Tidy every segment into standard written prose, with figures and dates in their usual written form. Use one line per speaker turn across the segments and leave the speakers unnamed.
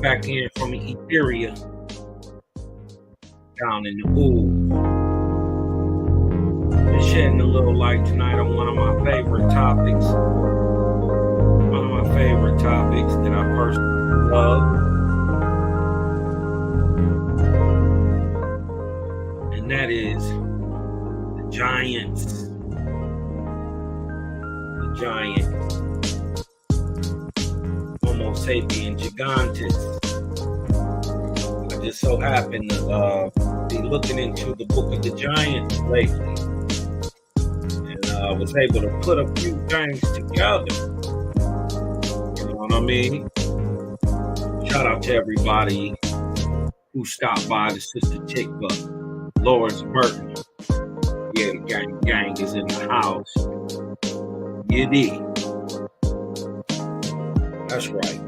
Back in from the Etheria down in the ooze. Just shedding a little light tonight on one of my favorite topics. One of my favorite topics that I personally love. And that is the giants. The giants. Homo sapiens gigantes. I just so happen to be looking into the book of the giants lately, and was able to put a few things together. You know what I mean? Shout out to everybody who stopped by, the Sister Tikva, Lawrence Burton. Yeah, the gang is in the house. You dig? That's right.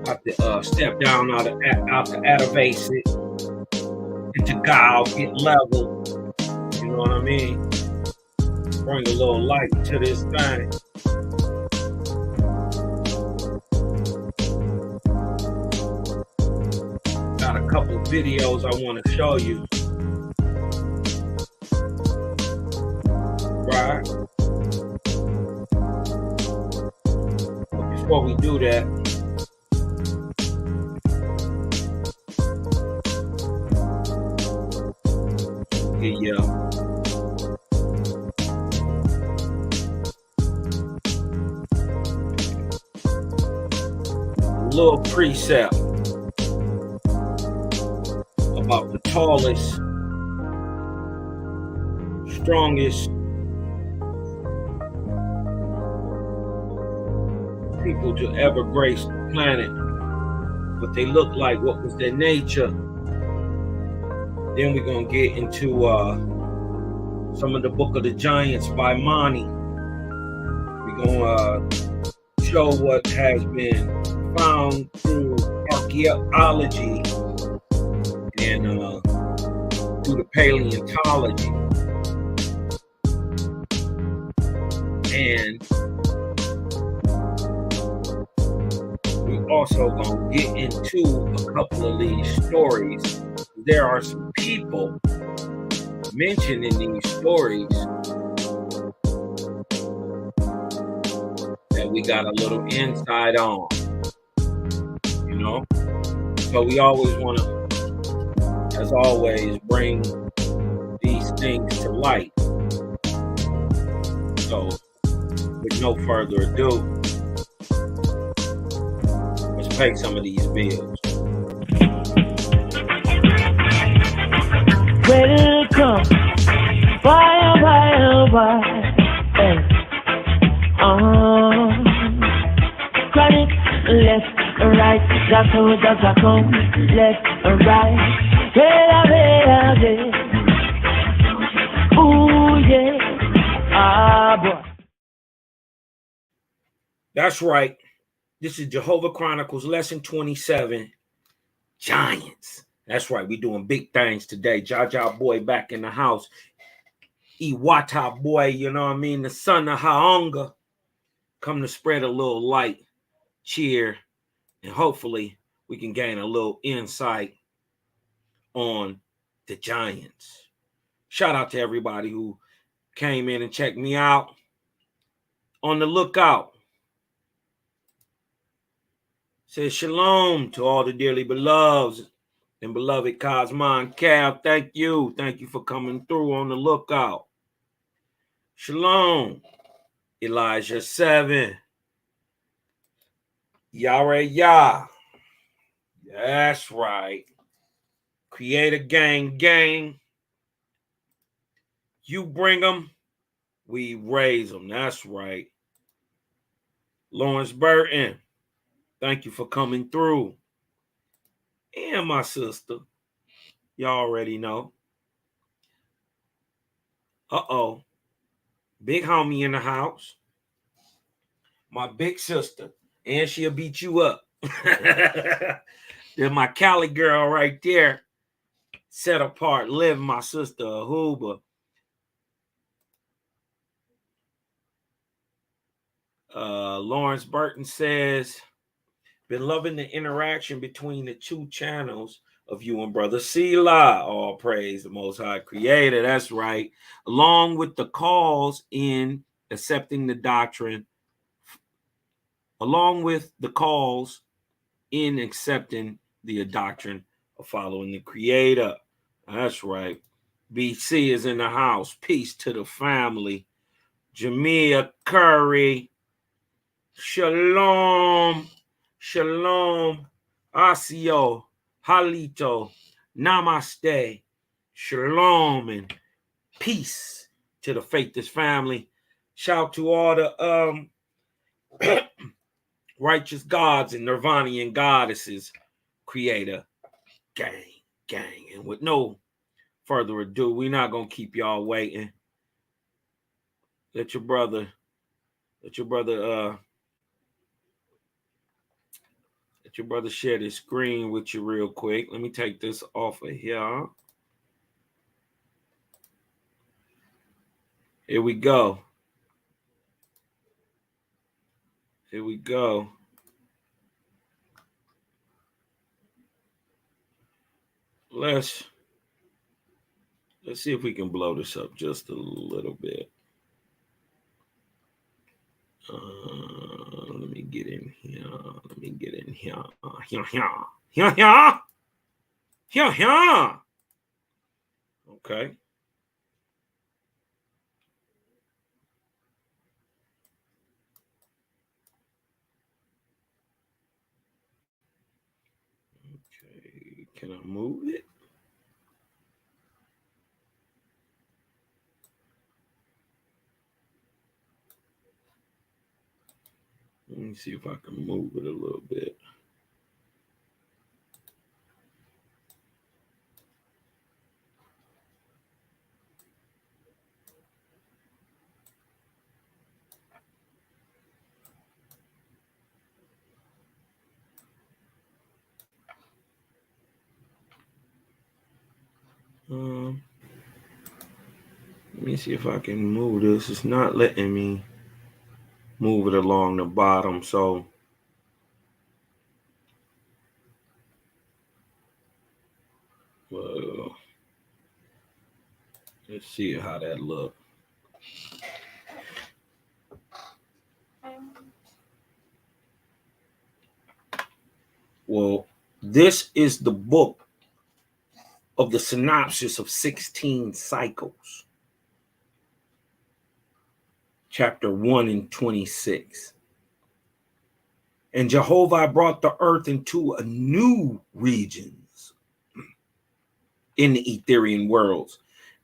Have to step down out the Atavasic into Gal, get level. You know what I mean? Bring a little light to this thing. Got a couple of videos I want to show you. Right? But before we do that, yeah. A little precept about the tallest, strongest people to ever grace the planet. What they look like, what was their nature. Then we're going to get into some of the Book of the Giants by Mani. We're going to show what has been found through archaeology and through the paleontology. And we're also going to get into a couple of these stories. There are some people mentioned in these stories that we got a little insight on, you know? So we always want to, as always, bring these things to light. So, with no further ado, let's pay some of these bills.
Welcome, why, chronic, left, right, that's how does I come, left, right, ooh, yeah, boy.
That's right. This is Jehovah Chronicles, lesson 27, Giants. That's right. We're doing big things today. Jaja boy back in the house. Iwata boy, you know what I mean? The son of Haonga. Come to spread a little light, cheer, and hopefully we can gain a little insight on the Giants. Shout out to everybody who came in and checked me out. on the lookout. Says shalom to all the dearly beloveds and beloved Cosmon Cal. Thank you. Thank you for coming through on the lookout. Shalom. Elijah 7. Yahweh Yah. That's right. Creator gang. You bring them, we raise them. That's right. Lawrence Burton, thank you for coming through. And my sister, you already know. Uh-oh. Big homie in the house. My big sister. And she'll beat you up. There's my Cali girl right there. Set apart, live my sister Ahuba. Lawrence Burton says, been loving the interaction between the two channels of you and Brother Sela. All praise the Most High Creator. That's right. Along with the calls in accepting the doctrine, along with the calls in accepting the doctrine of following the Creator. That's right. BC is in the house. Peace to the family. Jamia Curry. Shalom. Shalom. Asio. Halito. Namaste. Shalom and peace to the faithless family. Shout to all the righteous gods and Nirvanian goddesses. Creator. Gang. And with no further ado, we're not going to keep y'all waiting. Let your brother share this screen with you real quick. Let me take this off of here. Here we go. Let's see if we can blow this up just a little bit. Let me get in here. Here. Okay. Can I move it? Let me see if I can move it a little bit. Let me see if I can move this. It's not letting me move it along the bottom, so let's see how that looks. Well, this is the book of the synopsis of 16 cycles. Chapter 1 and 26. And Jehovah brought the earth into a new regions in the Etherian worlds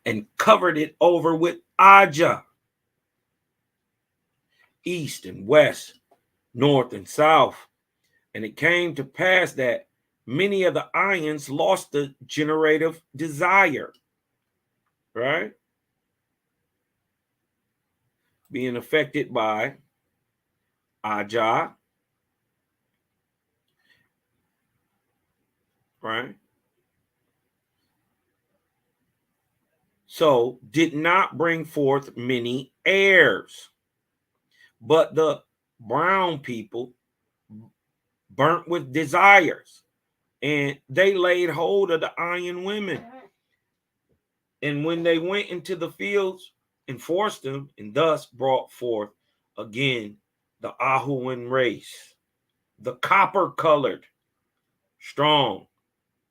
and covered it over with Aja, east and west, north and south. And it came to pass that many of the Ahwans lost the generative desire, right? Being affected by Aja, right? So did not bring forth many heirs, but the brown people burnt with desires, and they laid hold of the Ahwan women. And when they went into the fields, enforced them, and thus brought forth Again, the Ahwans race, the copper-colored, strong,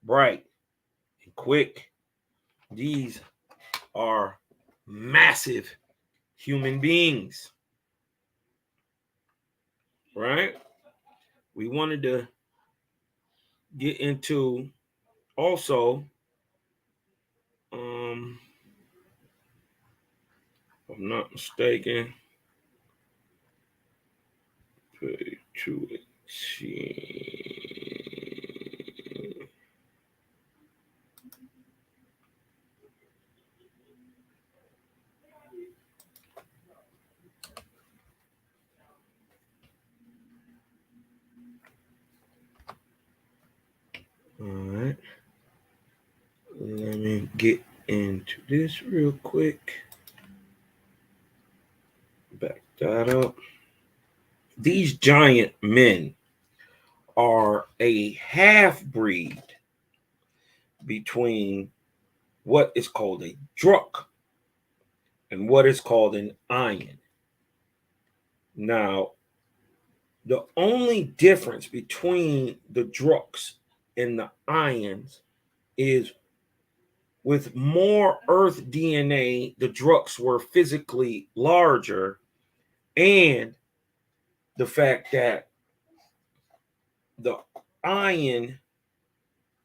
bright, and quick. These are massive human beings, right? We wanted to get into also, if I'm not mistaken, page 218. All right. Let me get into this real quick. Back that up. These giant men are a half breed between what is called a Druk and what is called an IHUAN. Now, the only difference between the Druks and the IHUANs is with more Earth DNA, the Druks were physically larger, and the fact that the IHUAN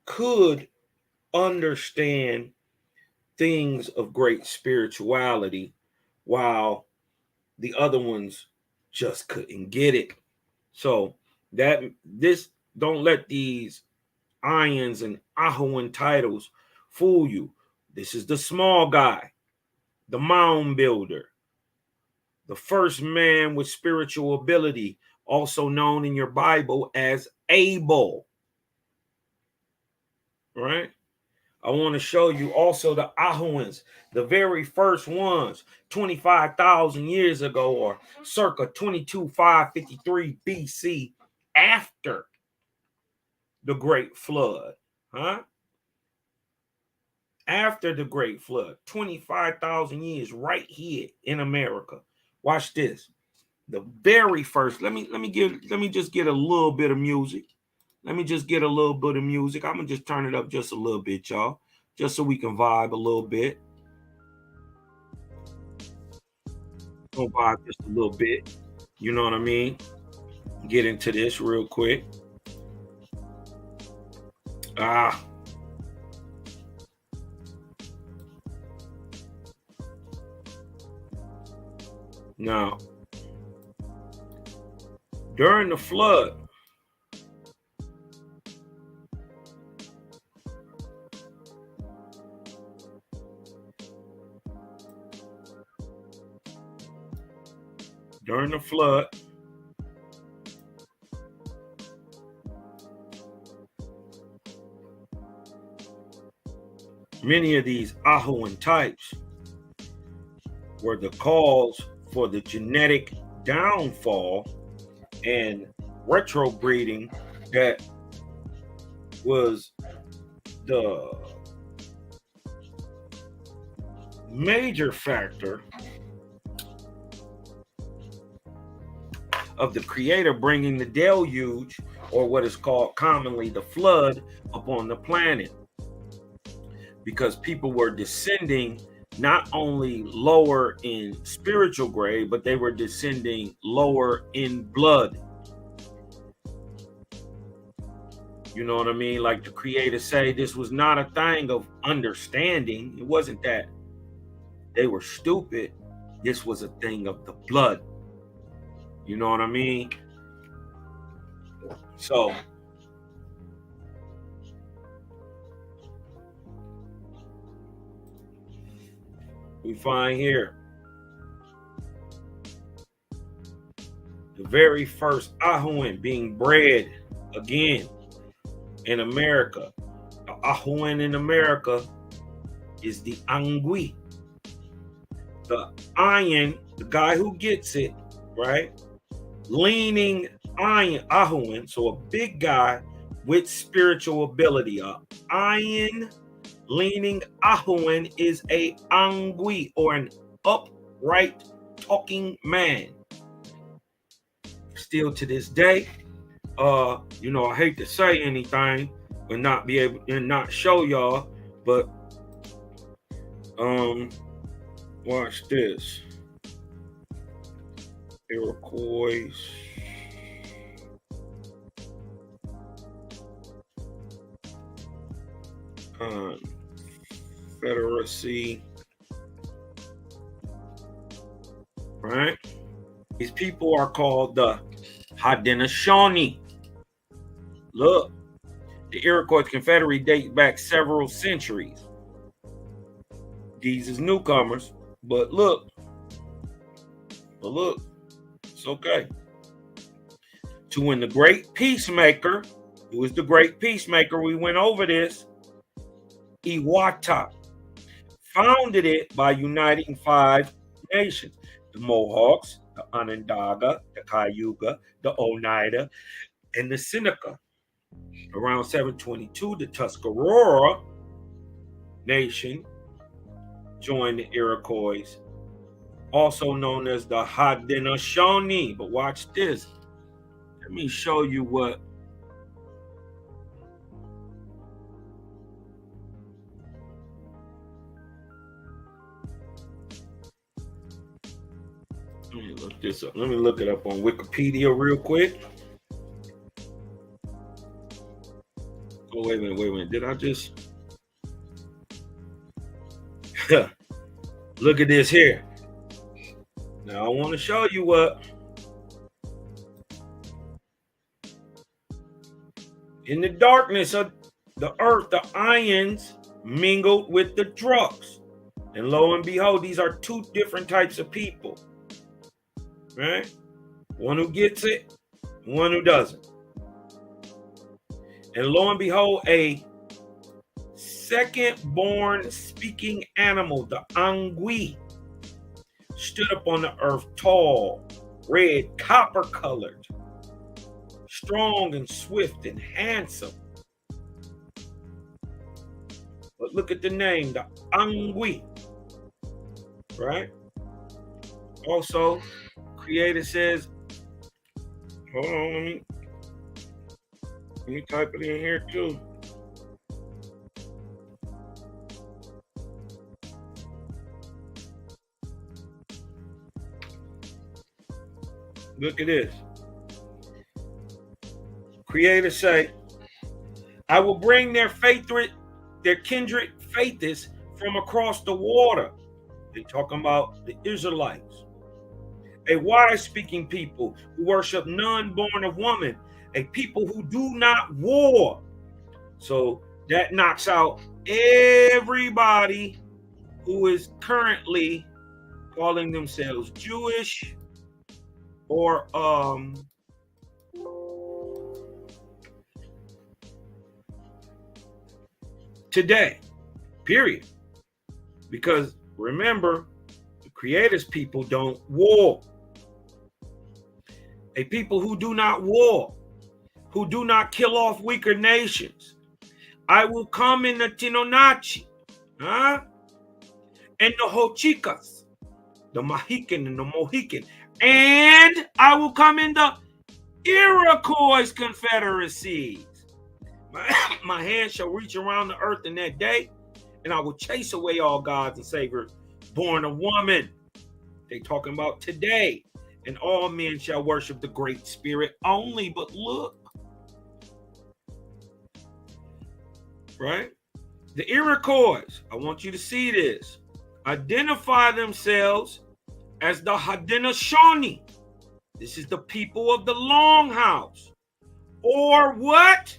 could understand things of great spirituality while the other ones just couldn't get it. So that this don't let these IHUANs and Ahwans titles fool you. This is the small guy, the mound builder, the first man with spiritual ability, also known in your Bible as Abel. Right? I want to show you also the Ahwans, the very first ones, 25,000 years ago, or circa 22,553 BC, after the Great Flood. Huh? After the Great Flood, 25,000 years right here in America. Watch this. The very first, let me just get a little bit of music. Let me just get a little bit of music. I'm gonna just turn it up just a little bit, y'all, just so we can vibe a little bit. We'll vibe just a little bit. You know what I mean? Get into this real quick. Now, during the flood, many of these Ahwans types were the cause for the genetic downfall and retrobreeding that was the major factor of the Creator bringing the deluge, or what is called commonly the flood, upon the planet. Because people were descending not only lower in spiritual grade, but they were descending lower in blood. You know what I mean? Like the Creator say, this was not a thing of understanding. It wasn't that they were stupid. This was a thing of the blood. You know what I mean? So we find here the very first Ahwans being bred again in America. The Ahwans in America is the Angui. The IHUAN, the guy who gets it, right? Leaning Ahwans, so a big guy with spiritual ability. IHUAN leaning Ahwans is a Angui, or an upright talking man. still to this day, I hate to say anything and not be able and not show y'all, but watch this. Iroquois. Confederacy. Right? These people are called the Haudenosaunee. Look, the Iroquois Confederacy dates back several centuries. These is newcomers, but look, it's okay. To when the great peacemaker, who is the great peacemaker, we went over this, Iwata, founded it by uniting 5 nations: the Mohawks, the Onondaga, the Cayuga, the Oneida, and the Seneca. Around 722, the Tuscarora nation joined the Iroquois, also known as the Haudenosaunee. But watch this. Let me show you what. Let me look this up. Let me look it up on Wikipedia real quick. Oh, wait a minute. Did I just... Look at this here. Now I want to show you what. In the darkness of the earth, the Ahwans mingled with the Druks. And lo and behold, these are 2 different types of people. Right? One who gets it, one who doesn't. And lo and behold, a second-born speaking animal, the Angui, stood up on the earth, tall, red, copper-colored, strong and swift and handsome. But look at the name, the Angui, right? Also, Creator says, hold on, let me type it in here too. Look at this. Creator say, I will bring their kindred faithists from across the water. They talking about the Israelites. A wise speaking people who worship none born of woman. A people who do not war. So that knocks out everybody who is currently calling themselves Jewish or today, period. Because remember, the Creator's people don't war. A people who do not war, who do not kill off weaker nations. I will come in the Tinonachi, and the Hochicas, the Mahican and the Mohican, and I will come in the Iroquois confederacies. My hand shall reach around the earth in that day, and I will chase away all gods and saviors born of woman. They talking about today. And all men shall worship the Great Spirit only. But look, right? The Iroquois, I want you to see this, identify themselves as the Haudenosaunee. This is the people of the Longhouse. Or what?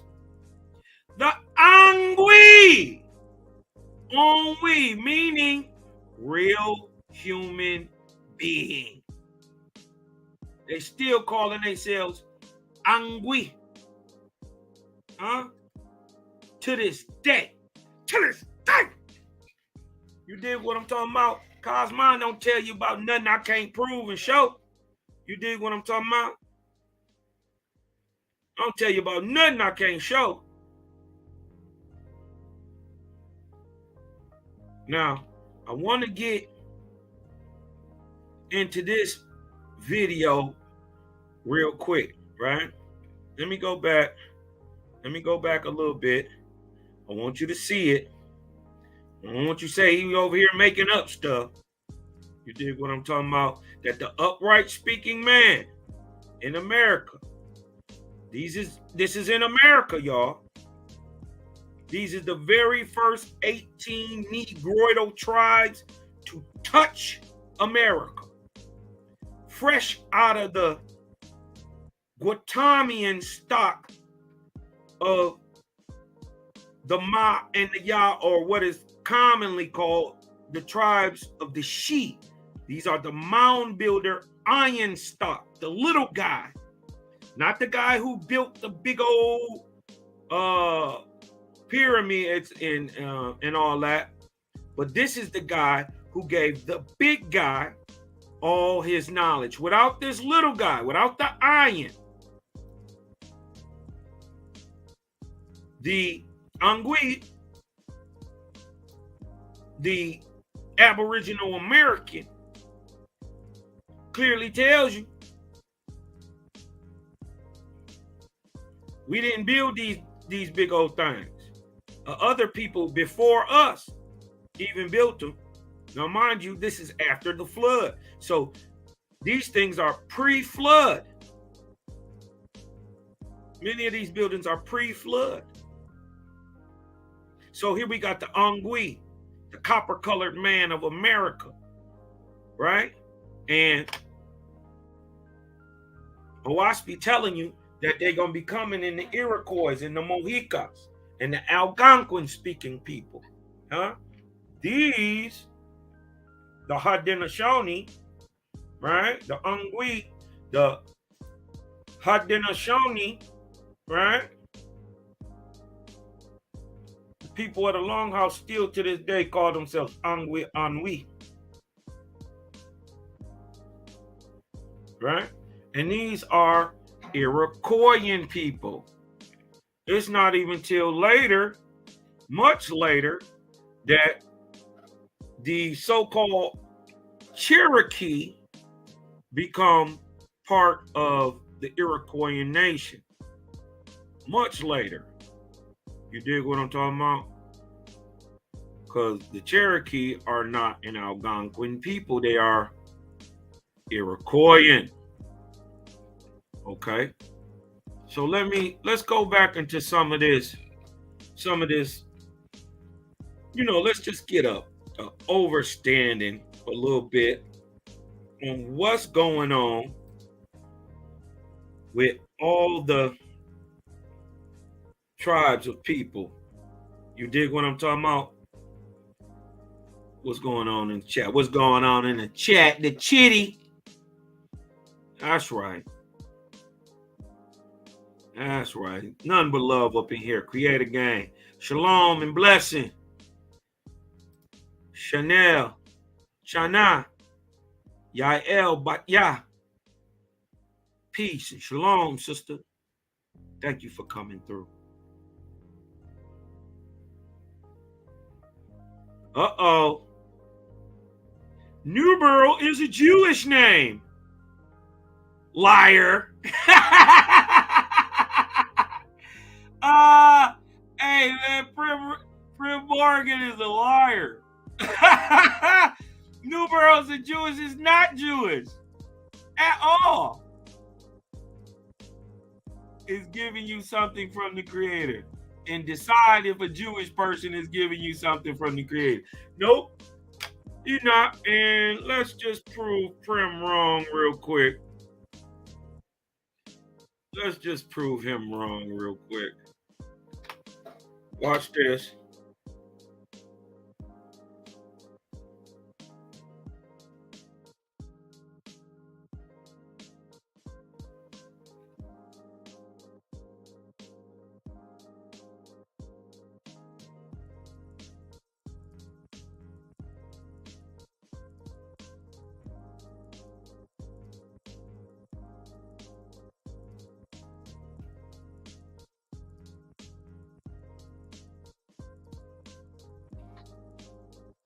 The Angui. Angui, meaning real human being. They still calling themselves Angui. To this day. To this day. You dig what I'm talking about? Cause mine don't tell you about nothing I can't prove and show. You dig what I'm talking about? I don't tell you about nothing I can't show. Now, I want to get into this video real quick, right? Let me go back. Let me go back a little bit. I want you to see it. I don't want you to say he over here making up stuff. You dig what I'm talking about? That the upright speaking man in America. This is in America, y'all. These are the very first 18 Negroidal tribes to touch America. Fresh out of the Guatamian stock of the Ma and the Ya, or what is commonly called the tribes of the Shi. These are the mound builder iron stock, the little guy, not the guy who built the big old pyramids and all that. But this is the guy who gave the big guy all his knowledge. Without this little guy, without the iron, the Angui, the Aboriginal American, clearly tells you we didn't build these big old things. Other people before us even built them. Now, mind you, this is after the flood. So these things are pre-flood. Many of these buildings are pre-flood. So here we got the Angui, the copper-colored man of America, right? And Owaspi telling you that they're going to be coming in the Iroquois and the Mohicans and the Algonquin-speaking people. Huh? These, the Haudenosaunee, right? The Angui, the Haudenosaunee, right? The people at the Longhouse still to this day call themselves Angui. Right? And these are Iroquoian people. It's not even till later, much later, that the so-called Cherokee become part of the Iroquoian nation. Much later. You dig what I'm talking about? Because the Cherokee are not an Algonquin people. They are Iroquoian. Okay. So let's go back into some of this, let's just get a overstanding a little bit on what's going on with all the tribes of people. You dig what I'm talking about? What's going on in the chat? What's going on in the chat? The chitty. That's right. That's right. None but love up in here. Create a gang. Shalom and blessing. Chanel. Shana. Yael Batya. Peace and shalom, sister. Thank you for coming through. Uh-oh. Newborough is a Jewish name. Liar. Hey man, Prim Morgan is a liar. Newborough's a Jewish is not Jewish at all. It's giving you something from the Creator. And decide if a Jewish person is giving you something from the Creator. Nope, you're not. And let's just prove Prim wrong real quick. Let's just prove him wrong real quick. Watch this.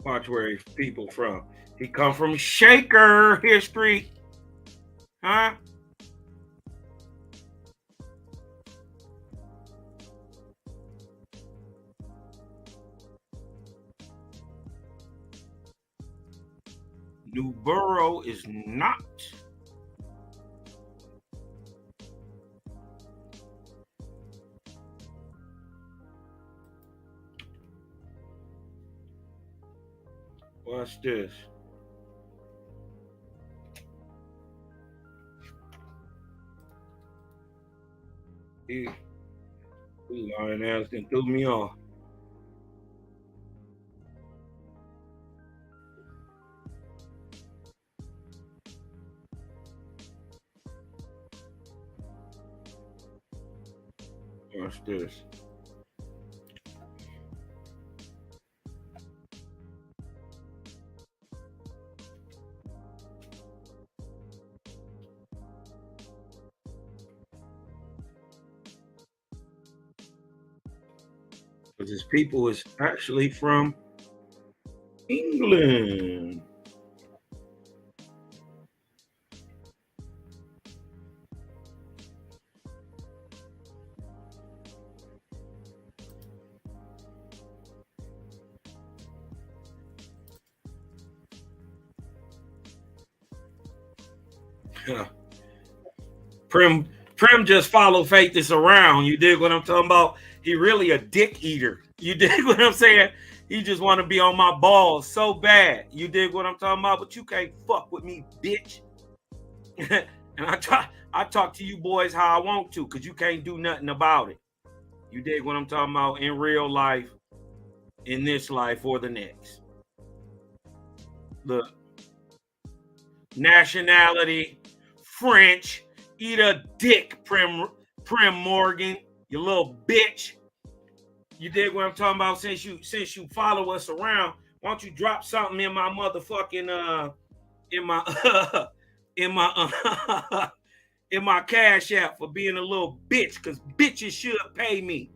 Watch where he's people from. He come from Shaker history. Huh? New Borough is not. Watch this. He lying ass and threw me off. Watch this. Because his people is actually from England. Prim just follow Faithist around. You dig what I'm talking about? He really a dick eater. You dig what I'm saying? He just want to be on my balls so bad. You dig what I'm talking about? But you can't fuck with me, bitch. And I talk to you boys how I want to, because you can't do nothing about it. You dig what I'm talking about? In real life, in this life, or the next. Look. Nationality, French. Eat a dick, Prim Morgan, you little bitch. You dig what I'm talking about? Since you follow us around, why don't you drop something in my motherfucking in my cash app for being a little bitch, because bitches should pay me.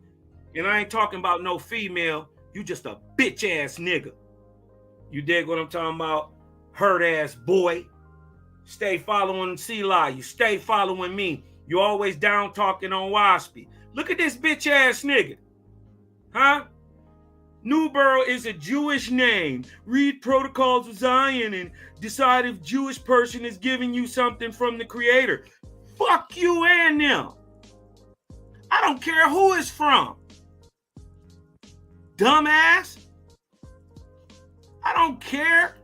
And I ain't talking about no female. You just a bitch ass nigga. You dig what I'm talking about? Hurt ass boy. Stay following C-Lie. You stay following me. You always down talking on Waspy. Look at this bitch ass nigga. Huh? New Borough is a Jewish name. Read Protocols of Zion and decide if Jewish person is giving you something from the creator. Fuck you and them. I don't care who it's from. Dumbass. I don't care.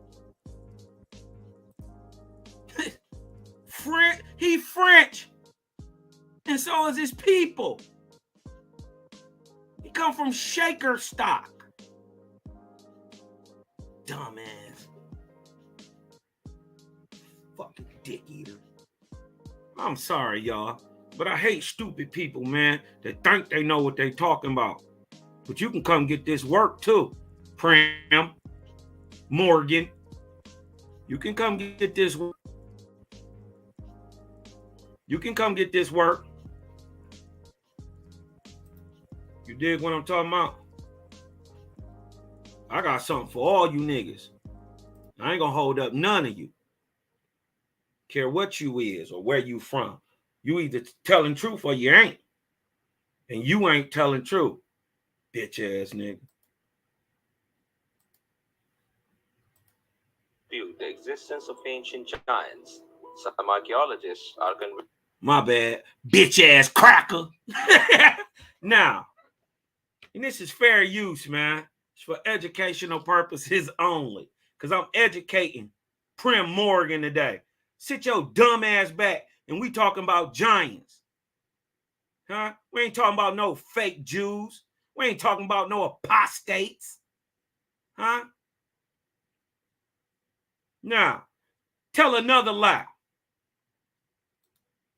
He French, and so is his people. He come from Shaker stock. Dumbass. Fucking dick eater. I'm sorry, y'all, but I hate stupid people, man, that think they know what they talking about. But you can come get this work too, Prim Morgan. You can come get this work. You can come get this work. You dig what I'm talking about? I got something for all you niggas. I ain't gonna hold up none of you. Care what you is or where you from. You either telling truth or you ain't. And you ain't telling truth. Bitch ass nigga.
The existence of ancient giants. Some archaeologists are convinced.
My bad. Bitch ass cracker. Now, and this is fair use, man. It's for educational purposes only. Because I'm educating Prim Morgan today. Sit your dumb ass back and we talking about giants. Huh? We ain't talking about no fake Jews. We ain't talking about no apostates. Huh? Now, tell another lie.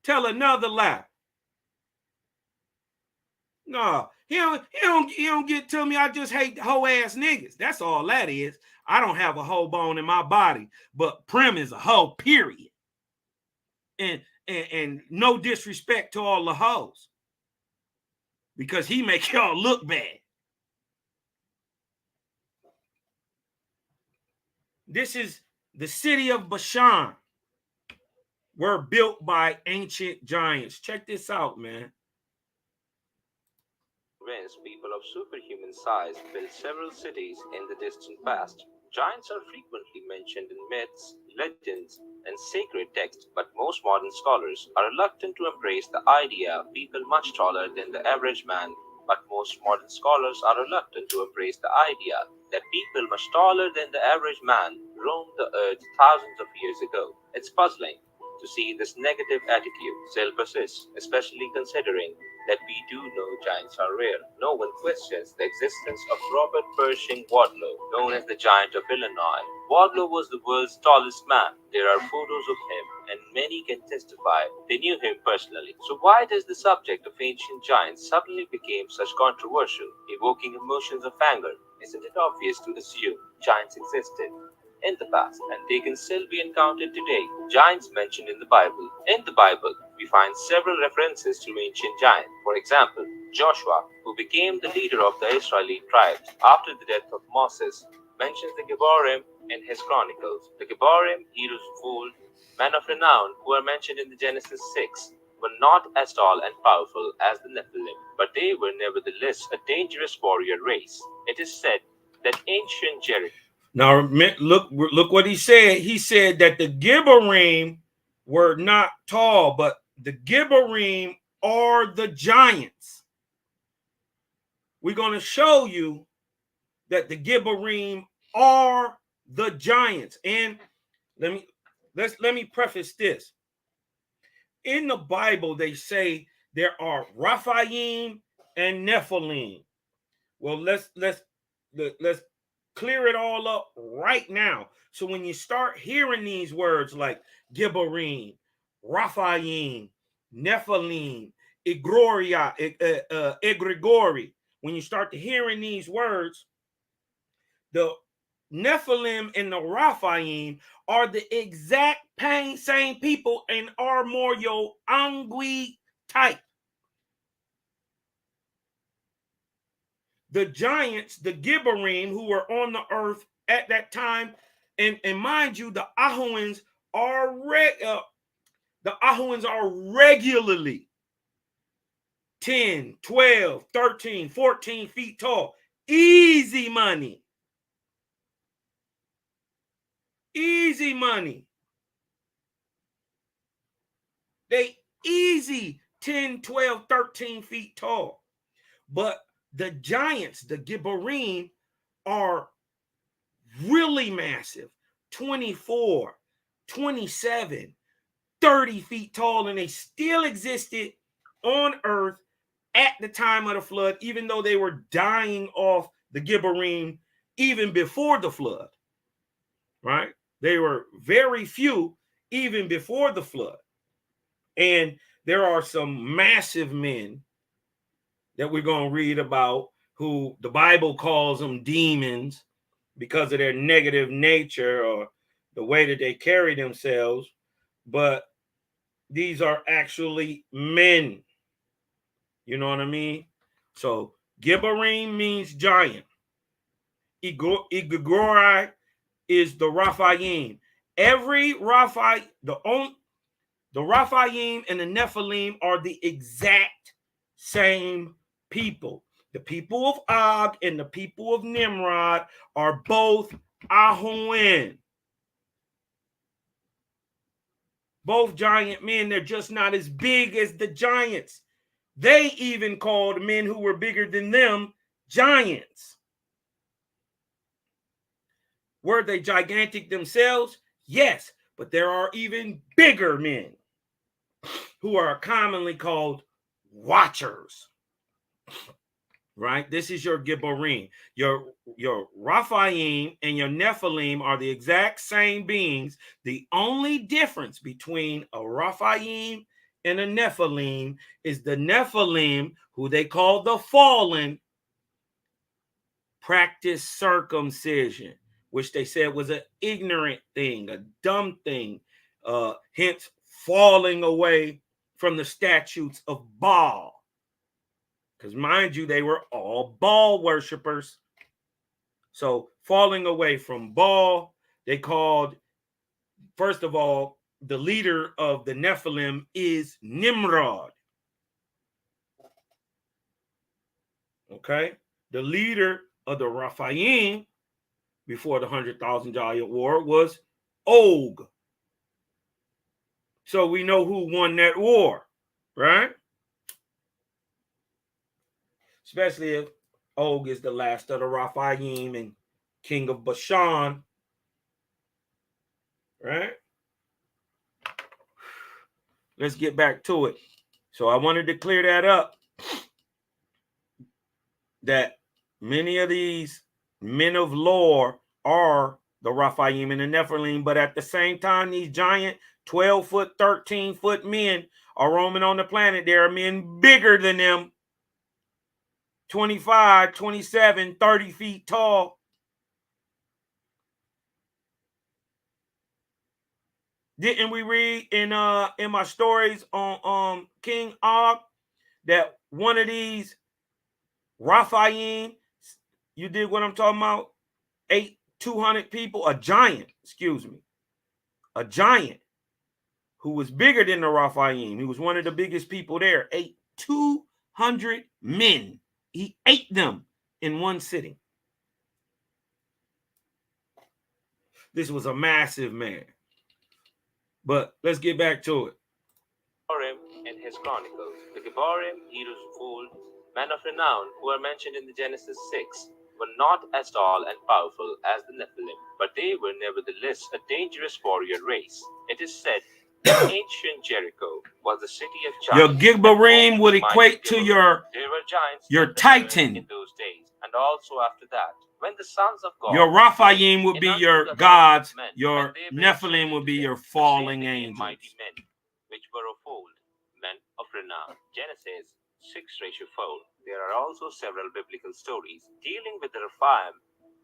Tell another lie. No, he don't get to me. I just hate hoe ass niggas. That's all that is. I don't have a hoe bone in my body, but Prim is a hoe, period. And no disrespect to all the hoes, because he make y'all look bad. This is the city of Bashan. Were built by ancient giants. Check this out, man.
People of superhuman size built several cities in the distant past. Giants are frequently mentioned in myths, legends, and sacred texts, but most modern scholars are reluctant to embrace the idea of people much taller than the average man. But most modern scholars are reluctant to embrace the idea that people much taller than the average man roamed the earth thousands of years ago. It's puzzling to see this negative attitude still persist, especially considering that we do know giants are rare. No one questions the existence of Robert Pershing Wadlow, known as the Giant of Illinois. Wadlow was the world's tallest man. There are photos of him, and many can testify they knew him personally. So why does the subject of ancient giants suddenly become such controversial, evoking emotions of anger? Isn't it obvious to assume giants existed in the past and they can still be encountered today? Giants mentioned in the Bible. In the Bible, we find several references to ancient giants. For example, Joshua, who became the leader of the Israelite tribes after the death of Moses, mentions the Geborim in his Chronicles. The Geborim, heroes of old, men of renown, who are mentioned in the Genesis 6, were not as tall and powerful as the Nephilim, but they were nevertheless a dangerous warrior race. It is said that ancient Jericho.
Now look what he said. He said that the Geborim were not tall, but the Geborim are the giants. We're going to show you that the Geborim are the giants. And let me preface this. In the Bible, they say there are Raphaim and Nephilim. Well, let's clear it all up right now. So when you start hearing these words like Gibborim, Raphaim, Nephilim, Egregori, when you start to hearing these words, the Nephilim and the Raphaim are the exact same people and are more your Angui type. The giants, the Gibborim, who were on the earth at that time, and mind you, the Ahwans are regularly 10, 12, 13, 14 feet tall. Easy money. Easy money. They easy 10, 12, 13 feet tall. But the giants, the Gibborim, are really massive. 24, 27, 30 feet tall, and they still existed on earth at the time of the flood, even though they were dying off the Gibborim even before the flood, right? They were very few even before the flood. And there are some massive men that we're going to read about who the Bible calls them demons because of their negative nature or the way that they carry themselves. But these are actually men. You know what I mean? So Gibborim means giant. Igogori is the Raphaim. Every Raphaim, the Raphaim and the Nephilim are the exact same people. The people of Og and the people of Nimrod are both IHUAN. Both giant men, they're just not as big as the giants. They even called men who were bigger than them giants. Were they gigantic themselves? Yes, but there are even bigger men who are commonly called watchers. Right? This is your Gibborim. Your Raphaim and your Nephilim are the exact same beings. The only difference between a Raphaim and a Nephilim is the Nephilim, who they call the fallen, practice circumcision, which they said was an ignorant thing, a dumb thing, hence falling away from the statutes of Baal. Because mind you, they were all Baal worshipers. So falling away from Baal, they called, first of all, the leader of the Nephilim is Nimrod. Okay? The leader of the Raphaim before the 100,000 Giant War was Og. So we know who won that war, right? Especially if Og is the last of the Rephaim and king of Bashan, right? Let's get back to it. So I wanted to clear that up, that many of these men of lore are the Rephaim and the Nephilim, but at the same time, these giant 12-foot, 13-foot men are roaming on the planet. There are men bigger than them, 25, 27, 30 feet tall. Didn't we read in my stories on King Og that one of these Rephaim, you did what I'm talking about, 200 people, a giant who was bigger than the Rephaim. He was one of the biggest people there, ate 200 men. He ate them in one sitting. This was a massive man. But let's get back to it.
In his Chronicles, the Giborim, heroes of old, men of renown who are mentioned in the Genesis 6, were not as tall and powerful as the Nephilim, but they were nevertheless a dangerous warrior race. It is said that ancient Jericho was the city of giants.
Your Giborim would equate to your Titan
in those days, and also after that. When the sons of God,
your Rephaim would be your gods, your Nephilim would be your falling angels.
Mighty men, which were of old, men of renown. Genesis 6:4. There are also several biblical stories dealing with the Rephaim,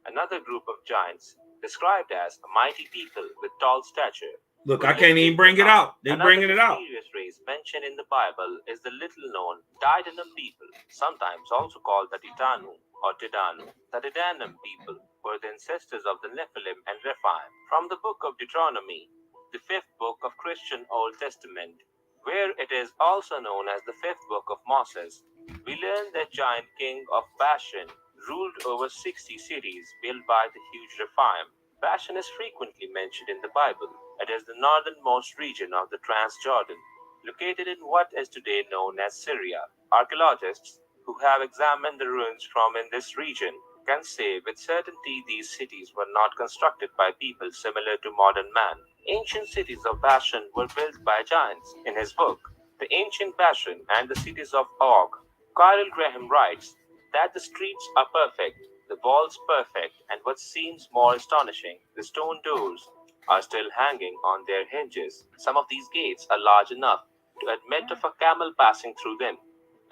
another group of giants described as a mighty people with tall stature.
Look, I can't even bring it out. They're bringing it out.
Another mysterious race mentioned in the Bible is the little-known Dietary people, sometimes also called the Titanu or Tidanu. The Didanum people were the ancestors of the Nephilim and Rephaim. From the book of Deuteronomy, the fifth book of Christian Old Testament, where it is also known as the fifth book of Moses, we learn that giant king of Bashan ruled over 60 cities built by the huge Rephaim. Bashan is frequently mentioned in the Bible. It is the northernmost region of the Transjordan, located in what is today known as Syria. Archaeologists who have examined the ruins from in this region can say with certainty these cities were not constructed by people similar to modern man. Ancient cities of Bashan were built by giants. In his book, The Ancient Bashan and the Cities of Og, Kyle Graham writes that the streets are perfect, the walls perfect, and what seems more astonishing, the stone doors are still hanging on their hinges. Some of these gates are large enough to admit of a camel passing through them,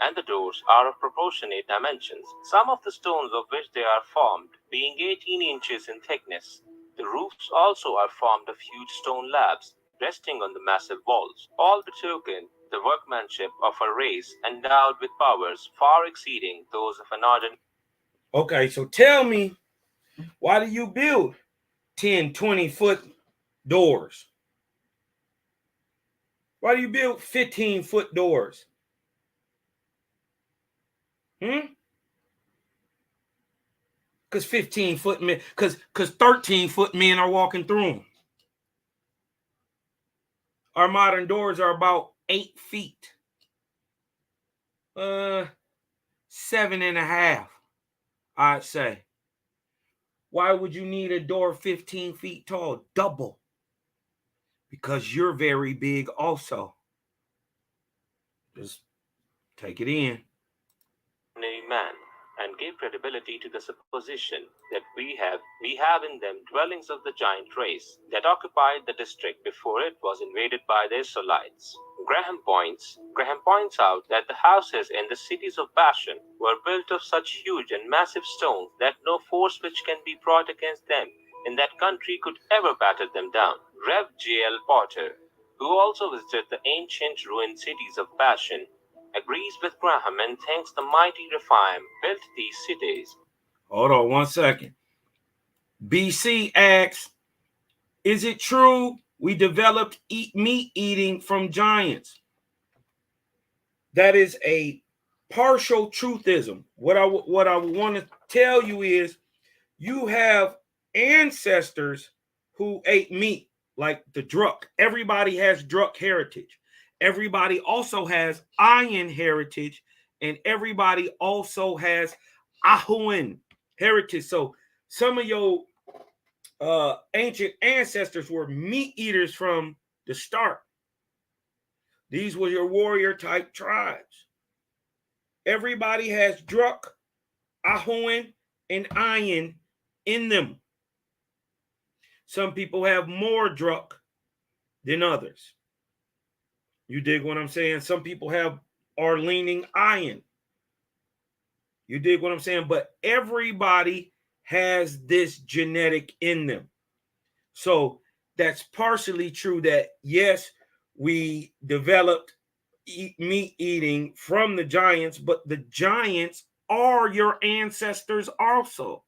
and the doors are of proportionate dimensions, some of the stones of which they are formed being 18 inches in thickness. The roofs also are formed of huge stone slabs resting on the massive walls, all betoken the workmanship of a race endowed with powers far exceeding those of an ordinary.
Okay, so tell me, why do you build 10, 20-foot doors? Why do you build 15-foot doors? Because 15-foot men, because 13-foot men are walking through them. Our modern doors are about 8 feet. 7.5, I'd say. Why would you need a door 15 feet tall? Double. Because you're very big also. Just take it in.
Man, and give credibility to the supposition that we have in them dwellings of the giant race that occupied the district before it was invaded by the Israelites. Graham points out that the houses in the cities of Bashan were built of such huge and massive stones that no force which can be brought against them in that country could ever batter them down. Rev. J.L. Potter, who also visited the ancient ruined cities of Bashan, agrees with Graham and thinks the mighty Rephaim built these cities.
Hold on 1 second. BC asks, is it true we developed meat eating from giants? That is a partial truthism. What I want to tell you is, you have ancestors who ate meat, like the Druk. Everybody has Druk heritage. Everybody also has Iron heritage, and everybody also has IHUAN heritage. So some of your ancient ancestors were meat eaters from the start. These were your warrior type tribes. Everybody has Druk, IHUAN, and Iron in them. Some people have more Druk than others. You dig what I'm saying? Some people are leaning Iron. You dig what I'm saying? But everybody has this genetic in them. So that's partially true that, yes, we developed meat eating from the giants, but the giants are your ancestors also.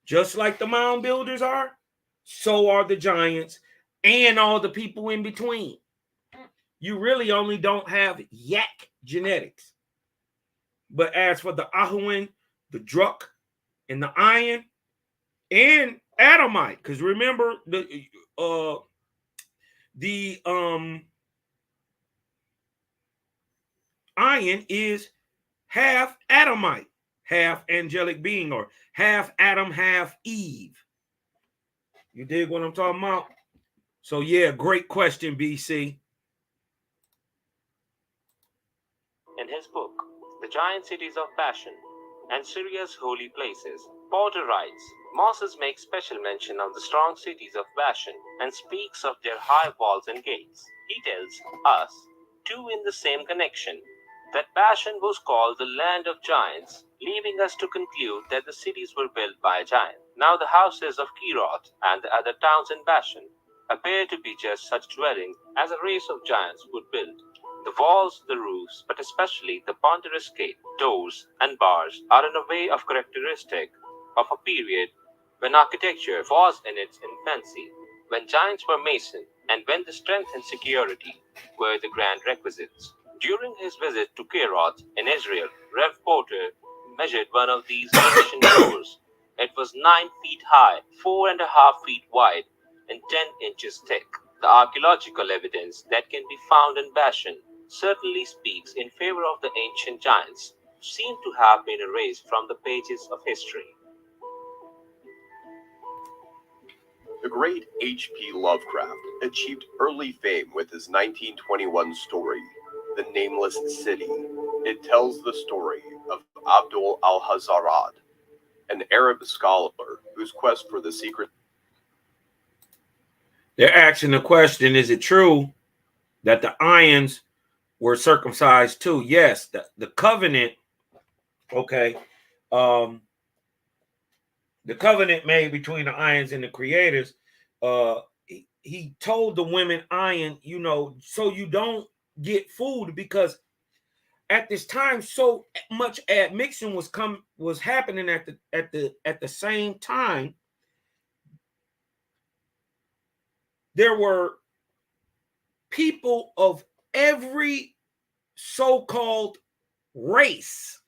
Just like the mound builders are, so are the giants and all the people in between. You really only don't have yak genetics. But as for the IHUAN, the Druk, and the Iron, and Adamite, because remember the Iron is half Adamite, half angelic being, or half Adam, half Eve. You dig what I'm talking about? So yeah, great question, BC.
In his book, The Giant Cities of Bashan and Syria's Holy Places, Porter writes, Moses makes special mention of the strong cities of Bashan and speaks of their high walls and gates. He tells us, two in the same connection, that Bashan was called the land of giants, leaving us to conclude that the cities were built by a giant. Now the houses of Keroth and the other towns in Bashan appear to be just such dwellings as a race of giants would build. The walls, the roofs, but especially the ponderous gate, doors, and bars are in a way of characteristic of a period when architecture was in its infancy, when giants were mason, and when the strength and security were the grand requisites. During his visit to Keroth in Israel, Rev. Porter measured one of these ancient doors. It was 9 feet high, 4.5 feet wide, and 10 inches thick. The archaeological evidence that can be found in Bashan certainly speaks in favor of the ancient giants, who seem to have been erased from the pages of history.
The great H.P. Lovecraft achieved early fame with his 1921 story, The Nameless City. It tells the story of Abdul al-Hazarad, an Arab scholar whose quest for the secret.
They're asking the question, is it true that the Irons were circumcised too? Yes, the covenant, okay, the covenant made between the Irons and the creators, he told the women Iron, so you don't get food, because at this time so much admixture was happening at the same time. There were people of every so-called race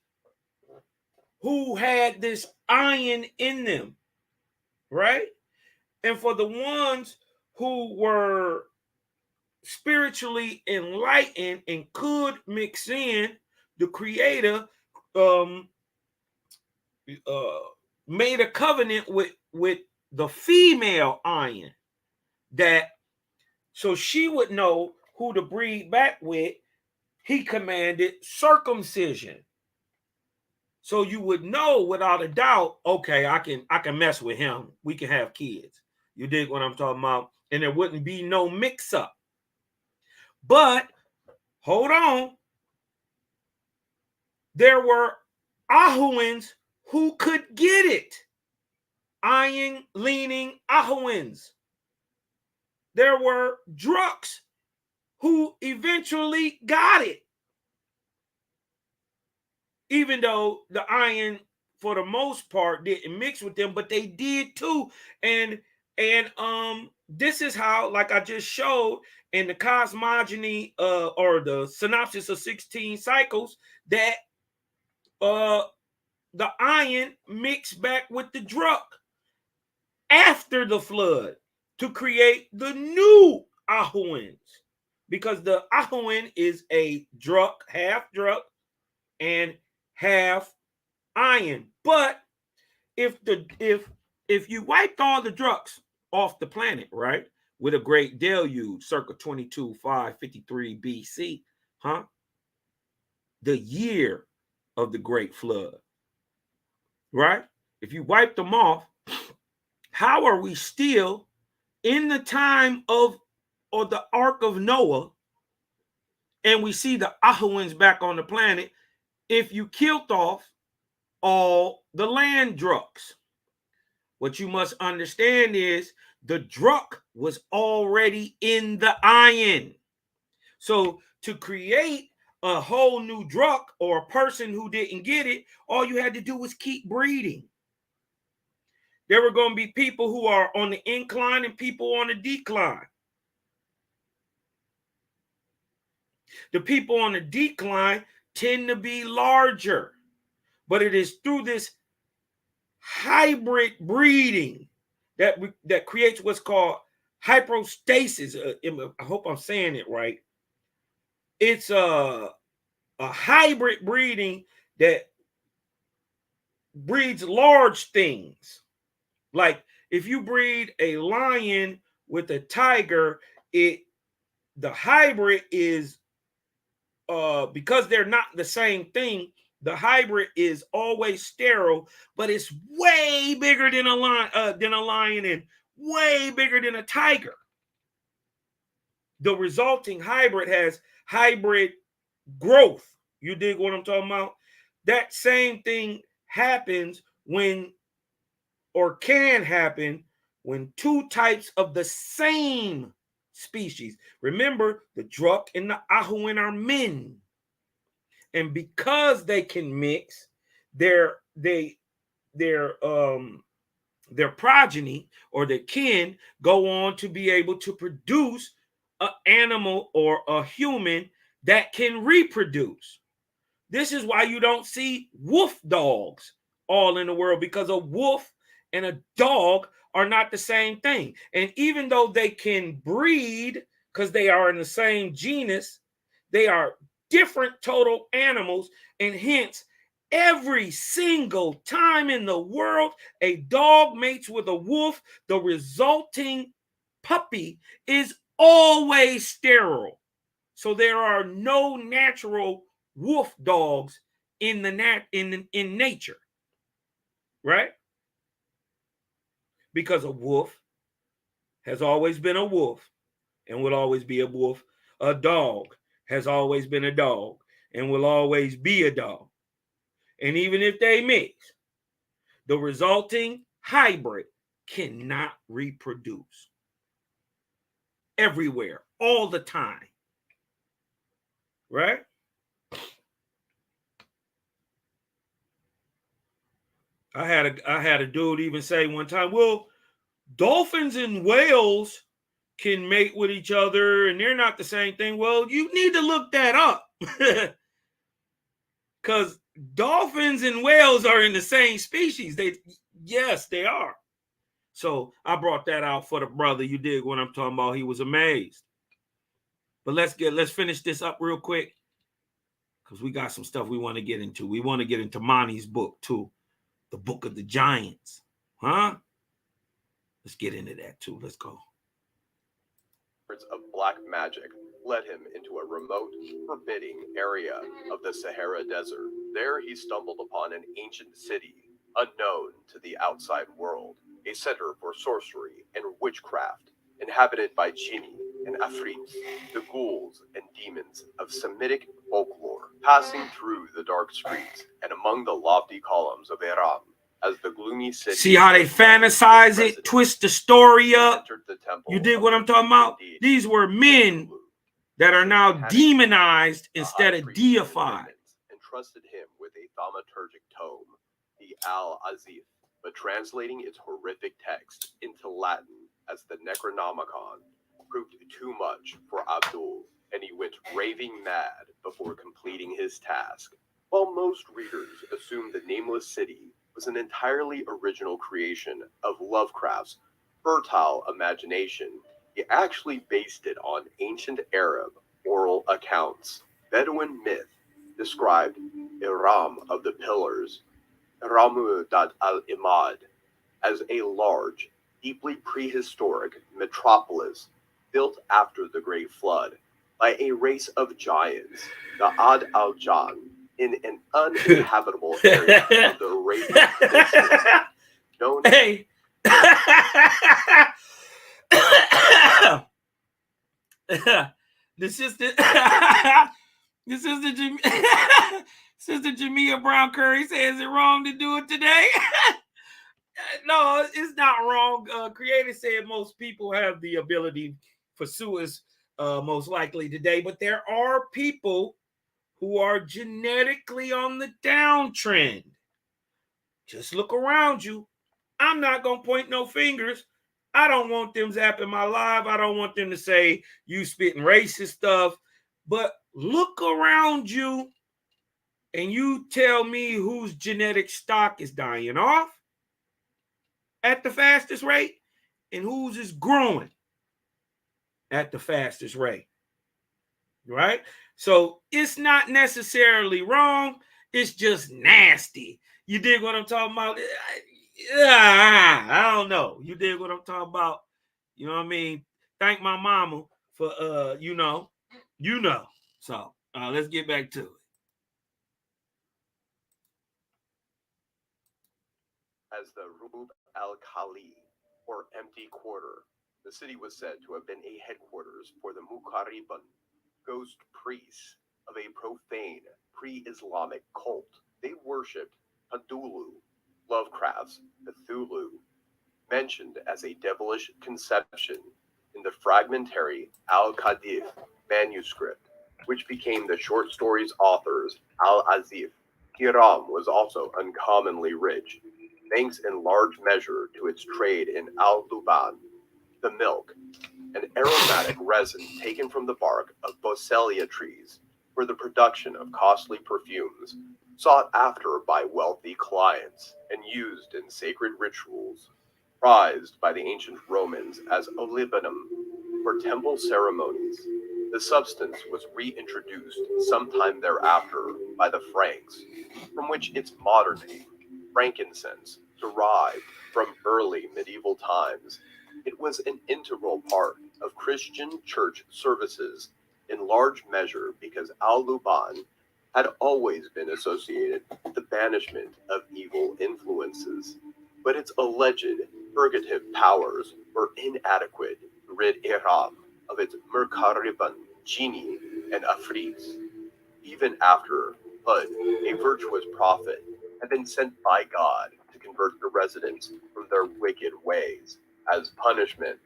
who had this iron in them, right? And for the ones who were spiritually enlightened and could mix in, the Creator made a covenant with the female iron, that so she would know who to breed back with. He commanded circumcision, so you would know without a doubt, okay, I can mess with him, we can have kids. You dig what I'm talking about? And there wouldn't be no mix-up. But hold on, there were Ahwans who could get it. Iron leaning Ahwans. There were Druks who eventually got it, even though the Iron for the most part didn't mix with them, but they did too. And this is how, like I just showed in the cosmogony or the synopsis of 16 cycles, that the Iron mixed back with the Druk. after the flood to create the new Ahwans, because the Ahwan is a Druk, half Druk and half iron. But if you wiped all the Druks off the planet, right, with a great deluge circa 22,553 BC, the year of the great flood, right? If you wipe them off, how are we still in the time of or the Ark of Noah, and we see the Ahwans back on the planet if you killed off all the land Druks? What you must understand is the Druk was already in the iron. So to create a whole new Druk or a person who didn't get it, all you had to do was keep breeding. There were going to be people who are on the incline and people on the decline. The people on the decline tend to be larger, but it is through this hybrid breeding that creates what's called hypostasis. I hope I'm saying it right. It's a hybrid breeding that breeds large things. Like if you breed a lion with a tiger, the hybrid is because they're not the same thing. The hybrid is always sterile, but it's way bigger than a lion and way bigger than a tiger. The resulting hybrid has hybrid growth. You dig what I'm talking about? That same thing happens when, or can happen, when two types of the same species. Remember, the Druk and the Ahwan are men. And because they can mix, their progeny or their kin go on to be able to produce an animal or a human that can reproduce. This is why you don't see wolf dogs all in the world, because a wolf and a dog are not the same thing. And even though they can breed because they are in the same genus, they are different total animals, and hence every single time in the world a dog mates with a wolf, the resulting puppy is always sterile. So there are no natural wolf dogs in nature, right? Because a wolf has always been a wolf and will always be a wolf. A dog has always been a dog and will always be a dog. And even if they mix, the resulting hybrid cannot reproduce everywhere, all the time. Right? I had a dude even say one time, well, dolphins and whales can mate with each other and they're not the same thing. Well, you need to look that up. Because dolphins and whales are in the same species. Yes, they are. So I brought that out for the brother. You dig what I'm talking about? He was amazed. But let's finish this up real quick, because we got some stuff we want to get into. We want to get into Mani's book too, the Book of the Giants. Let's get into that too. Let's go.
Of black magic led him into a remote, forbidding area of the Sahara Desert. There he stumbled upon an ancient city, unknown to the outside world, a center for sorcery and witchcraft, inhabited by jinni and afrits, the ghouls and demons of Semitic folklore, passing through the dark streets and among the lofty columns of Iran. As the gloomy city,
see how they fantasize it, twist the story up. You dig what I'm talking about? These were men that are now demonized instead of deified.
Entrusted him with a thaumaturgic tome, the Al-Azif, but translating its horrific text into Latin as the Necronomicon proved too much for Abdul, and he went raving mad before completing his task. While most readers assumed the nameless city was was an entirely original creation of Lovecraft's fertile imagination. He actually based it on ancient Arab oral accounts. Bedouin myth described Iram of the Pillars, Ramudat al-Imad, as a large, deeply prehistoric metropolis built after the Great Flood by a race of giants, the Ad al-Jan, in an uninhabitable area of the Arabian Peninsula, known
Hey. This is the Sister Jamia Brown Curry says it wrong to do it today. No, it's not wrong. Creator said most people have the ability for suicide, most likely today, but there are people who are genetically on the downtrend. Just look around you. I'm not going to point no fingers. I don't want them zapping my live. I don't want them to say you spitting racist stuff. But look around you and you tell me whose genetic stock is dying off at the fastest rate and whose is growing at the fastest rate. Right? So it's not necessarily wrong. It's just nasty. You dig what I'm talking about? I don't know. You dig what I'm talking about? You know what I mean? Thank my mama for you know. So let's get back to it.
as the Rub al-Khali, or empty quarter. The city was said to have been a headquarters for the Muqarriban, ghost priests of a profane pre-Islamic cult. They worshipped Hadulu, Lovecraft's Cthulhu, mentioned as a devilish conception in the fragmentary Al-Qadif manuscript, which became the short stories author's Al-Azif. Hiram was also uncommonly rich, thanks in large measure to its trade in Al-Duban, the milk, an aromatic resin taken from the bark of Boswellia trees for the production of costly perfumes, sought after by wealthy clients and used in sacred rituals, prized by the ancient Romans as olibanum for temple ceremonies. The substance was reintroduced sometime thereafter by the Franks, from which its modern name, frankincense, derived from early medieval times. It was an integral part of Christian church services, in large measure because Al-Luban had always been associated with the banishment of evil influences, but its alleged purgative powers were inadequate to rid Iram of its Muqarriban, Jini, and Afrits. Even after Hud, a virtuous prophet, had been sent by God to convert the residents from their wicked ways. As punishment,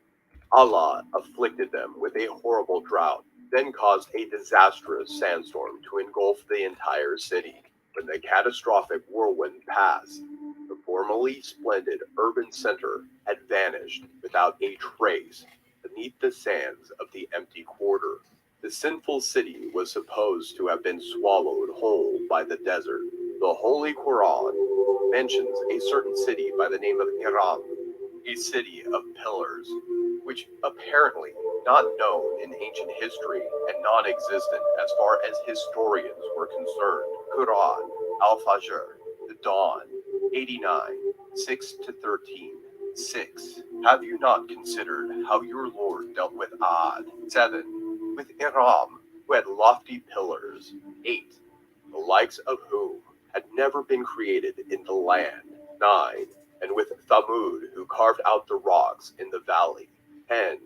Allah afflicted them with a horrible drought, then caused a disastrous sandstorm to engulf the entire city. When the catastrophic whirlwind passed, the formerly splendid urban center had vanished without a trace beneath the sands of the empty quarter. The sinful city was supposed to have been swallowed whole by the desert. The Holy Quran mentions a certain city by the name of Iram, a city of pillars, which apparently not known in ancient history and non-existent as far as historians were concerned. Quran, Al-Fajr, the Dawn, 89, 6-13. 6. Have you not considered how your Lord dealt with Ad? 7. With Iram, who had lofty pillars. 8. The likes of whom had never been created in the land. 9. And with Thamud, who carved out the rocks in the valley. 10.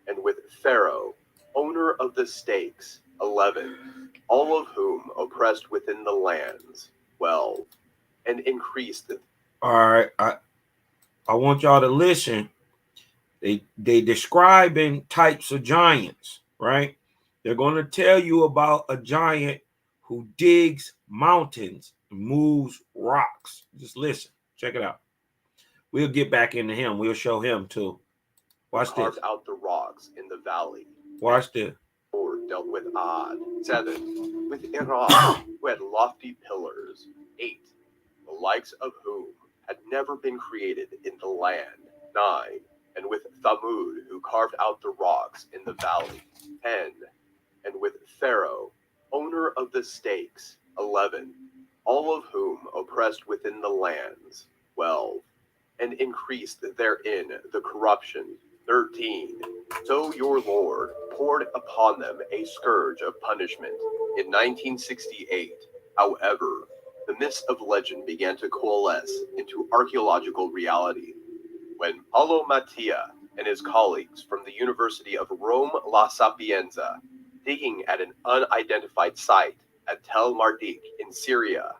And with Pharaoh, owner of the stakes. 11. All of whom oppressed within the lands. 12. And increased the...
All right, I want y'all to listen. They describing types of giants, right? They're going to tell you about a giant who digs mountains and moves rocks. Just listen. Check it out. We'll get back into him. We'll show him too. Watch this.
Carved out the rocks in the valley.
Watch this.
Lord dealt with Ad. 7. With Iram, who had lofty pillars. 8. The likes of whom had never been created in the land, 9, and with Thamud, who carved out the rocks in the valley, 10, and with Pharaoh, owner of the stakes, 11, all of whom oppressed within the lands, 12, and increased therein the corruption, 13. So your Lord poured upon them a scourge of punishment. In 1968, however, the myths of legend began to coalesce into archaeological reality when Paulo Mattia and his colleagues from the University of Rome La Sapienza, digging at an unidentified site at Tel Mardik in Syria,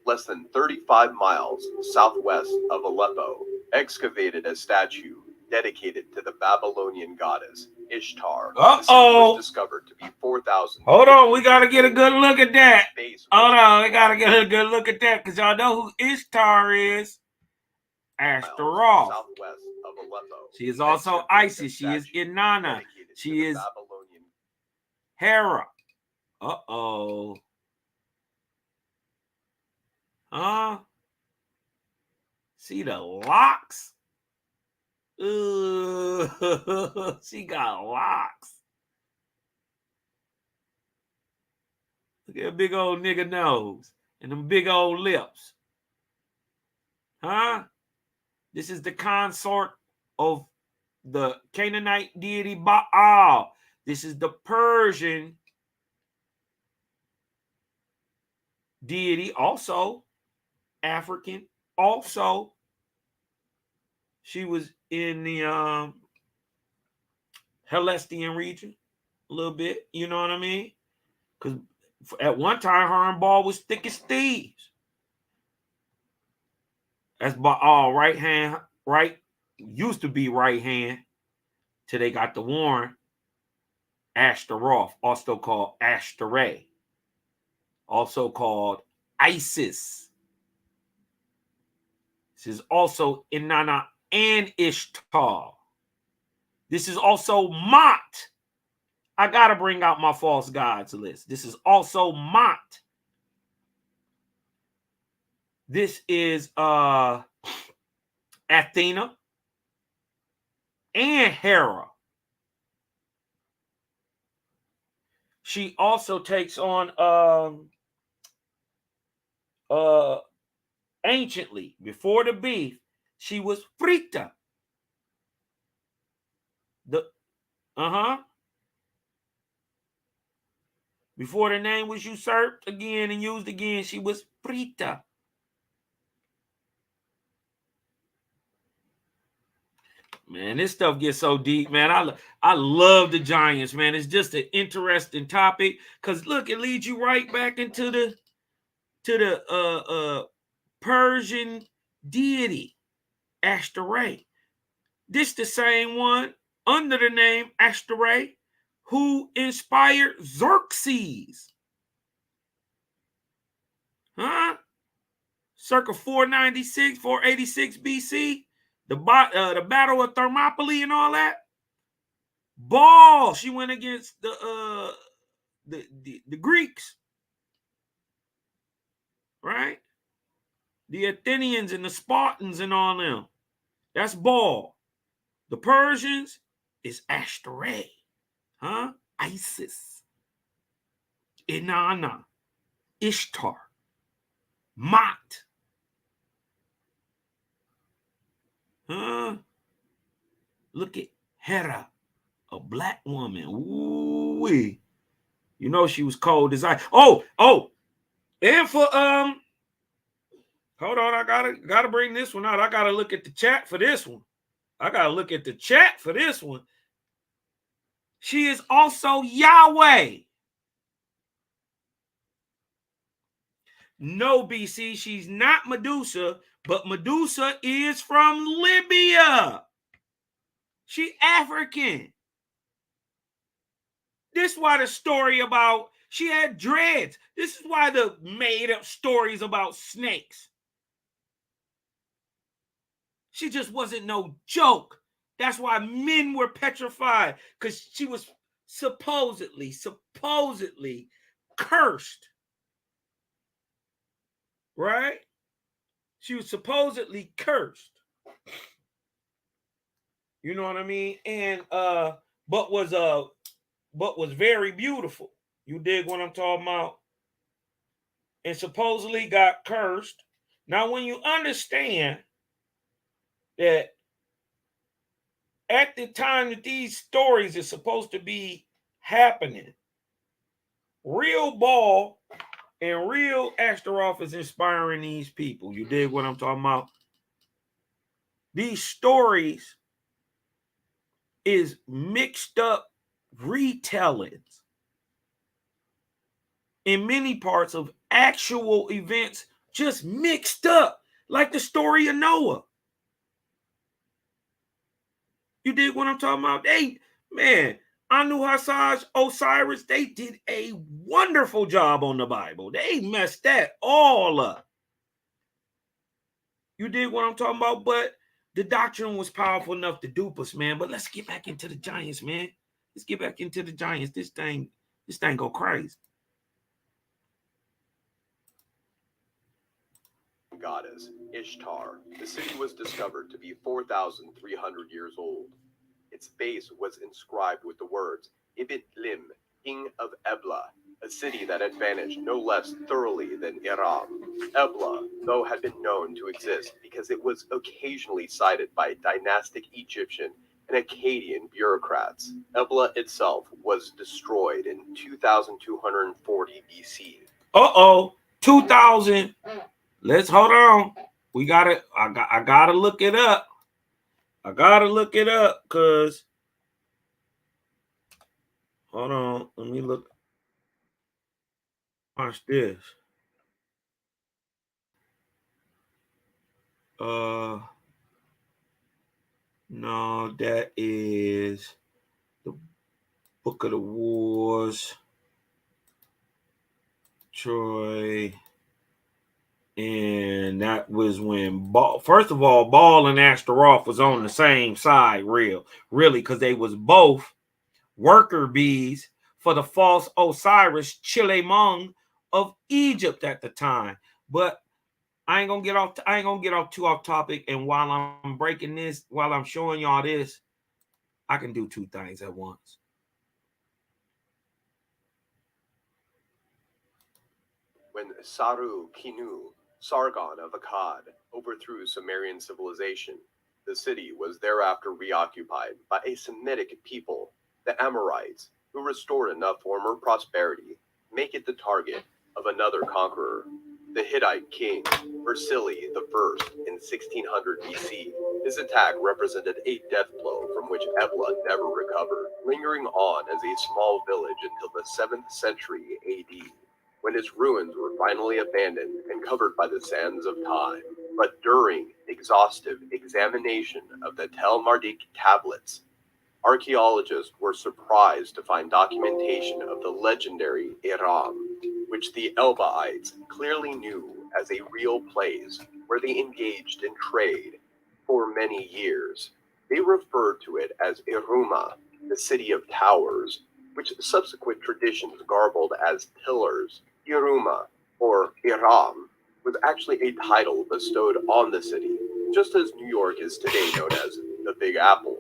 less than 35 miles southwest of Aleppo, excavated a statue dedicated to the Babylonian goddess Ishtar. The city was discovered to be 4,000.
Hold on, we gotta get a good look at that. Hold on, we gotta get a good look at that because y'all know who Ishtar is. Ashtaroth.
Southwest of Aleppo.
She is also Isis. She is Inanna. She is Hera. Uh-oh. Huh? See the locks? She got locks. Look at that big old nigga nose and them big old lips. Huh? This is the consort of the Canaanite deity Baal. This is the Persian deity, also African. Also, she was in the Hellestian region a little bit. You know what I mean? Because at one time, her and Baal was thick as thieves. That's Baal, right hand, right? Used to be right hand till they got the Warren. Ashtaroth, also called Ashtaray, also called Isis. This is also Inanna and Ishtar. This is also Mot. I gotta bring out my false gods list. This is also Mot. This is Athena and Hera. She also takes on anciently, before the beef, she was Frita. Before the name was usurped again and used again, she was Frita. Man, this stuff gets so deep, man. I love the giants, man. It's just an interesting topic because look, it leads you right back into the Persian deity Ashtaray. This the same one under the name Ashtaray who inspired Xerxes. Huh? Circa 496, 486 BC. The Battle of Thermopylae and all that. Baal, she went against the Greeks, right? The Athenians and the Spartans and all them. That's Baal. The Persians is Ashtaray, huh? Isis, Inanna, Ishtar, Mot. Huh? Look at Hera, a black woman. Ooh-wee. You know she was cold as ice. Oh, and for hold on, I gotta bring this one out. I gotta look at the chat for this one. She is also Yahweh. No, BC, she's not Medusa, but Medusa is from Libya. She African. This is why the story about she had dreads. This is why the made up stories about snakes. She just wasn't no joke. That's why men were petrified, because she was supposedly cursed. Right? She was supposedly cursed. You know what I mean? And but was very beautiful. You dig what I'm talking about? And supposedly got cursed. Now, when you understand that at the time that these stories are supposed to be happening, real Baal and real Astaroth is inspiring these people. You dig what I'm talking about? These stories is mixed up retellings in many parts of actual events, just mixed up, like the story of Noah. You dig what I'm talking about? Man, Anu-Hasaj, Osiris, they did a wonderful job on the Bible. They messed that all up. You dig what I'm talking about? But the doctrine was powerful enough to dupe us, man. But let's get back into the giants, man. Let's get back into the giants. This thing go crazy.
Goddess Ishtar, the city was discovered to be 4,300 years old. Its base was inscribed with the words Ibit Lim, King of Ebla, a city that had vanished no less thoroughly than Iram. Ebla, though, had been known to exist because it was occasionally cited by dynastic Egyptian and Akkadian bureaucrats. Ebla itself was destroyed in 2240 BC.
2000. Let's hold on. We gotta. I gotta look it up. Cause hold on. Let me look. Watch this. No, that is the Book of the Wars. Troy. And that was when first of all, Baal and Astaroth was on the same side, really, because they was both worker bees for the false Osiris Chilemung of Egypt at the time. But I ain't gonna get off too off topic. And while I'm breaking this, while I'm showing y'all this, I can do two things at once.
When Saru Kinu, Sargon of Akkad, overthrew Sumerian civilization, the city was thereafter reoccupied by a Semitic people, the Amorites, who restored enough former prosperity to make it the target of another conqueror, the Hittite king Versili I in 1600 BC. His attack represented a death blow from which Ebla never recovered, lingering on as a small village until the 7th century AD. When its ruins were finally abandoned and covered by the sands of time. But during exhaustive examination of the Tel Marduk tablets, archaeologists were surprised to find documentation of the legendary Iram, which the Elbaites clearly knew as a real place where they engaged in trade for many years. They referred to it as Iruma, the city of towers, which subsequent traditions garbled as pillars. Iruma, or Iram, was actually a title bestowed on the city, just as New York is today known as the Big Apple,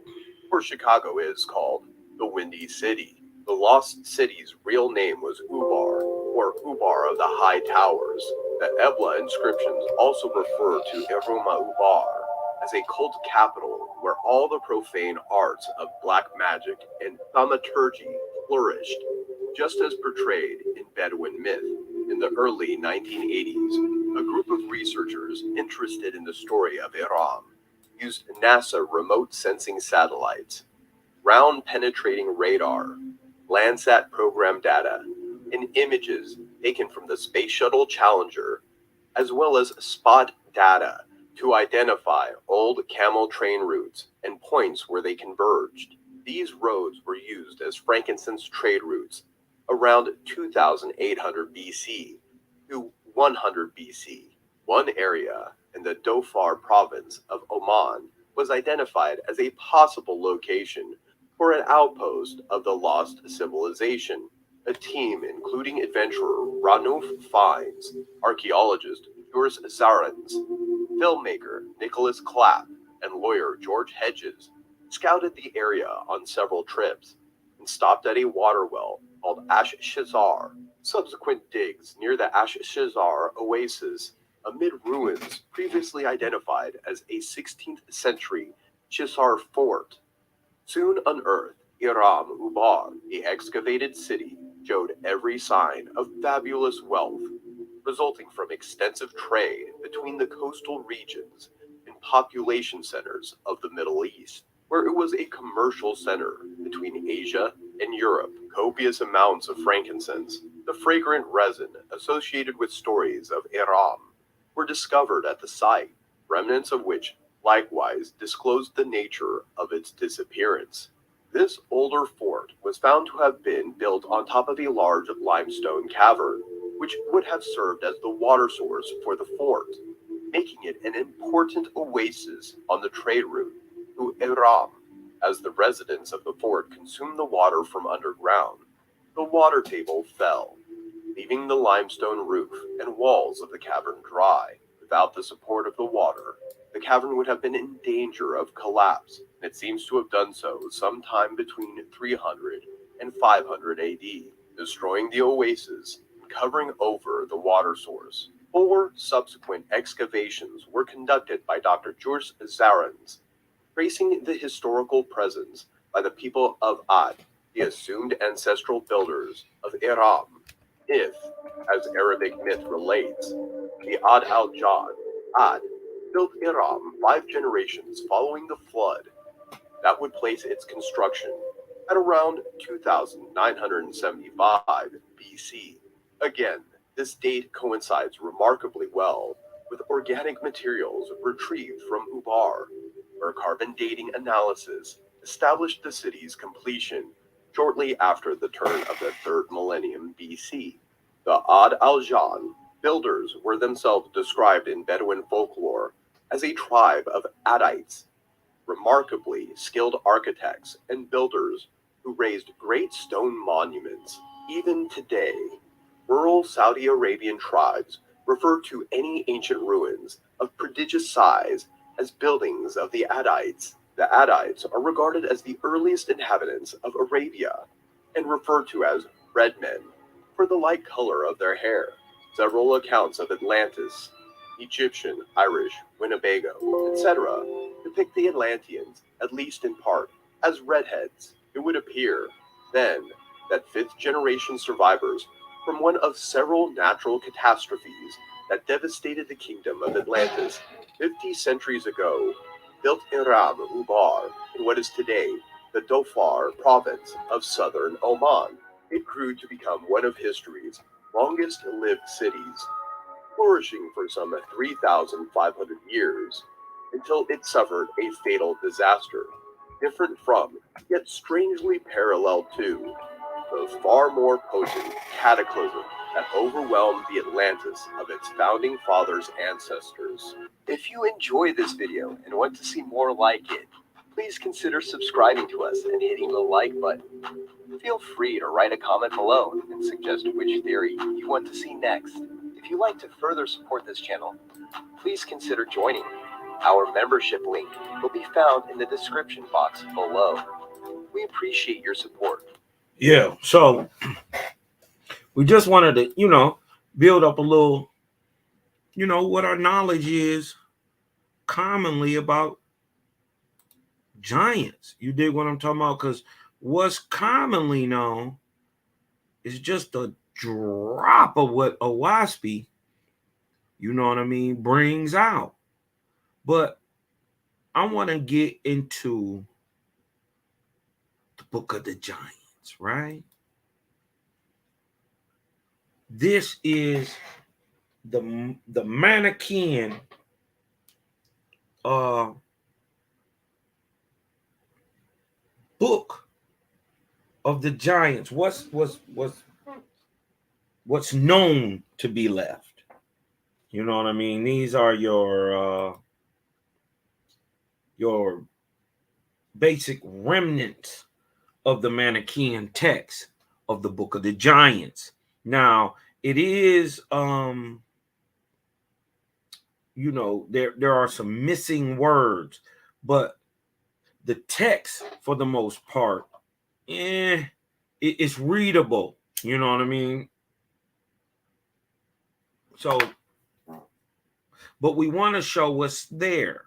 or Chicago is called the Windy City. The lost city's real name was Ubar, or Ubar of the High Towers. The Ebla inscriptions also refer to Iruma Ubar as a cult capital where all the profane arts of black magic and thaumaturgy flourished, just as portrayed in Bedouin myth. In the early 1980s, a group of researchers interested in the story of Iram used NASA remote sensing satellites, ground-penetrating radar, Landsat program data, and images taken from the Space Shuttle Challenger, as well as spot data to identify old camel train routes and points where they converged. These roads were used as frankincense trade routes around 2800 BC to 100 BC. One area in the Dhofar province of Oman was identified as a possible location for an outpost of the lost civilization. A team including adventurer Ranulf Fiennes, archaeologist Urs Zarens, Filmmaker Nicholas Clapp and lawyer George Hedges scouted the area on several trips and stopped at a water well called Ash Shazar. Subsequent digs near the Ash Shazar oasis amid ruins previously identified as a 16th century Shazar fort soon unearthed Iram Ubar. The excavated city showed every sign of fabulous wealth, resulting from extensive trade between the coastal regions and population centers of the Middle East, where it was a commercial center between Asia and Europe. Copious amounts of frankincense, the fragrant resin associated with stories of Iram, were discovered at the site, remnants of which likewise disclosed the nature of its disappearance. This older fort was found to have been built on top of a large limestone cavern, which would have served as the water source for the fort, making it an important oasis on the trade route to Iram. As the residents of the fort consumed the water from underground, the water table fell, leaving the limestone roof and walls of the cavern dry. Without the support of the water, the cavern would have been in danger of collapse, and it seems to have done so sometime between 300 and 500 AD, destroying the oasis and covering over the water source. 4 subsequent excavations were conducted by Dr. George Zarans, tracing the historical presence by the people of Ad, the assumed ancestral builders of Iram. If, as Arabic myth relates, the Ad al-Jan, Ad, built Iram 5 generations following the flood, that would place its construction at around 2975 BC. Again, this date coincides remarkably well with organic materials retrieved from Ubar, where carbon dating analysis established the city's completion shortly after the turn of the 3rd millennium BC. The Ad al-Jan builders were themselves described in Bedouin folklore as a tribe of Adites, remarkably skilled architects and builders who raised great stone monuments. Even today, rural Saudi Arabian tribes refer to any ancient ruins of prodigious size as buildings of the Adites. The Adites are regarded as the earliest inhabitants of Arabia and referred to as red men for the light color of their hair. Several accounts of Atlantis, Egyptian, Irish, Winnebago, etc., depict the Atlanteans, at least in part, as redheads. It would appear, then, that 5th-generation survivors from one of several natural catastrophes that devastated the kingdom of Atlantis 50 centuries ago built Iram Ubar in what is today the Dhofar province of southern Oman. It grew to become one of history's longest-lived cities, flourishing for some 3,500 years, until it suffered a fatal disaster, different from, yet strangely parallel to, the far more potent cataclysm that overwhelmed the Atlantis of its founding fathers' ancestors. If you enjoy this video and want to see more like it, please consider subscribing to us and hitting the like button. Feel free to write a comment below and suggest which theory you want to see next. If you'd like to further support this channel, please consider joining. Our membership link will be found in the description box below. We appreciate your support.
Yeah, so we just wanted to, build up a little, what our knowledge is commonly about giants. You dig what I'm talking about? Because what's commonly known is just a drop of what a waspy, brings out. But I want to get into the Book of the Giants, right? This is the Manichaean book of the giants. What's known to be left? You know what I mean? These are your basic remnants of the Manichaean text of the Book of the Giants. Now, it is you know, there are some missing words, but the text, for the most part, it's readable. You know what I mean? So, but we want to show what's there,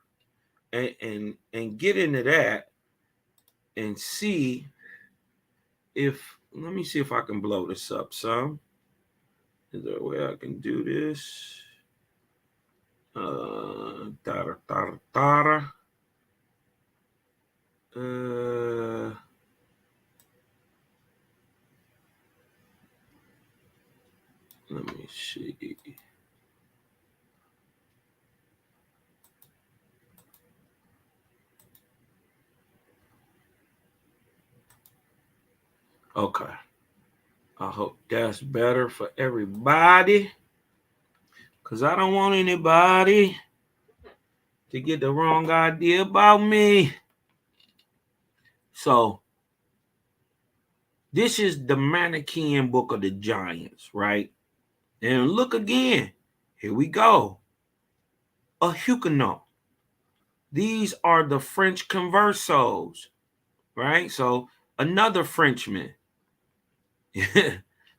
and get into that and see if, let me see if I can blow this up some. Is there a way I can do this? Let me see. Okay. I hope that's better for everybody, because I don't want anybody to get the wrong idea about me. So, this is the Manichaean book of the giants, right? And look again. Here we go. A Huguenot. These are the French conversos, right? So, another Frenchman.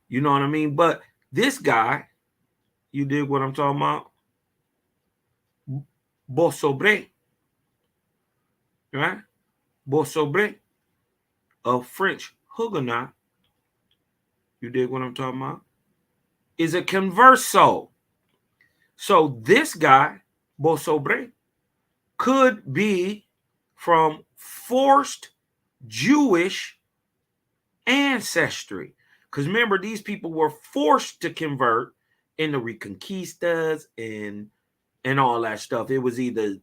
You know what I mean? But this guy, you dig what I'm talking about? Beausobre, right? Beausobre, a French Huguenot, you dig what I'm talking about, is a converso. So this guy, Beausobre, could be from forced Jewish ancestry. Because remember, these people were forced to convert in the Reconquistas and all that stuff. It was either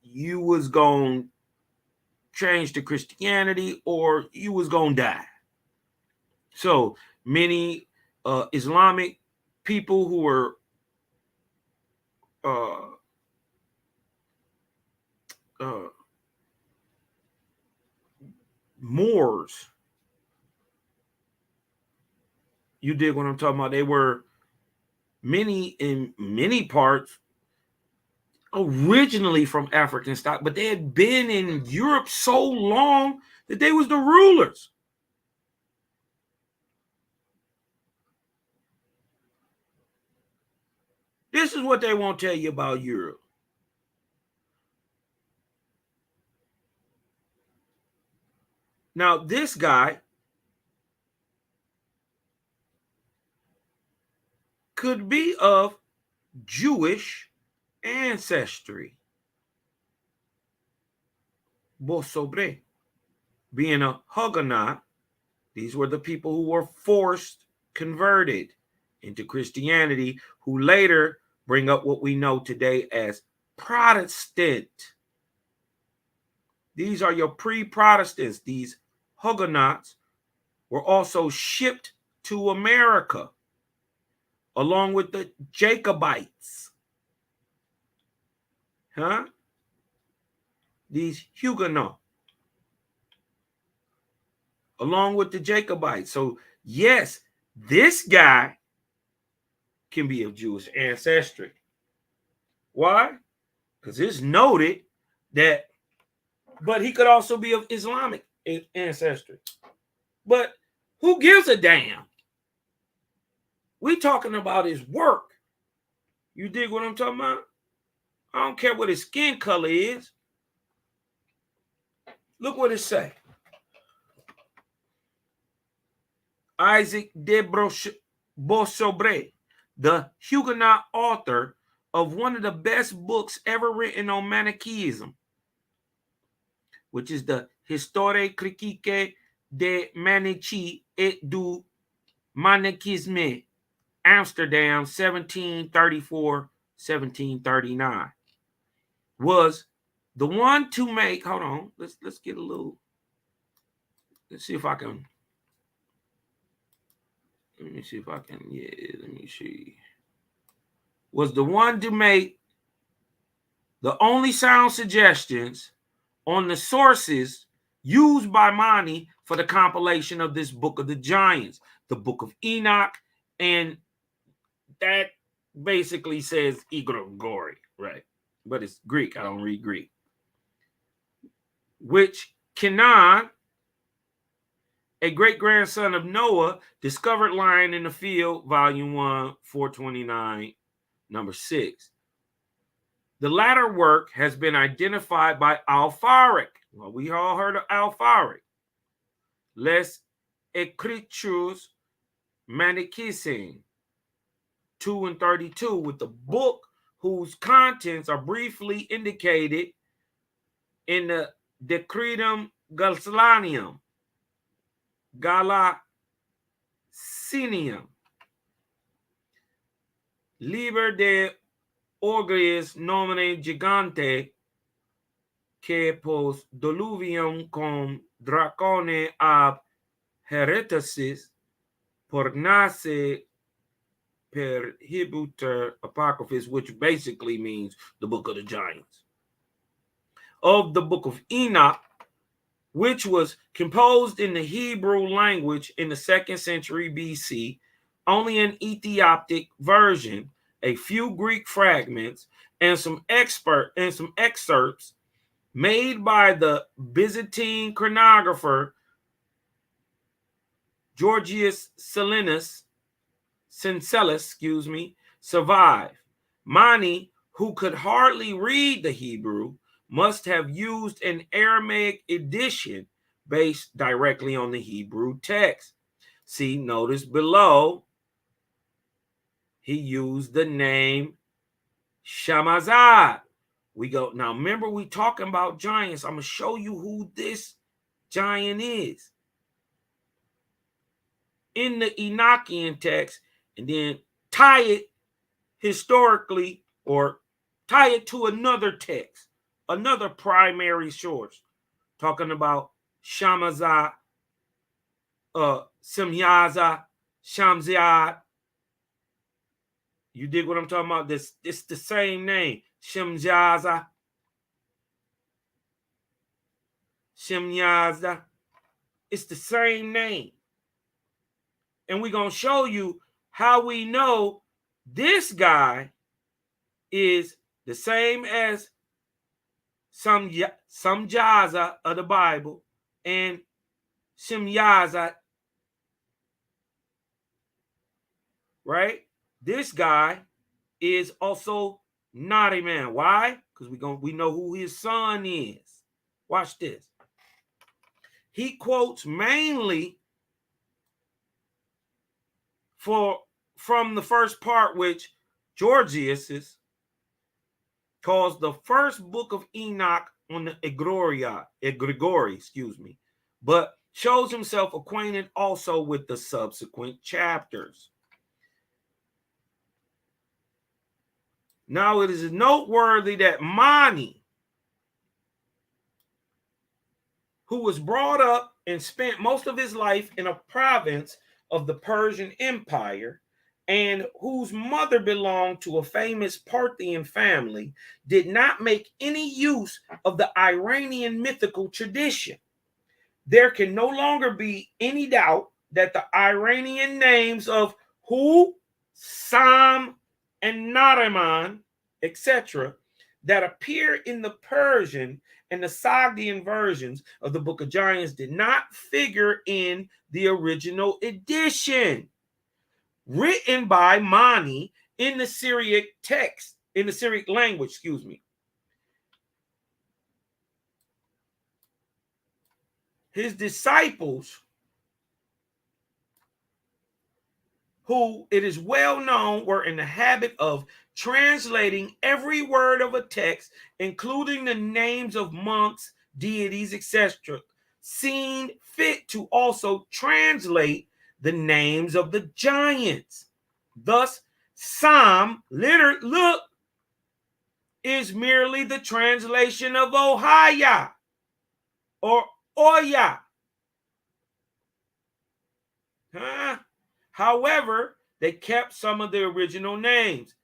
you was going to change to Christianity or you was going to die. So many Islamic people who were Moors, you dig what I'm talking about? They were in many parts originally from African stock, but they had been in Europe so long that they was the rulers. This is what they won't tell you about Europe. Now, this guy could be of Jewish ancestry. Beausobre, being a Huguenot, these were the people who were forced converted into Christianity, who later bring up what we know today as Protestant. These are your pre-Protestants. These Huguenots were also shipped to America along with the Jacobites. These Huguenots along with the Jacobites. So yes, this guy can be of Jewish ancestry. Why? Because it's noted that, but he could also be of Islamic ancestry. But who gives a damn? We talking about his work. You dig what I'm talking about? I don't care what his skin color is. Look what it say. Isaac de Beausobre, the Huguenot author of one of the best books ever written on Manichaeism, which is the Histoire critique de Manichae et du Manichaeisme, Amsterdam, 1734-1739, was the one to make, hold on, let's get a little, let's see if I can, let me see, was the one to make the only sound suggestions on the sources used by Mani for the compilation of this book of the giants, the book of Enoch, and that basically says Igorgori, right? But it's Greek. I don't read Greek. Which Canaan, a great-grandson of Noah, discovered lying in the field, volume 1, 429, number 6. The latter work has been identified by Alfaric. Well, we all heard of Alfaric. Les Écritures Manichaean 2 and 32, with the book whose contents are briefly indicated in the Decretum Galsanium, Galacinium, Liber de Orgris nomine gigante que post diluvium cum dracone ab heretasis pornace per hibuter apocryphis, which basically means the book of the giants. Of the book of Enoch, which was composed in the Hebrew language in the 2nd century BC, only an Ethiopic version, a few Greek fragments, and some excerpts made by the Byzantine chronographer Georgius Silenus, survive. Mani, who could hardly read the Hebrew, must have used an Aramaic edition based directly on the Hebrew text. See, notice below, he used the name Samyaza. We go, now remember we talking about giants. I'm going to show you who this giant is in the Enochian text, and then tie it historically or tie it to another text, another primary source, talking about Samyaza, Samyaza, Shamziad. You dig what I'm talking about? It's the same name, Samyaza, Samyaza. It's the same name. And we're going to show you how we know this guy is the same as Samyaza of the Bible and Samyaza, right? This guy is also not a man. Why? Because we know who his son is. Watch this. He quotes mainly from the first part, which Georgius calls the first book of Enoch on the Egregori, but shows himself acquainted also with the subsequent chapters. Now it is noteworthy that Mani, who was brought up and spent most of his life in a province of the Persian Empire, and whose mother belonged to a famous Parthian family, did not make any use of the Iranian mythical tradition. There can no longer be any doubt that the Iranian names of Hu, Sam, and Nariman, etc., that appear in the Persian and the Sogdian versions of the Book of Giants did not figure in the original edition written by Mani in the Syriac text, in the Syriac language, His disciples, who it is well known were in the habit of translating every word of a text, including the names of monks, deities, etc., seen fit to also translate the names of the giants. Thus, Sam, look, is merely the translation of Ohaya or Oya. However, they kept some of the original names.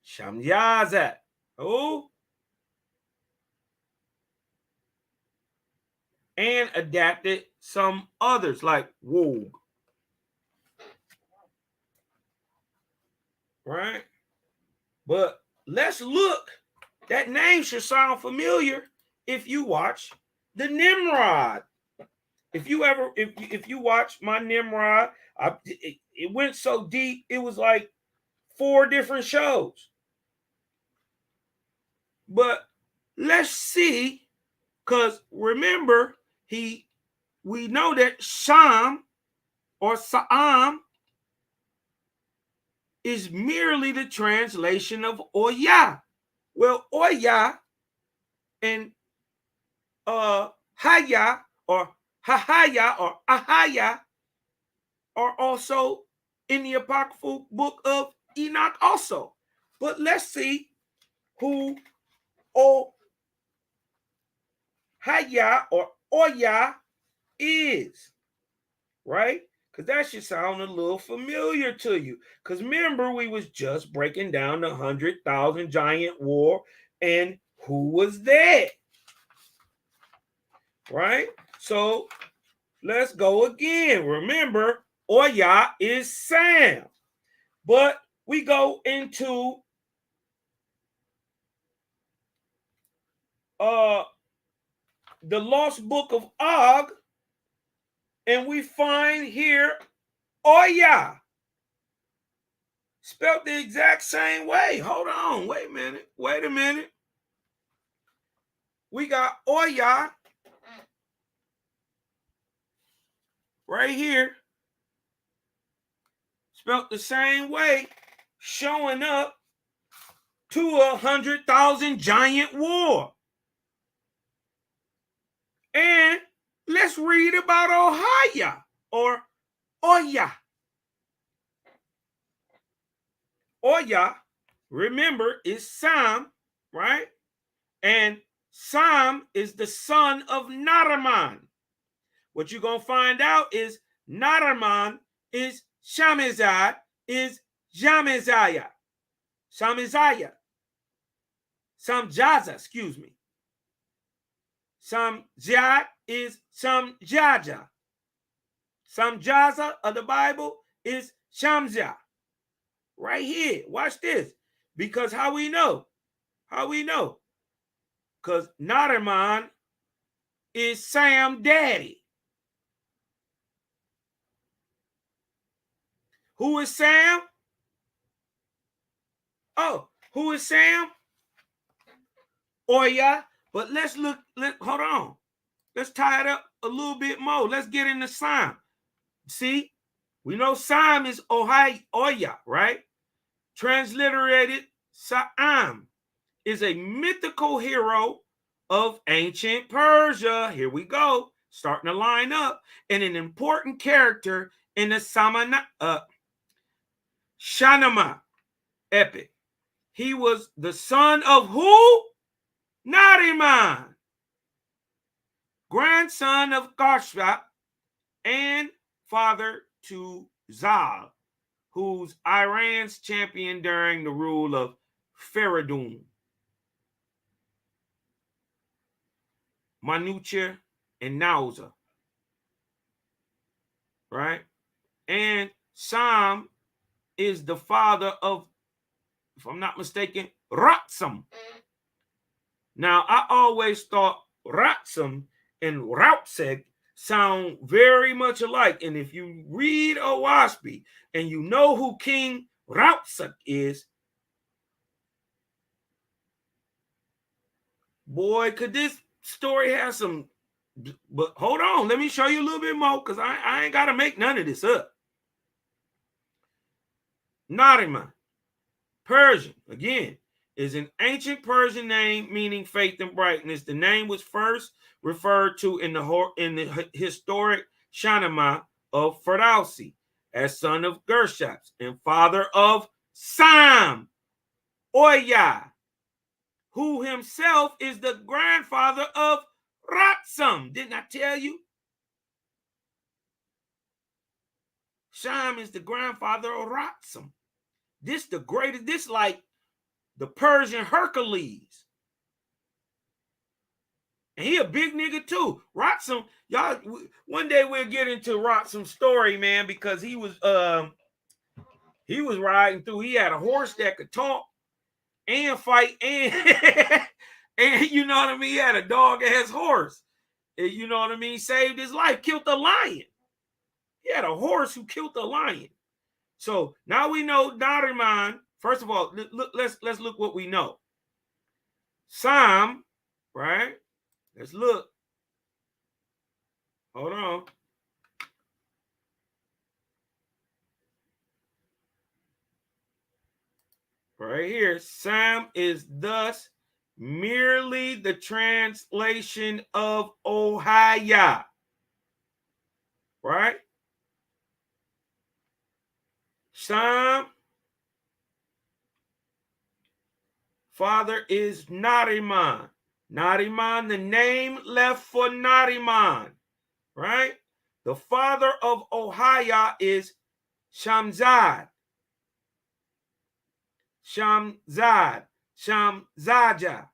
Samyaza, and adapted some others like Wog. Right? But let's look. That name should sound familiar if you watch the Nimrod. If you watch my Nimrod, it went so deep. It was like 4 different shows. But let's see, because remember, we know that Sham or Sa'am is merely the translation of Oya. Well, Oya and Haya or Hahaya or Ahaya are also in the apocryphal book of Enoch also. But let's see who Ohaya or Oya is, right? Because that should sound a little familiar to you. Because remember, we was just breaking down the 100,000 giant war and who was there, right? So let's go again. Remember, Oya is Sam. But we go into the lost book of Og, and we find here Oya, spelled the exact same way. Hold on, wait a minute. We got Oya right here, spelled the same way, showing up to 100,000 giant war. And let's read about Ohaya or Oya. Oya, remember, is Sam, right? And Sam is the son of Naraman. What you're going to find out is Naraman is Shamizad, is Jamizaya. Samyaza, excuse me. Samjad is Samjaja. Samjaza of the Bible is Shamja. Right here. Watch this. Because how we know? Because Naraman is Sam daddy. Who is Sam? Oh, who is Sam? Oya. But let's look, hold on. Let's tie it up a little bit more. Let's get into Sam. See, we know Sam is Oya, right? Transliterated, Sa'am is a mythical hero of ancient Persia. Here we go, starting to line up. And an important character in the Shahnameh epic. He was the son of who? Nariman, grandson of Gashwap and father to Zal, who's Iran's champion during the rule of Feridun, Manichaean, and Nauza, right? And Sam is the father of, if I'm not mistaken, Ratsam. Now, I always thought Ratsam and Rautseg sound very much alike. And if you read Owaspi and you know who King Rautseg is, boy, could this story have some... But hold on, let me show you a little bit more, because I ain't got to make none of this up. Nariman, Persian, again, is an ancient Persian name meaning faith and brightness. The name was first referred to in the historic Shahnameh of Ferdowsi as son of Gershaps and father of Sam, Oya, who himself is the grandfather of Ratsam. Didn't I tell you? Sam is the grandfather of Ratsam. This the greatest, this like the Persian Hercules. And he a big nigga too. Ratsam, y'all, one day we'll get into Ratsam's story, man, because he was riding through. He had a horse that could talk, and fight and and you know what I mean? He had a dog ass horse. And, you know what I mean? Saved his life, killed a lion. He had a horse who killed a lion. So now we know Nariman. First of all, let's look what we know. Sam, right? Let's look. Hold on. Right here, Sam is thus merely the translation of Ohaya. Right? Sam, father is Nariman. Nariman, the name left for Nariman. Right? The father of Ohaya is Shamzad. Shamzad. Shamzaja.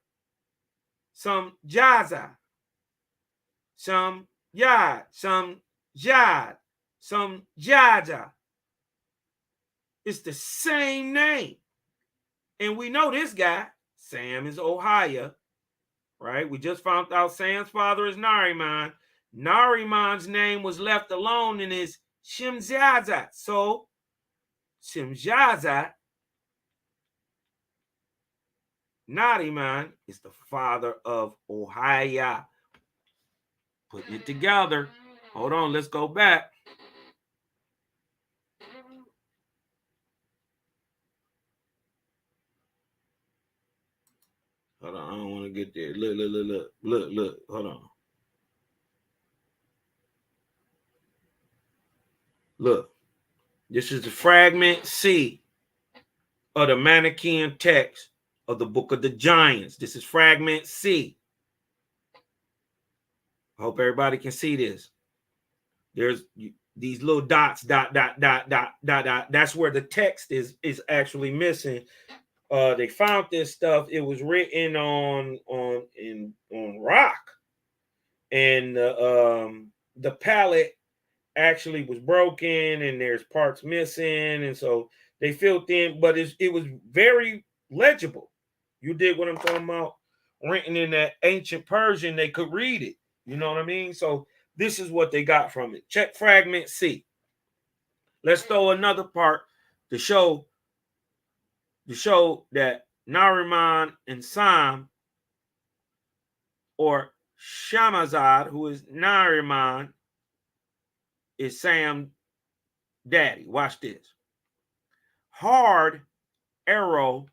Samyaza. Samyad. Samjad. Samjaja. It's the same name. And we know this guy, Sam, is Ohaya. Right? We just found out Sam's father is Nariman. Nariman's name was left alone in his Shimzaza. So, Shimzaza, Nariman, is the father of Ohaya. Putting it together. Hold on, let's go back. Hold on, I don't want to get there. Look. Hold on. Look, this is the fragment C of the Manichaean text of the Book of the Giants. This is fragment C. I hope everybody can see this. There's these little dots, dot. That's where the text is actually missing. They found this stuff. It was written on rock, and the palette actually was broken, and there's parts missing, and so they filled in. But it was very legible. You dig what I'm talking about? Written in that ancient Persian, they could read it. You know what I mean? So this is what they got from it. Check fragment C. Let's throw another part to show that Nariman and Sam, or Shamazad, who is Nariman, is Sam daddy. Watch this. Hard arrow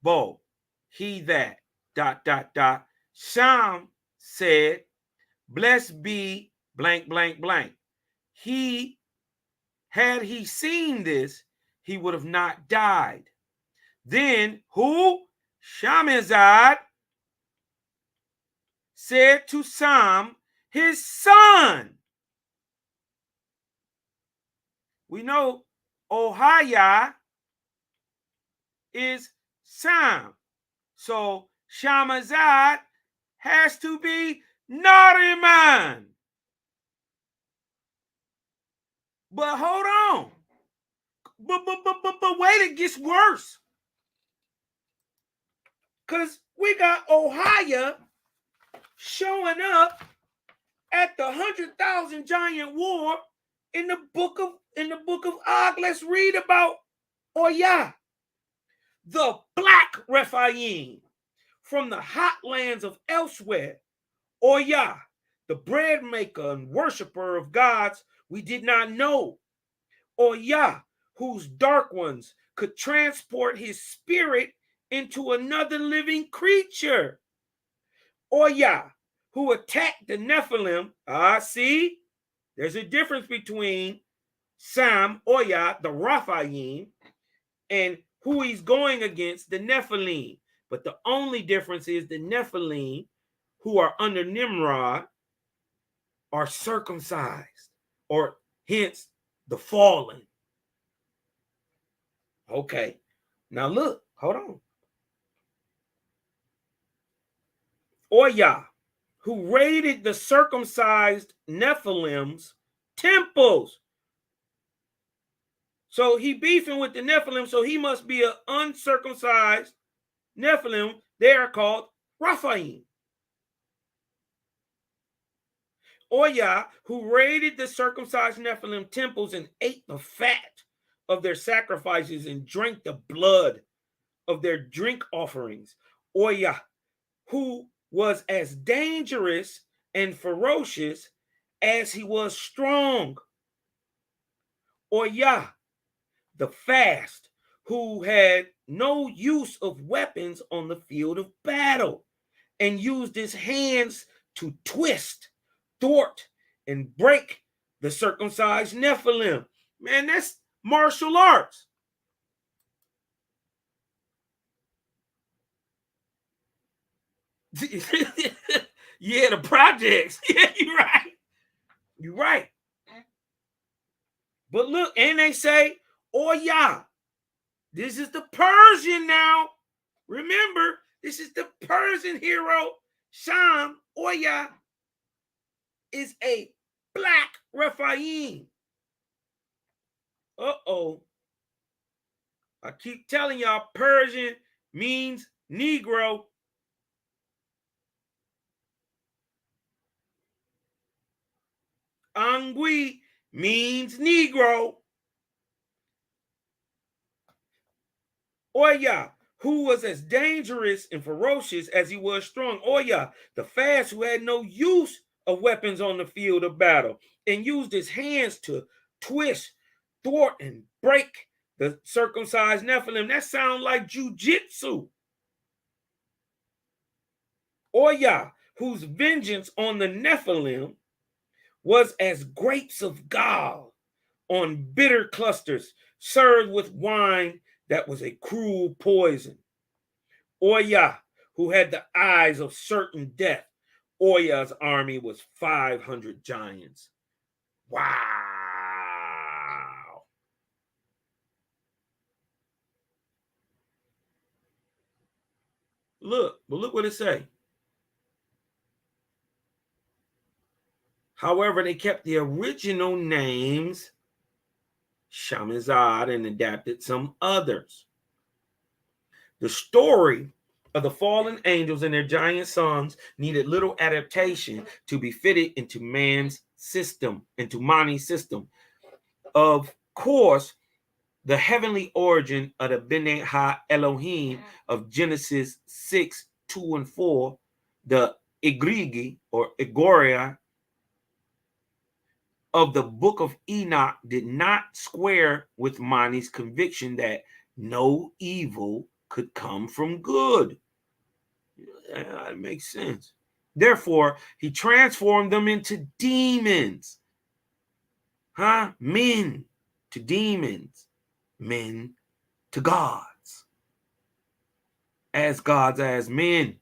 bow. He that ... Sam said, blessed be ... Had he seen this, he would have not died. Then who? Shamazad said to Sam, his son. We know Ohaya is Sam. So Shamazad has to be Nariman. But hold on. But wait, it gets worse. Because we got Ohaya showing up at the 100,000 Giant War in the book of Og. Let's read about Oya, the black Rephaim from the hot lands of elsewhere. Oya, the bread maker and worshiper of gods we did not know. Oya, whose dark ones could transport his spirit into another living creature. Oya, who attacked the Nephilim. See, there's a difference between Sam, Oya, the Rephaim, and who he's going against, the Nephilim. But the only difference is the Nephilim, who are under Nimrod, are circumcised, or hence the fallen. Okay, now look, hold on. Oya, who raided the circumcised Nephilim's temples. So he beefing with the Nephilim, so he must be an uncircumcised Nephilim, they are called Raphaim. Oya, who raided the circumcised Nephilim temples and ate the fat of their sacrifices and drank the blood of their drink offerings. Oya, who was as dangerous and ferocious as he was strong. Oya, the fast, who had no use of weapons on the field of battle and used his hands to twist, thwart, and break the circumcised Nephilim. Man, that's martial arts. Yeah, the projects. Yeah, you're right. You're right. But look, and they say, oh yeah, this is the Persian now. Remember, this is the Persian hero. Sham, Oya, is a black Rephaim. Uh-oh. I keep telling y'all, Persian means Negro. Angui means Negro. Oya, who was as dangerous and ferocious as he was strong. Oya, the fast, who had no use of weapons on the field of battle and used his hands to twist, thwart, and break the circumcised Nephilim. That sounds like jujitsu. Oya, whose vengeance on the Nephilim was as grapes of gall on bitter clusters, served with wine that was a cruel poison. Oya, who had the eyes of certain death. Oya's army was 500 giants. Wow. Look, but look what it say. However, they kept the original names Samyaza and adapted some others. The story of the fallen angels and their giant sons needed little adaptation to be fitted into man's system, into Mani's system. Of course, the heavenly origin of the Bene Ha Elohim of Genesis 6, 2, and 4, the Igrigi or Igoria of the book of Enoch did not square with Mani's conviction that no evil could come from good. Yeah, it makes sense. Therefore, he transformed them into demons. Men to demons. Men to gods. As gods, as men.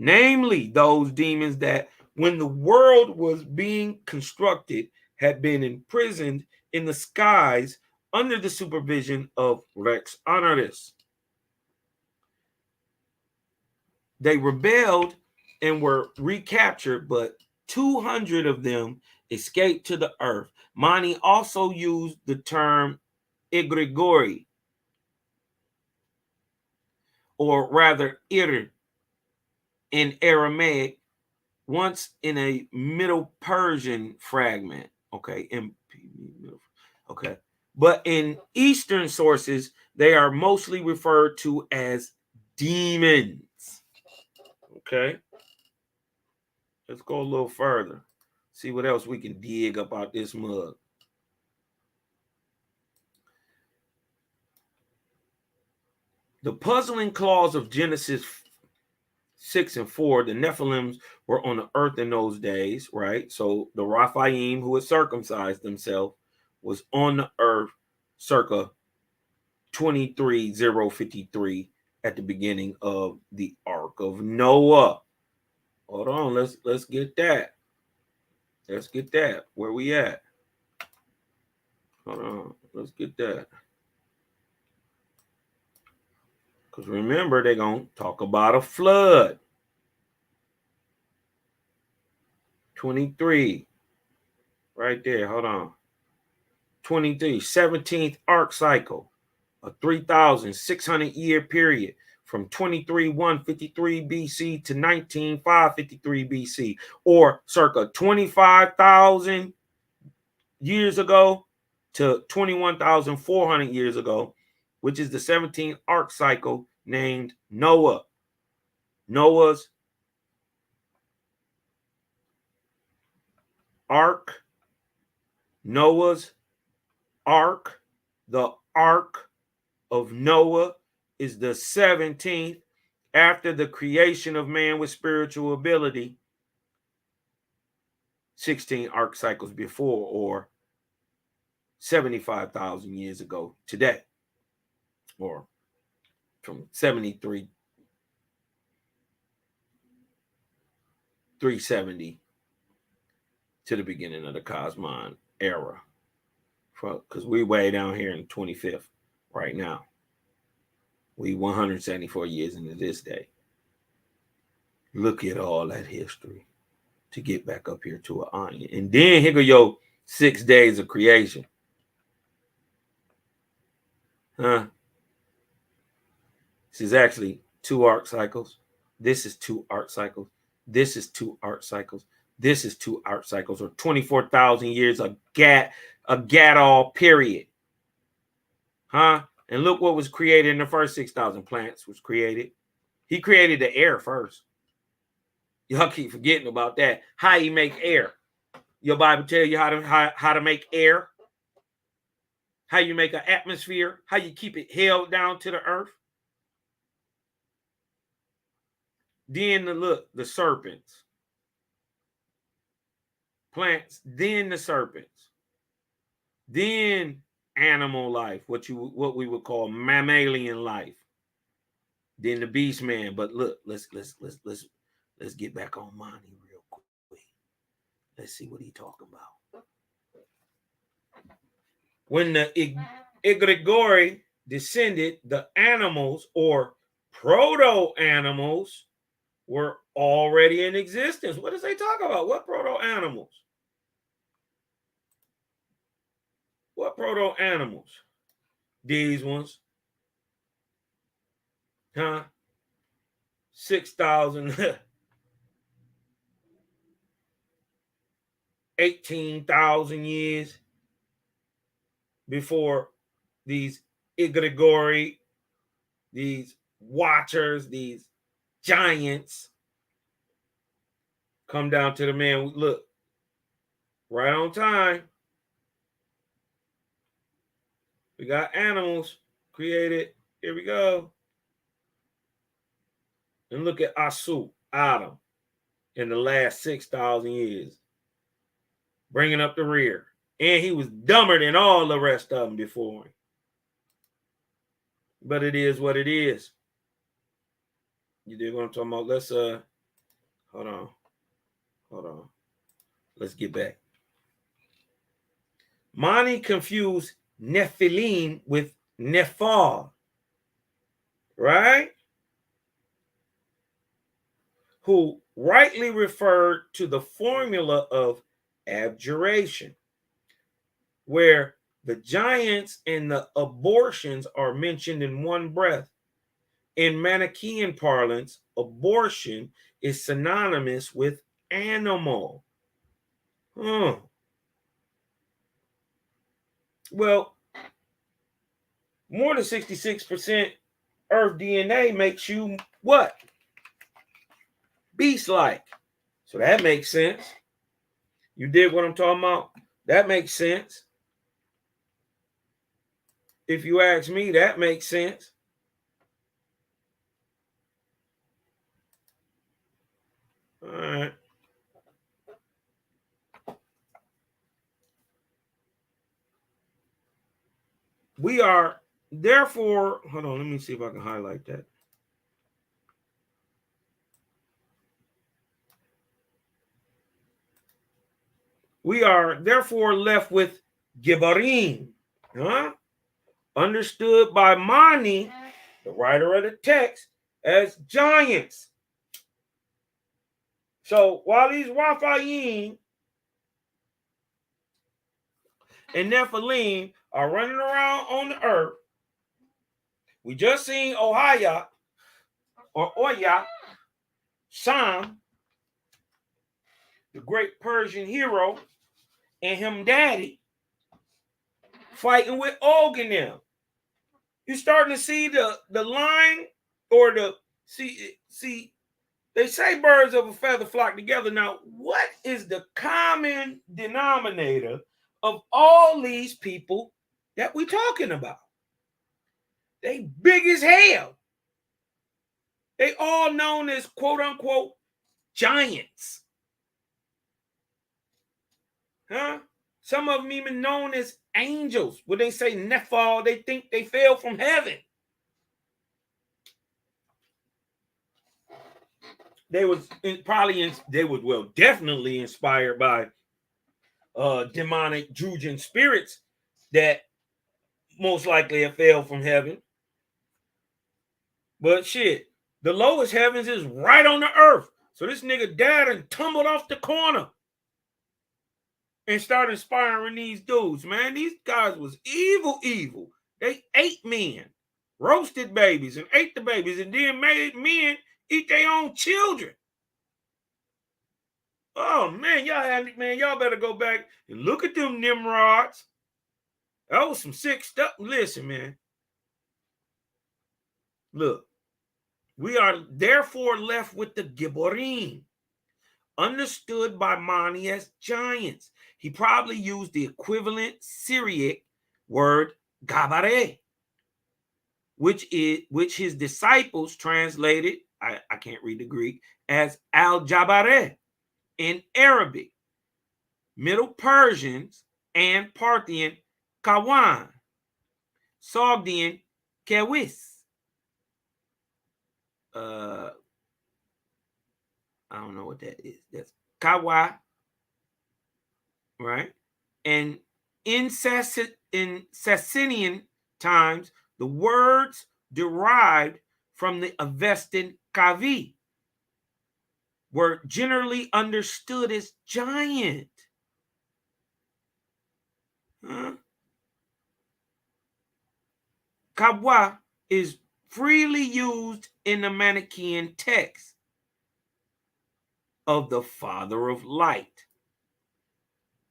Namely, those demons that when the world was being constructed had been imprisoned in the skies under the supervision of Rex Honoris. They rebelled and were recaptured, but 200 of them escaped to the earth. Mani also used the term egregori, or rather ir, in Aramaic, once in a Middle Persian fragment. Okay, but in Eastern sources, they are mostly referred to as demons. Okay, let's go a little further. See what else we can dig up out this mug. The puzzling clause of Genesis 6 and 4, the Nephilims were on the earth in those days, right? So the Raphaim, who had circumcised themselves, was on the earth circa 23053 at the beginning of the Ark of Noah. Hold on, let's get that. Let's get that. Where we at? Hold on, let's get that. Because remember, they're going to talk about a flood. 23. Right there. Hold on. 23. 17th arc cycle. A 3,600 year period from 23,153 BC to 19,553 BC, or circa 25,000 years ago to 21,400 years ago, which is the 17th arc cycle named Noah. Noah's ark, Noah's ark, the ark of Noah is the 17th after the creation of man with spiritual ability, 16 arc cycles before, or 75,000 years ago today, or from 73, 370 to the beginning of the Cosmon era, because we way down here in 25th right now. We 174 years into this day. Look at all that history to get back up here to an onion. And then here go your 6 days of creation. This is actually 2 arc cycles. This is 2 arc cycles. This is 2 arc cycles. This is 2 arc cycles, or 24,000 years of Gadol period. And look what was created in the first 6,000 plants was created. He created the air first. Y'all keep forgetting about that. How you make air? Your Bible tell you how to make air. How you make an atmosphere. How you keep it held down to the earth. Then the serpents. Plants. Then the serpents. Then animal life, what we would call mammalian life. Then the beast man. But look, let's get back on Monty real quick. Let's see what he talking about. When the egregori descended, the animals or proto-animals were already in existence. What does they talk about? What proto-animals? What proto-animals? These ones. 6,000, 18,000 years before these egregori, these watchers, these giants come down to the man. Look, right on time. We got animals created. Here we go. And look at Asu, Adam, in the last 6,000 years. Bringing up the rear. And he was dumber than all the rest of them before him. But it is what it is. You dig what I'm talking about? Let's, hold on. Let's get back. Mani confused Nephilim with Nephal, right? Who rightly referred to the formula of abjuration, where the giants and the abortions are mentioned in one breath. In Manichaean parlance, abortion is synonymous with animal. Well, more than 66% Earth DNA makes you what? Beast-like. So that makes sense. You dig what I'm talking about? That makes sense. If you ask me, that makes sense. All right. We are, therefore, hold on, let me see if I can highlight that. We are therefore left with Gibarim, understood by Mani, the writer of the text, as giants. So while these Raphaim and Nephilim are running around on the earth, we just seen Ohio or Oya, Sam, the great Persian hero, and him daddy fighting with Og and them. You're starting to see the line or the see they say birds of a feather flock together. Now, what is the common denominator of all these people that we're talking about? They big as hell. They all known as quote unquote giants. Huh? Some of them even known as angels. When they say Nephal, they think they fell from heaven. They was definitely inspired by demonic Jujan spirits that most likely have fell from heaven. But shit, the lowest heavens is right on the earth. So this nigga died and tumbled off the corner and started inspiring these dudes, man. These guys was evil. They ate men, roasted babies, and ate the babies, and then made men eat their own children. Oh man, y'all better go back and look at them Nimrods. That was some sick stuff. Listen, man. Look, we are therefore left with the Gibborim, understood by Mani as giants. He probably used the equivalent Syriac word Gabare, which his disciples translated, I can't read the Greek, as Al-Jabare in Arabic, Middle Persians and Parthian Kawan, Sogdian Kewis. I don't know what that is. That's Kawa, right? And in Sassanian times, the words derived from the Avestan Kavi were generally understood as giant. Kawa is freely used in the Manichaean text of the Father of Light,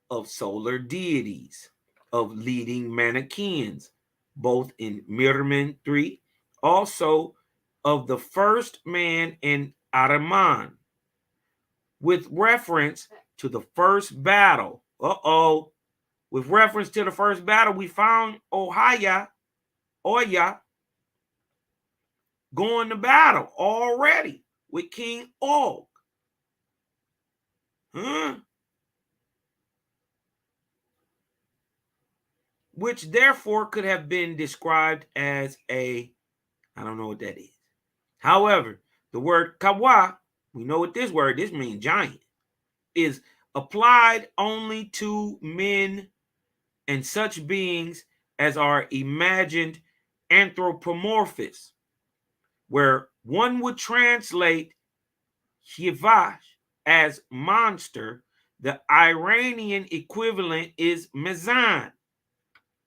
of solar deities, of leading Manichaeans, both in Mirman 3, also of the first man in Ahriman, with reference to the first battle. With reference to the first battle, we found Oya going to battle already with King Og. Which therefore could have been described as I don't know what that is. However, the word Kawa, we know what this means giant, is applied only to men and such beings as are imagined anthropomorphous, where one would translate Hivash as monster. The Iranian equivalent is Mizan.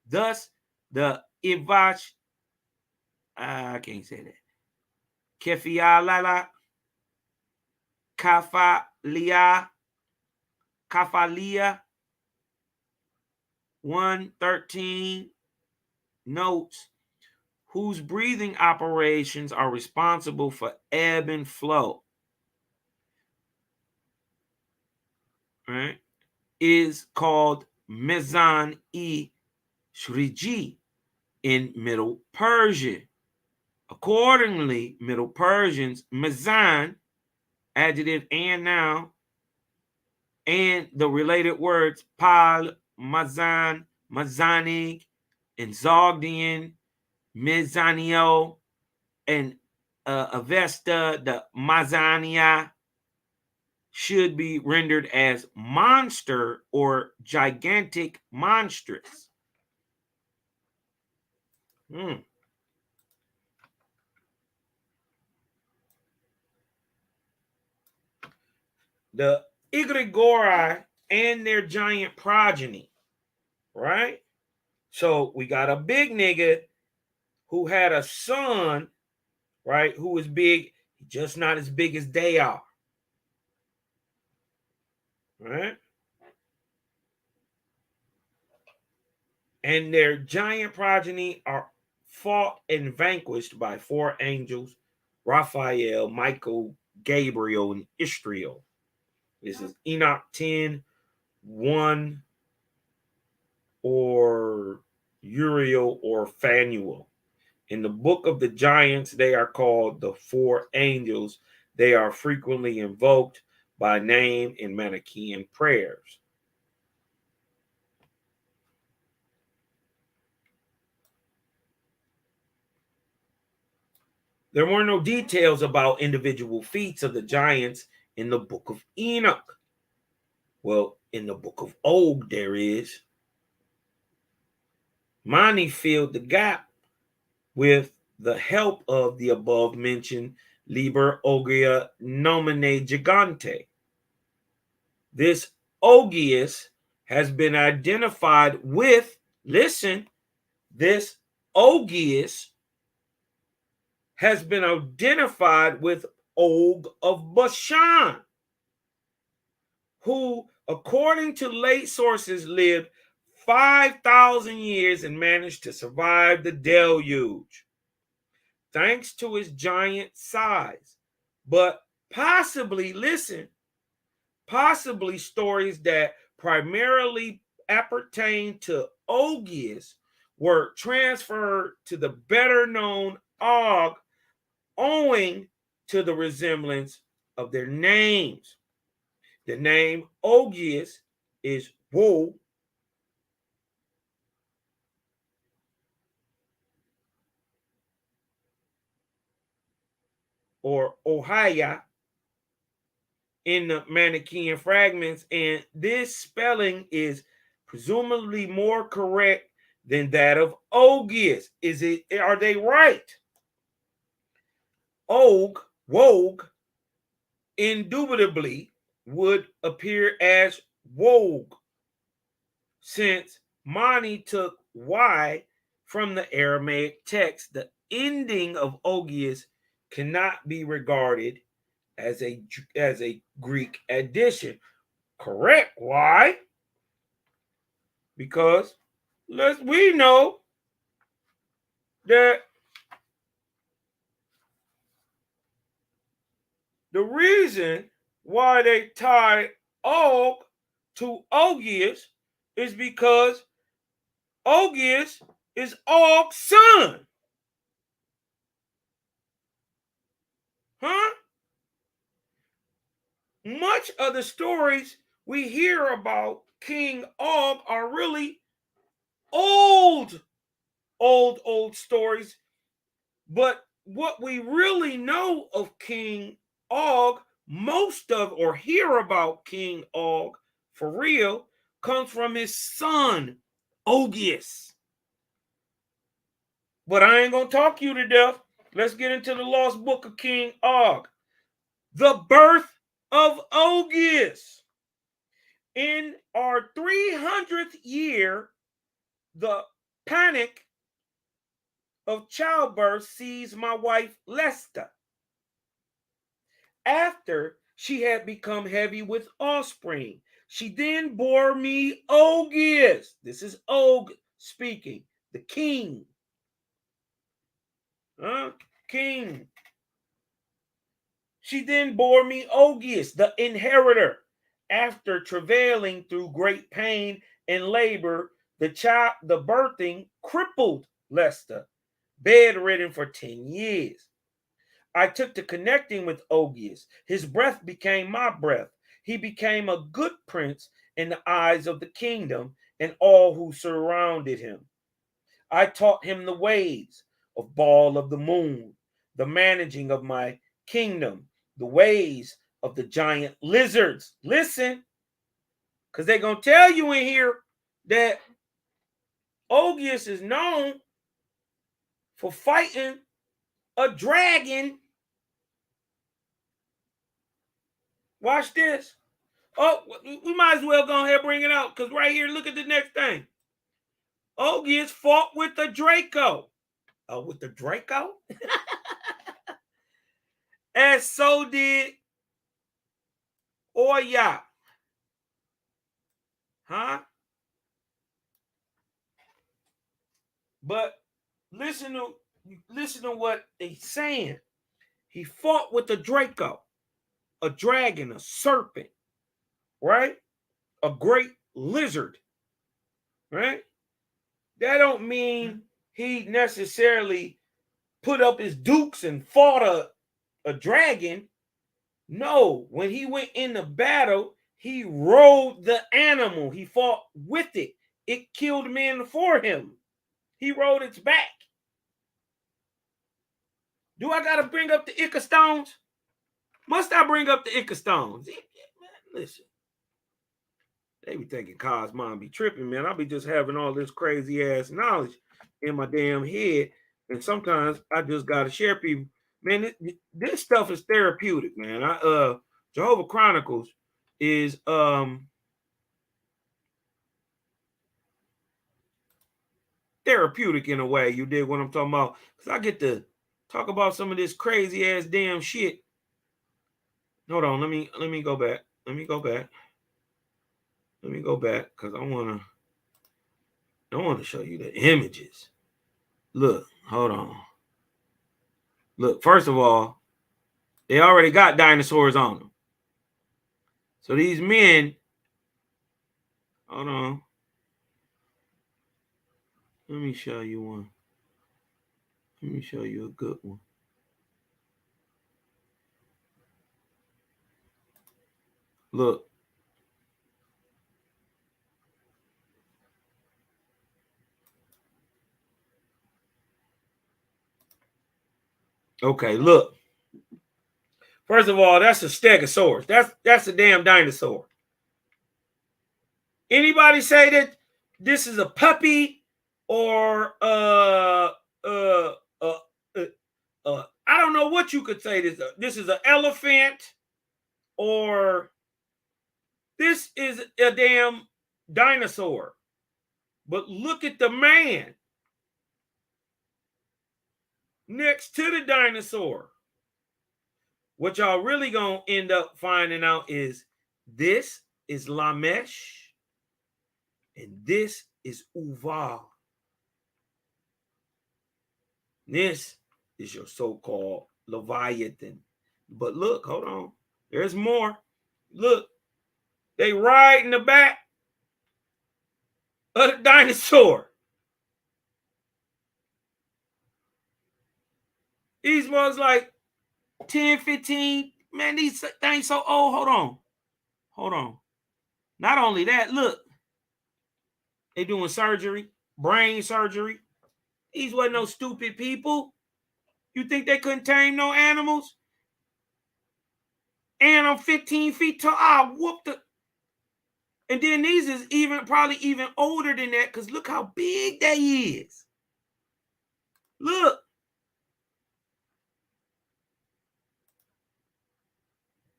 Thus, the Ivash, I can't say that. Kefialala, Kafalia, 113 notes, whose breathing operations are responsible for ebb and flow, right, is called Mizan-e Shriji in Middle Persian. Accordingly, Middle Persians, Mizan, adjective and noun, and the related words Pal, Mazan, Mazanig, and Zogdian, Mizanio, and Avesta, the Mazania, should be rendered as monster or gigantic monstrous. The Egregori and their giant progeny, right? So we got a big nigga who had a son, right, who was big. He's just not as big as they are. Right? And their giant progeny are fought and vanquished by 4 angels, Raphael, Michael, Gabriel, and Israel. This is Enoch 10, 1, or Uriel or Phanuel. In the book of the giants, they are called the 4 angels. They are frequently invoked by name in Manichaean prayers. There were no details about individual feats of the giants in the book of Enoch. Well, in the book of Og, there is. Mani filled the gap with the help of the above mentioned Liber Ogia Nomine Gigante. This Ogius has been identified with, listen, this Ogius has been identified with Og of Bashan, who, according to late sources, lived 5,000 years and managed to survive the deluge, thanks to his giant size. But possibly, listen, possibly stories that primarily appertain to Ogius were transferred to the better known Og owing to the resemblance of their names. The name Ogius is Wo, or Ohia, in the Manichaean fragments, and this spelling is presumably more correct than that of Ogius. Are they right? Wogue, indubitably would appear as Wogue, since Mani took Y from the Aramaic text. The ending of Ogius cannot be regarded as a Greek addition. Correct. Why? Because we know that the reason why they tie Og to Ogius is because Ogius is Og's son. Huh? Much of the stories we hear about King Og are really old stories. But what we really know of King Og, most of or hear about King Og for real, comes from his son, Ogius. But I ain't gonna talk you to death. Let's get into the lost book of King Og. The birth of Ogius. In our 300th year, the panic of childbirth seized my wife Lesta, after she had become heavy with offspring. She then bore me Ogius. This is Og speaking, the king. King. She then bore me Ogius, the inheritor. After travailing through great pain and labor, the birthing crippled Lesta, bedridden for 10 years. I took to connecting with Ogius. His breath became my breath. He became a good prince in the eyes of the kingdom and all who surrounded him. I taught him the ways of Ball of the Moon, the managing of my kingdom, the ways of the giant lizards. Listen, because they're going to tell you in here that Ogius is known for fighting a dragon. Watch this. Oh, we might as well go ahead and bring it out, because right here, look at the next thing. Ogius fought with the Draco. Oh, with the Draco? as so did Oya. Huh? But listen to what he's saying. He fought with a Draco, a dragon, a serpent, right? A great lizard, right? That don't mean he necessarily put up his dukes and fought a dragon. No, when he went into battle, he rode the animal. He fought with it. It killed men for him. He rode its back. Do I got to bring up the Ica stones? Must I bring up the Ica stones? Listen, they be thinking Cosmon be tripping, man. I be just having all this crazy ass knowledge in my damn head. And sometimes I just got to share people. Man, this stuff is therapeutic, man. Jehovah Chronicles is therapeutic in a way. You dig what I'm talking about? Because I get to talk about some of this crazy ass damn shit. Hold on, let me go back. Let me go back because I want to show you the images. Look, hold on. Look, first of all, they already got dinosaurs on them. So these men, hold on. Let me show you one. Let me show you a good one. Look. Okay, look. First of all, that's a stegosaurus. That's a damn dinosaur. Anybody say that this is a puppy or I don't know what you could say this is an elephant or this is a damn dinosaur. But look at the man next to the dinosaur. What y'all really gonna end up finding out is this is Lamesh and this is Uval. This is your so-called Leviathan. But look, hold on. There's more. Look, they ride in the back of the dinosaur. These ones like 10, 15. Man, these things so old. Hold on. Not only that, look. They doing surgery, brain surgery. These wasn't no stupid people. You think they couldn't tame no animals? And I'm 15 feet tall. I whooped it. And then these is probably even older than that because look how big they is. Look.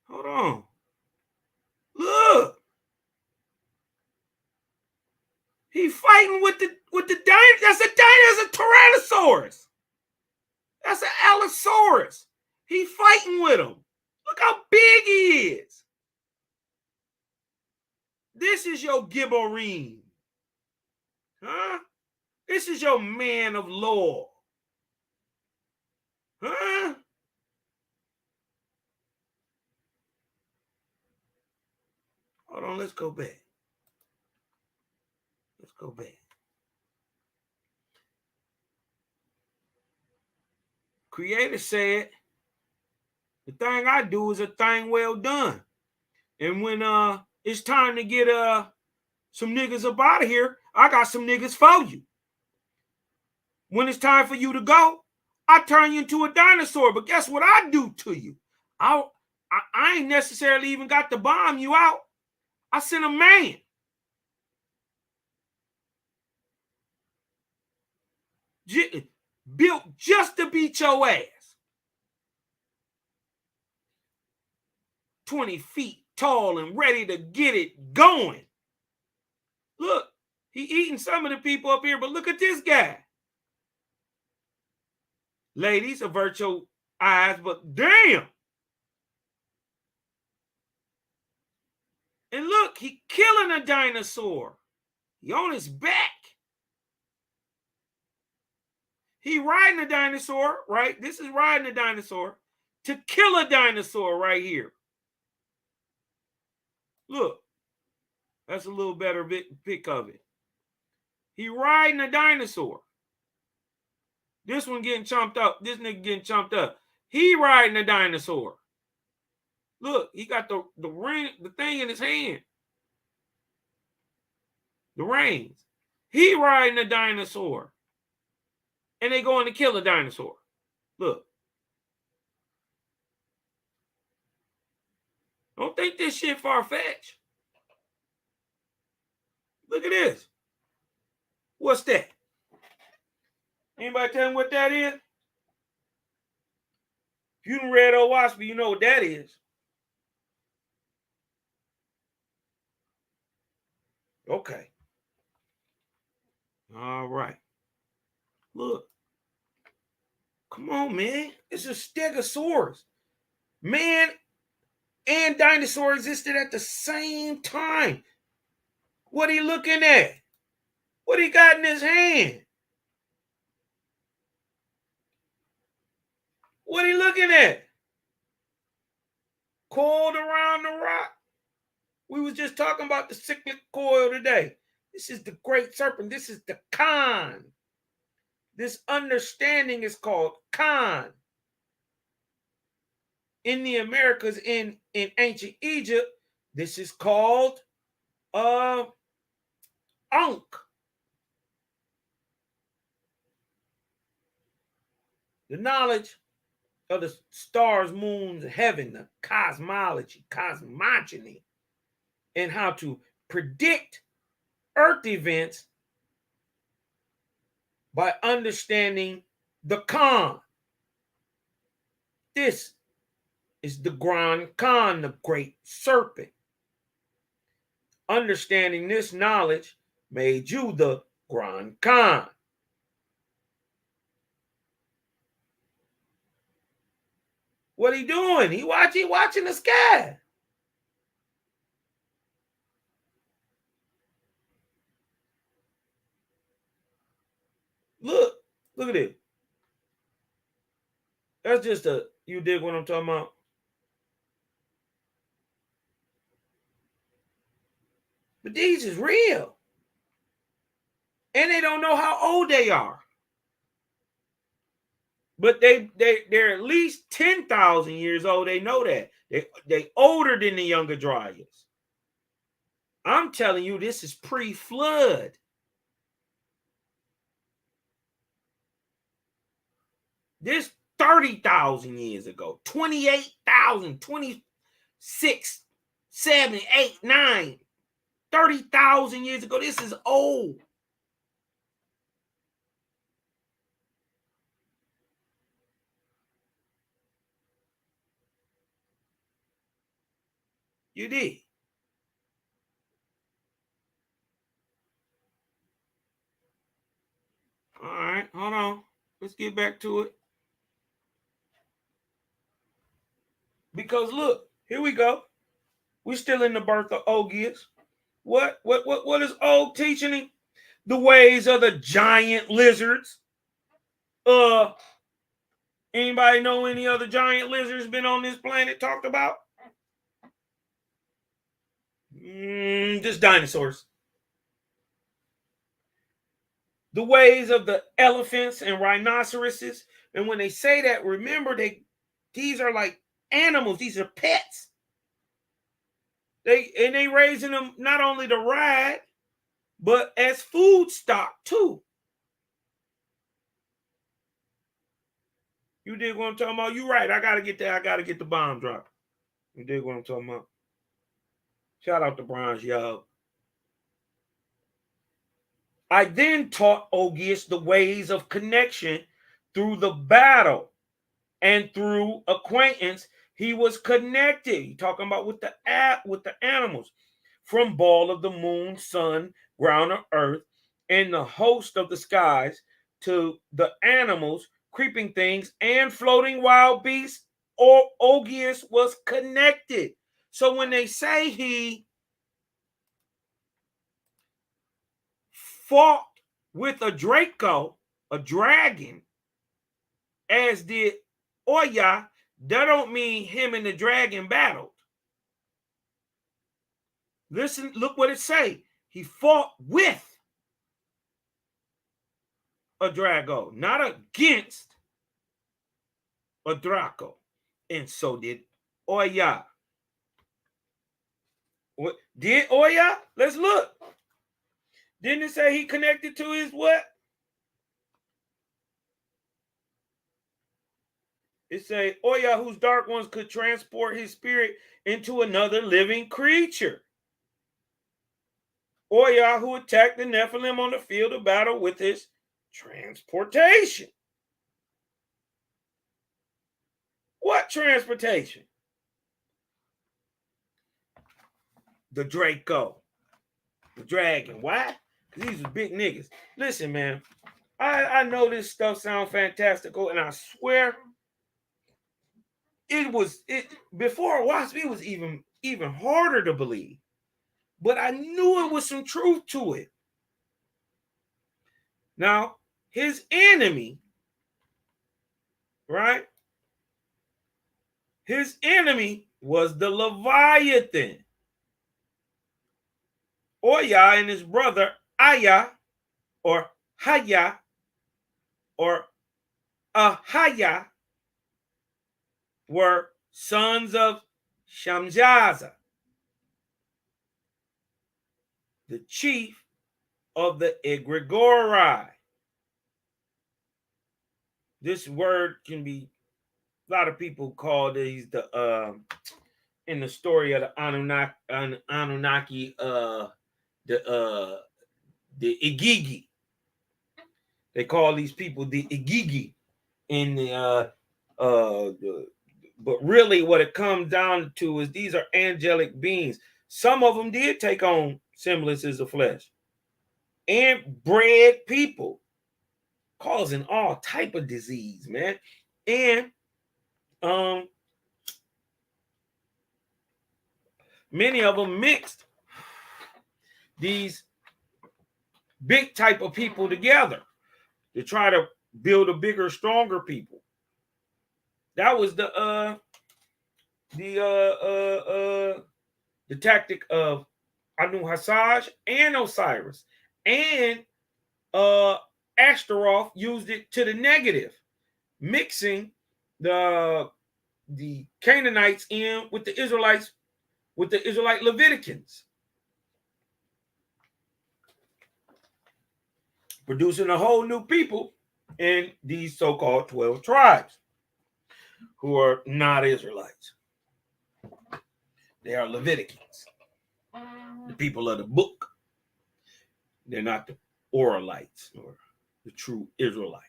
Hold on. Look. He fighting with the dinosaur. That's a Tyrannosaurus. That's an Allosaurus. He fighting with him. Look how big he is. This is your Gibberine. Huh? This is your man of law. Huh? Hold on, let's go back. Let's go back. Creator said, the thing I do is a thing well done. And when it's time to get some niggas up out of here, I got some niggas for you. When it's time for you to go, I turn you into a dinosaur. But guess what I do to you? I ain't necessarily even got to bomb you out. I sent a man. Built just to beat your ass. 20 feet tall and ready to get it going. Look, he eating some of the people up here, but look at this guy. Ladies, avert your eyes, but damn, And look, he killing a dinosaur. He on his back. He riding a dinosaur, right? This is riding a dinosaur to kill a dinosaur right here. Look, that's a little better pic of it. He riding a dinosaur. This one getting chomped up. This nigga getting chomped up. He riding a dinosaur. Look, he got the ring, the thing in his hand. The reins. He riding a dinosaur. And they going to kill a dinosaur. Look. Don't think this shit far-fetched. Look at this. What's that? Anybody tell me what that is? If you done read Old Wasp, you know what that is. Okay. All right. Look. Come on, man. It's a stegosaurus. Man and dinosaur existed at the same time. What he looking at? What he got in his hand? What he looking at? Coiled around the rock. We was just talking about the cyclic coil today. This is the great serpent. This is the Khan. This understanding is called Khan. In the Americas, in ancient Egypt, this is called Ankh. The knowledge of the stars, moons, heaven, the cosmology, cosmogony, and how to predict earth events by understanding the Khan. This is the Grand Khan, the great serpent. Understanding this knowledge made you the Grand Khan. What he doing? He watching the sky. Look at it. That's just you dig what I'm talking about? But these is real. And they don't know how old they are. But they're at least 10,000 years old. They know that. They older than the Younger Dryas. I'm telling you, this is pre-flood. This 30,000 years ago, 28,000, 26, 7, 8, 9, 30,000 years ago. This is old. You did. All right, hold on. Let's get back to it. Because look, here we go. We're still in the birth of Ogius. What is Og teaching him? The ways of the giant lizards. Anybody know any other giant lizards been on this planet talked about? Just dinosaurs. The ways of the elephants and rhinoceroses. And when they say that, remember these are like animals. These are pets. They raising them not only to ride, but as food stock too. You dig what I'm talking about? You right. I gotta get there. I gotta get the bomb drop. You dig what I'm talking about? Shout out to Bronze, y'all. I then taught Ogius the ways of connection through the battle and through acquaintance. He was connected. He talking about with the animals, from ball of the moon, sun, ground of earth, and the host of the skies, to the animals, creeping things, and floating wild beasts. Or Ogius was connected. So when they say he fought with a Draco, a dragon, as did Oya. That don't mean him and the dragon battled. Listen, look what it say. He fought with a Drago, not against a Draco. And so did Oya. What did Oya? Let's look. Didn't it say he connected to his what? It say Oya, whose dark ones could transport his spirit into another living creature. Oya, who attacked the Nephilim on the field of battle with his transportation. What transportation? The Draco. The dragon. Why? Because these are big niggas. Listen, man. I know this stuff sounds fantastical, and I swear it before WASP, it was even harder to believe. But I knew it was some truth to it. Now, his enemy, right? His enemy was the Leviathan. Oya and his brother Aya, or Haya, or Ahaya, were sons of Samyaza, the chief of the Egregori. This word can be, a lot of people call these the in the story of the Anunnaki, the Igigi. They call these people the Igigi in but really what it comes down to is these are angelic beings. Some of them did take on semblances of flesh and bred people, causing all type of disease, man. And many of them mixed these big type of people together to try to build a bigger, stronger people. That was the tactic of Anu Hasaj and Osiris, and Ashtaroth used it to the negative, mixing the Canaanites in with the Israelites, with the Israelite Leviticans, producing a whole new people in these so-called 12 tribes who are not Israelites. They are Leviticans, the people of the book. They're not the Oralites or the true Israelites.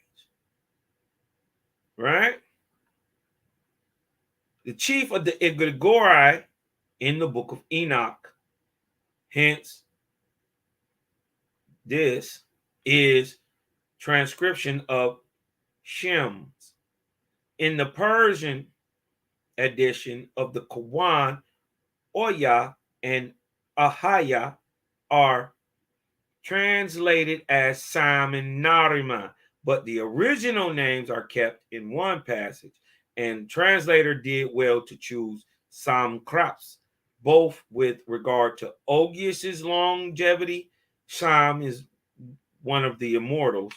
Right? The chief of the Egregori in the book of Enoch. Hence, this is transcription of Shem's. In the Persian edition of the Quran, Oya and Ahaya are translated as Sam and Narima, but the original names are kept in one passage, and translator did well to choose Sam Kraps, both with regard to Ogius's longevity. Sam is one of the immortals,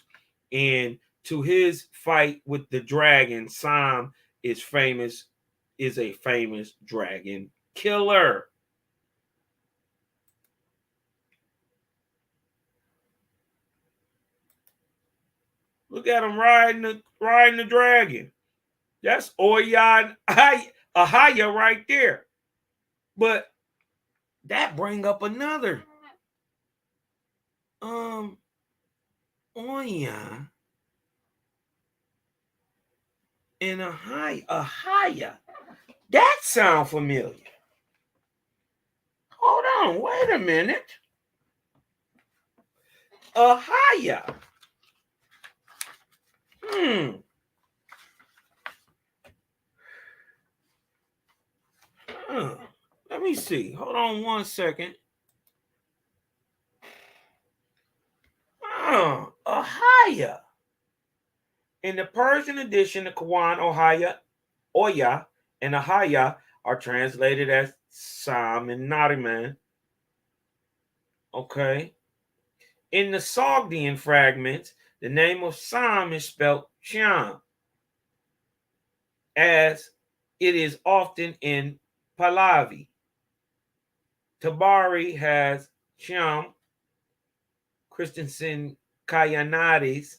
and to his fight with the dragon, Sam is a famous dragon killer. Look at him riding the dragon. That's Oya Ahaya right there. But that bring up another Oya and Ahaya. That sound familiar. Hold on, wait a minute. Ahaya. Let me see. Hold on one second. Ahia. In the Persian edition, the Quran, Oya, and Ahia are translated as Sam and Nariman. Okay. In the Sogdian fragments, the name of Sam is spelled Sham, as it is often in Pahlavi. Tabari has Sham. Christensen Kayanadis,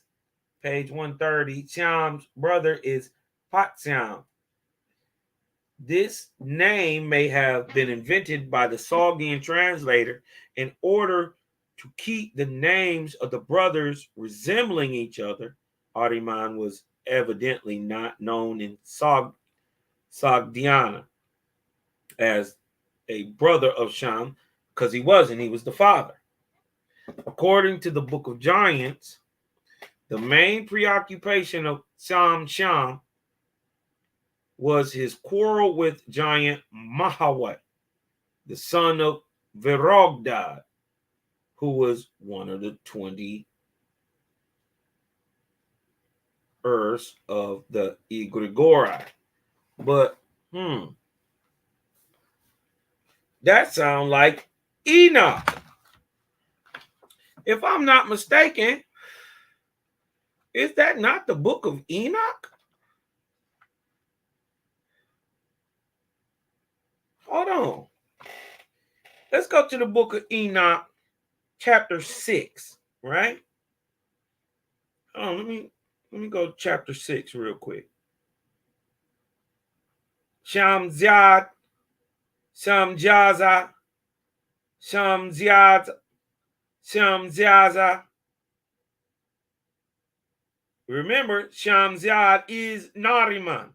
page 130. Sham's brother is Patsyam. This name may have been invented by the Sogdian translator in order to keep the names of the brothers resembling each other. Ahriman was evidently not known in Sogdiana as a brother of Sham, because he wasn't, he was the father. According to the Book of Giants, the main preoccupation of Sham was his quarrel with giant Mahawat, the son of Verogdad, who was one of the 20 of the Egregori. But that sounds like Enoch. If I'm not mistaken, is that not the book of Enoch? Hold on. Let's go to the book of Enoch, chapter 6, right? Oh, let me go to chapter 6 real quick. Samyaza. Remember, Samyaza is Nariman.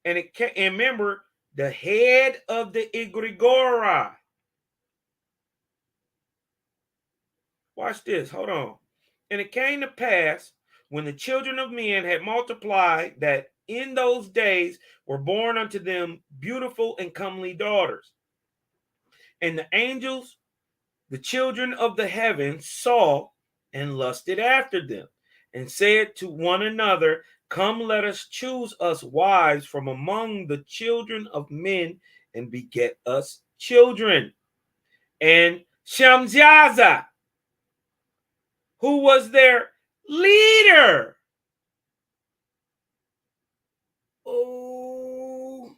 And remember, the head of the Egregori. Watch this. Hold on. And it came to pass when the children of men had multiplied that in those days were born unto them beautiful and comely daughters. And the angels, the children of the heavens, saw and lusted after them, and said to one another, come, let us choose us wives from among the children of men, and beget us children. And Samyaza, who was their leader. Oh.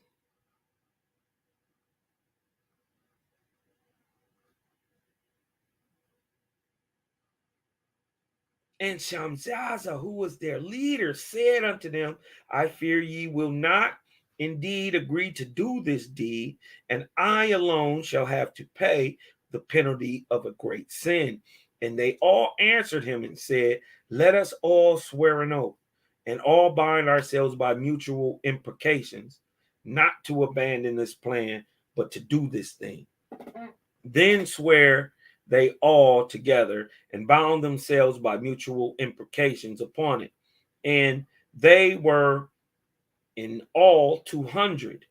And Samyaza, who was their leader, said unto them, I fear ye will not indeed agree to do this deed, and I alone shall have to pay the penalty of a great sin. And they all answered him and said, let us all swear an oath, and all bind ourselves by mutual imprecations, not to abandon this plan, but to do this thing. Then swear they all together and bound themselves by mutual imprecations upon it. And they were in all 200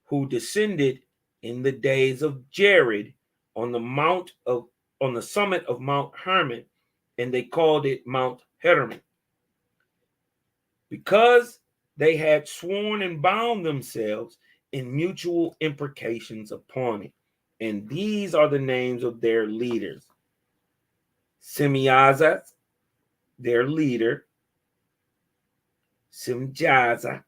who descended in the days of Jared on the summit of Mount Hermon, and they called it Mount Hermon, because they had sworn and bound themselves in mutual imprecations upon it. And these are the names of their leaders. Samyaza, their leader. Samyaza.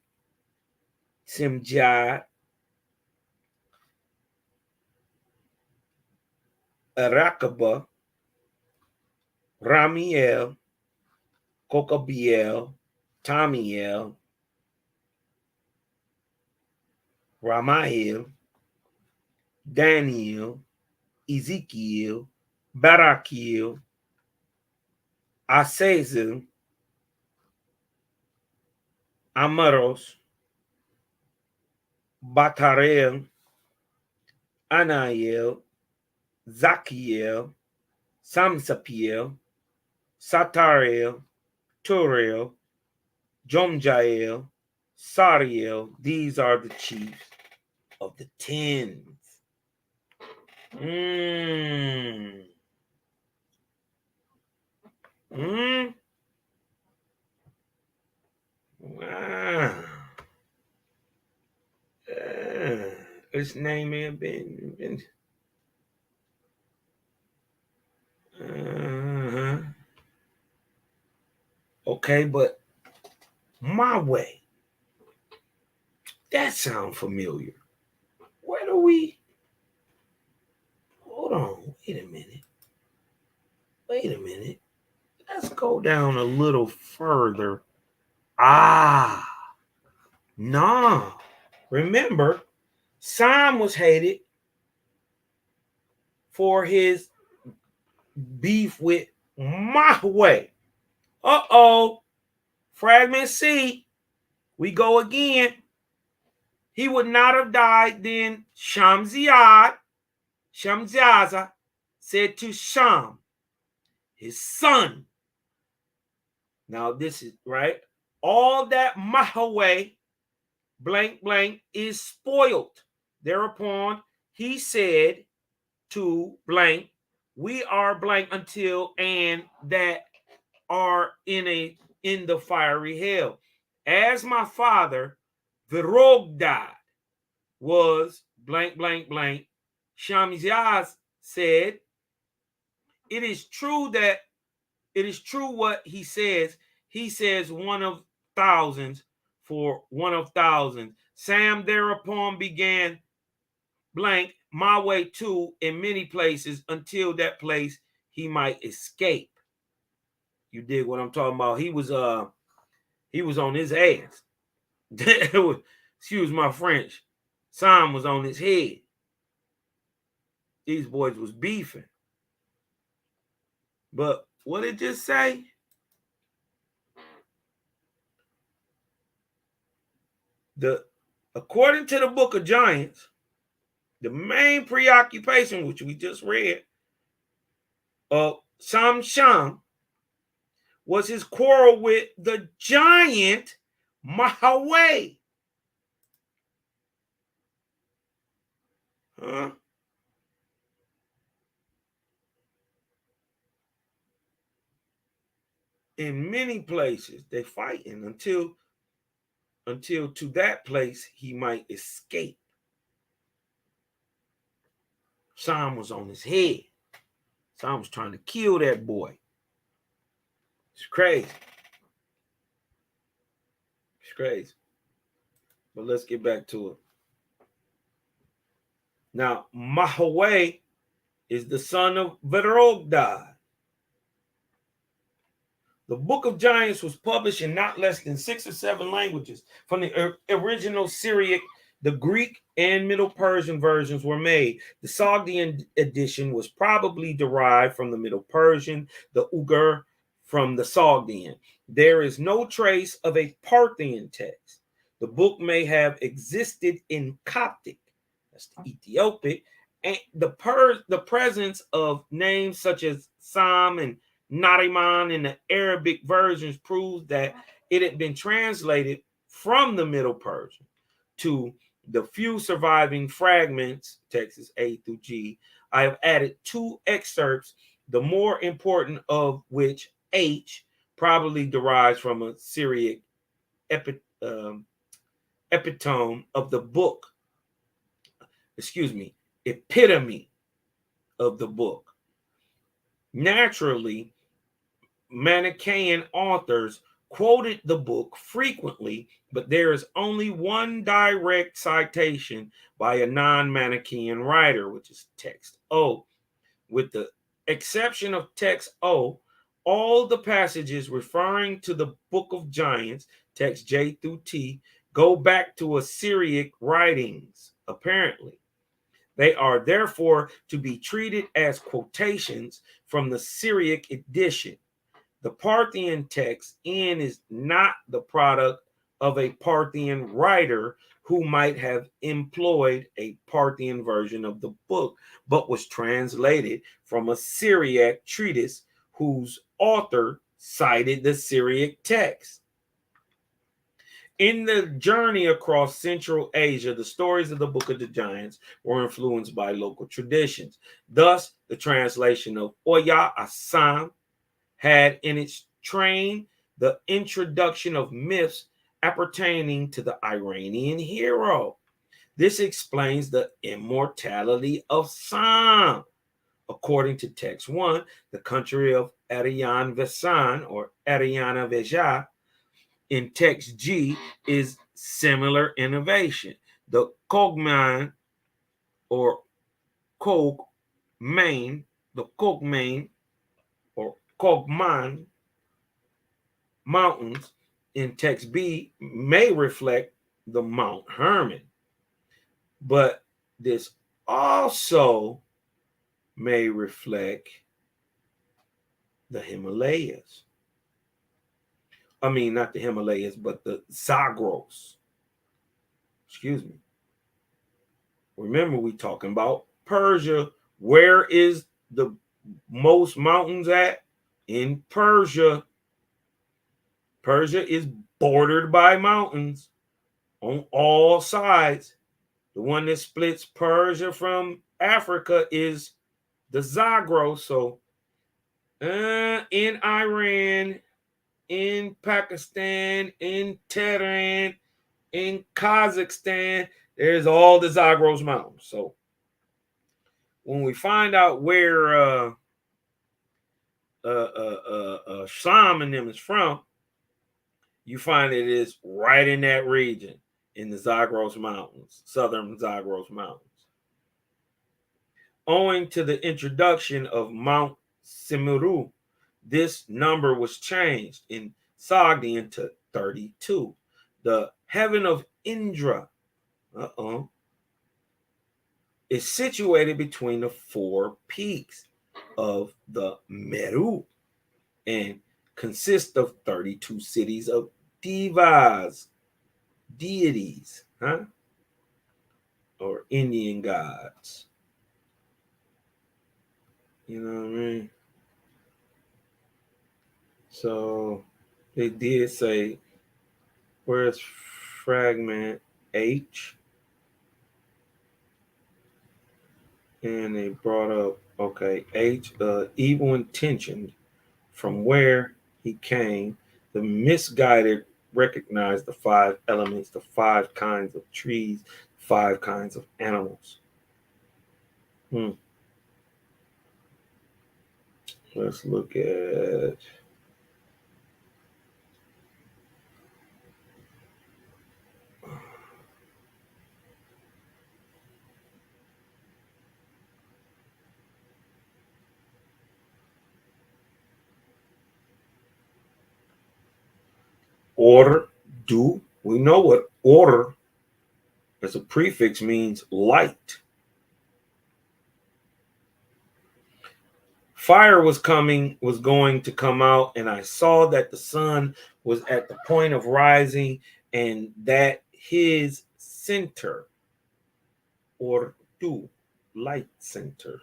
Arakaba. Ramiel. Kokabiel. Tamiel. Ramael. Daniel. Ezekiel. Barakiel. Asazel. Amaros. Batarel. Anael. Zakiel. Samsapiel. Satariel. Turiel. Jomjael. Sariel. These are the chiefs of the tens. Wow. Its name may have been okay, but my way. That sounds familiar. Where do we? Hold on. Wait a minute. Let's go down a little further. Ah, nah. Remember, Sam was hated for his beef with Mahweh. Uh-oh. Fragment C. We go again. He would not have died then. Samyaza said to Sham, his son. Now this is right. All that Mahweh blank blank is spoiled. Thereupon he said to blank, we are blank until and that are in the fiery hell. As my father, Virog died, was blank blank blank. Samyaza said, it is true what he says. He says one of thousands for one of thousands. Sam thereupon began blank my way too in many places until that place he might escape. You dig what I'm talking about? He was on his ass. Excuse my French. Sam was on his head. These boys was beefing. But what did it just say? According to the Book of Giants, the main preoccupation, which we just read, of Sham was his quarrel with the giant Mahweh. Huh? In many places, they fighting until to that place he might escape. Sam was on his head. Sam was trying to kill that boy. It's crazy. It's crazy. But let's get back to it. Now, Mahweh is the son of Verogdad. The Book of Giants was published in not less than 6 or 7 languages. From the original Syriac, the Greek and Middle Persian versions were made. The Sogdian edition was probably derived from the Middle Persian, the Ugar from the Sogdian. There is no trace of a Parthian text. The book may have existed in Coptic, that's the Ethiopic, and the presence of names such as Sam and Nariman in the Arabic versions proves that it had been translated from the Middle Persian. To the few surviving fragments, texts A through G, I have added 2 excerpts, the more important of which, H, probably derives from a Syriac epitome of the book. Epitome of the book. Naturally, Manichaean authors quoted the book frequently, but there is only one direct citation by a non-Manichaean writer, which is text O. With the exception of text O, all the passages referring to the Book of Giants, text J through T, go back to Assyriac writings, apparently. They are therefore to be treated as quotations from the Syriac edition. The Parthian text N is not the product of a Parthian writer who might have employed a Parthian version of the book, but was translated from a Syriac treatise whose author cited the Syriac text. In the journey across Central Asia, the stories of the Book of the Giants were influenced by local traditions. Thus, the translation of Oya Assam had in its train the introduction of myths appertaining to the Iranian hero. This explains the immortality of Sam. According to text 1, the country of Arian Vesan or Ariana Veja in text G is similar innovation. The Kogman or Kogmain, the Kogmain or Kogman mountains in text B may reflect the Mount Hermon, but this also may reflect the Himalayas. I mean, not the Himalayas, but the Zagros. Excuse me. Remember, we talking about Persia. Where is the most mountains at? In Persia. Persia is bordered by mountains on all sides. The one that splits Persia from Africa is the Zagros. So in Iran, in Pakistan, in Tehran, in Kazakhstan, there's all the Zagros mountains. So when we find out where Sham and them is from, you find it is right in that region in the Zagros Mountains, southern Zagros Mountains. Owing to the introduction of Mount Simuru, this number was changed in Sogdian to 32. The heaven of Indra is situated between the 4 peaks of the Meru and consists of 32 cities of Devas, deities, or Indian gods. You know what I mean? So they did say, where's fragment H? And they brought up, okay, H, evil intentioned from where he came, the misguided recognized the 5 elements, the 5 kinds of trees, 5 kinds of animals. Let's look at order, do. We know what order as a prefix means light. Fire was going to come out, and I saw that the sun was at the point of rising, and that his center, or do, light center,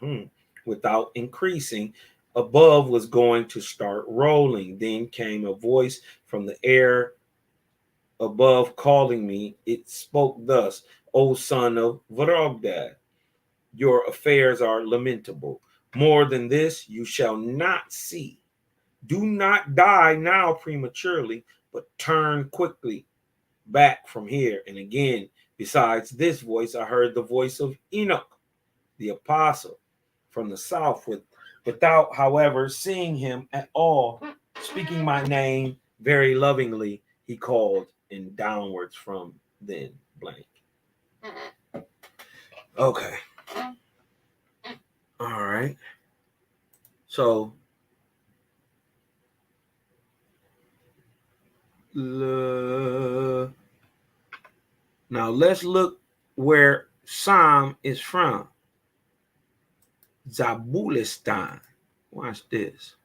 without increasing, above was going to start rolling. Then came a voice from the air above calling me. It spoke thus, O son of Varogdad, your affairs are lamentable. More than this you shall not see. Do not die now prematurely, but turn quickly back from here. And again, besides this voice, I heard the voice of Enoch, the apostle, from the south, without, however, seeing him at all. Speaking my name very lovingly, he called, and downwards from then blank. Okay. All right. So now let's look where Sam is from. Zabulistan. Watch this.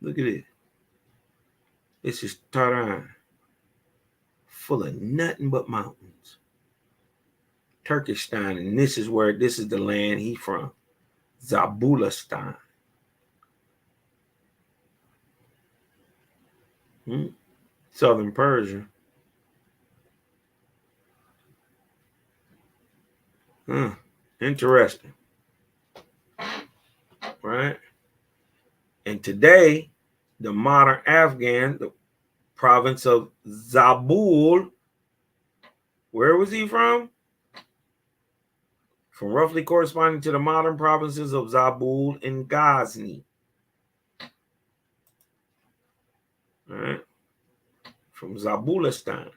Look at it. This is Tehran, full of nothing but mountains. Turkestan, and this is the land he from. Zabulistan. Southern Persia. Interesting. Right? And today, the modern Afghan, the province of Zabul, where was he from? From roughly corresponding to the modern provinces of Zabul and Ghazni. All right. From Zabulistan.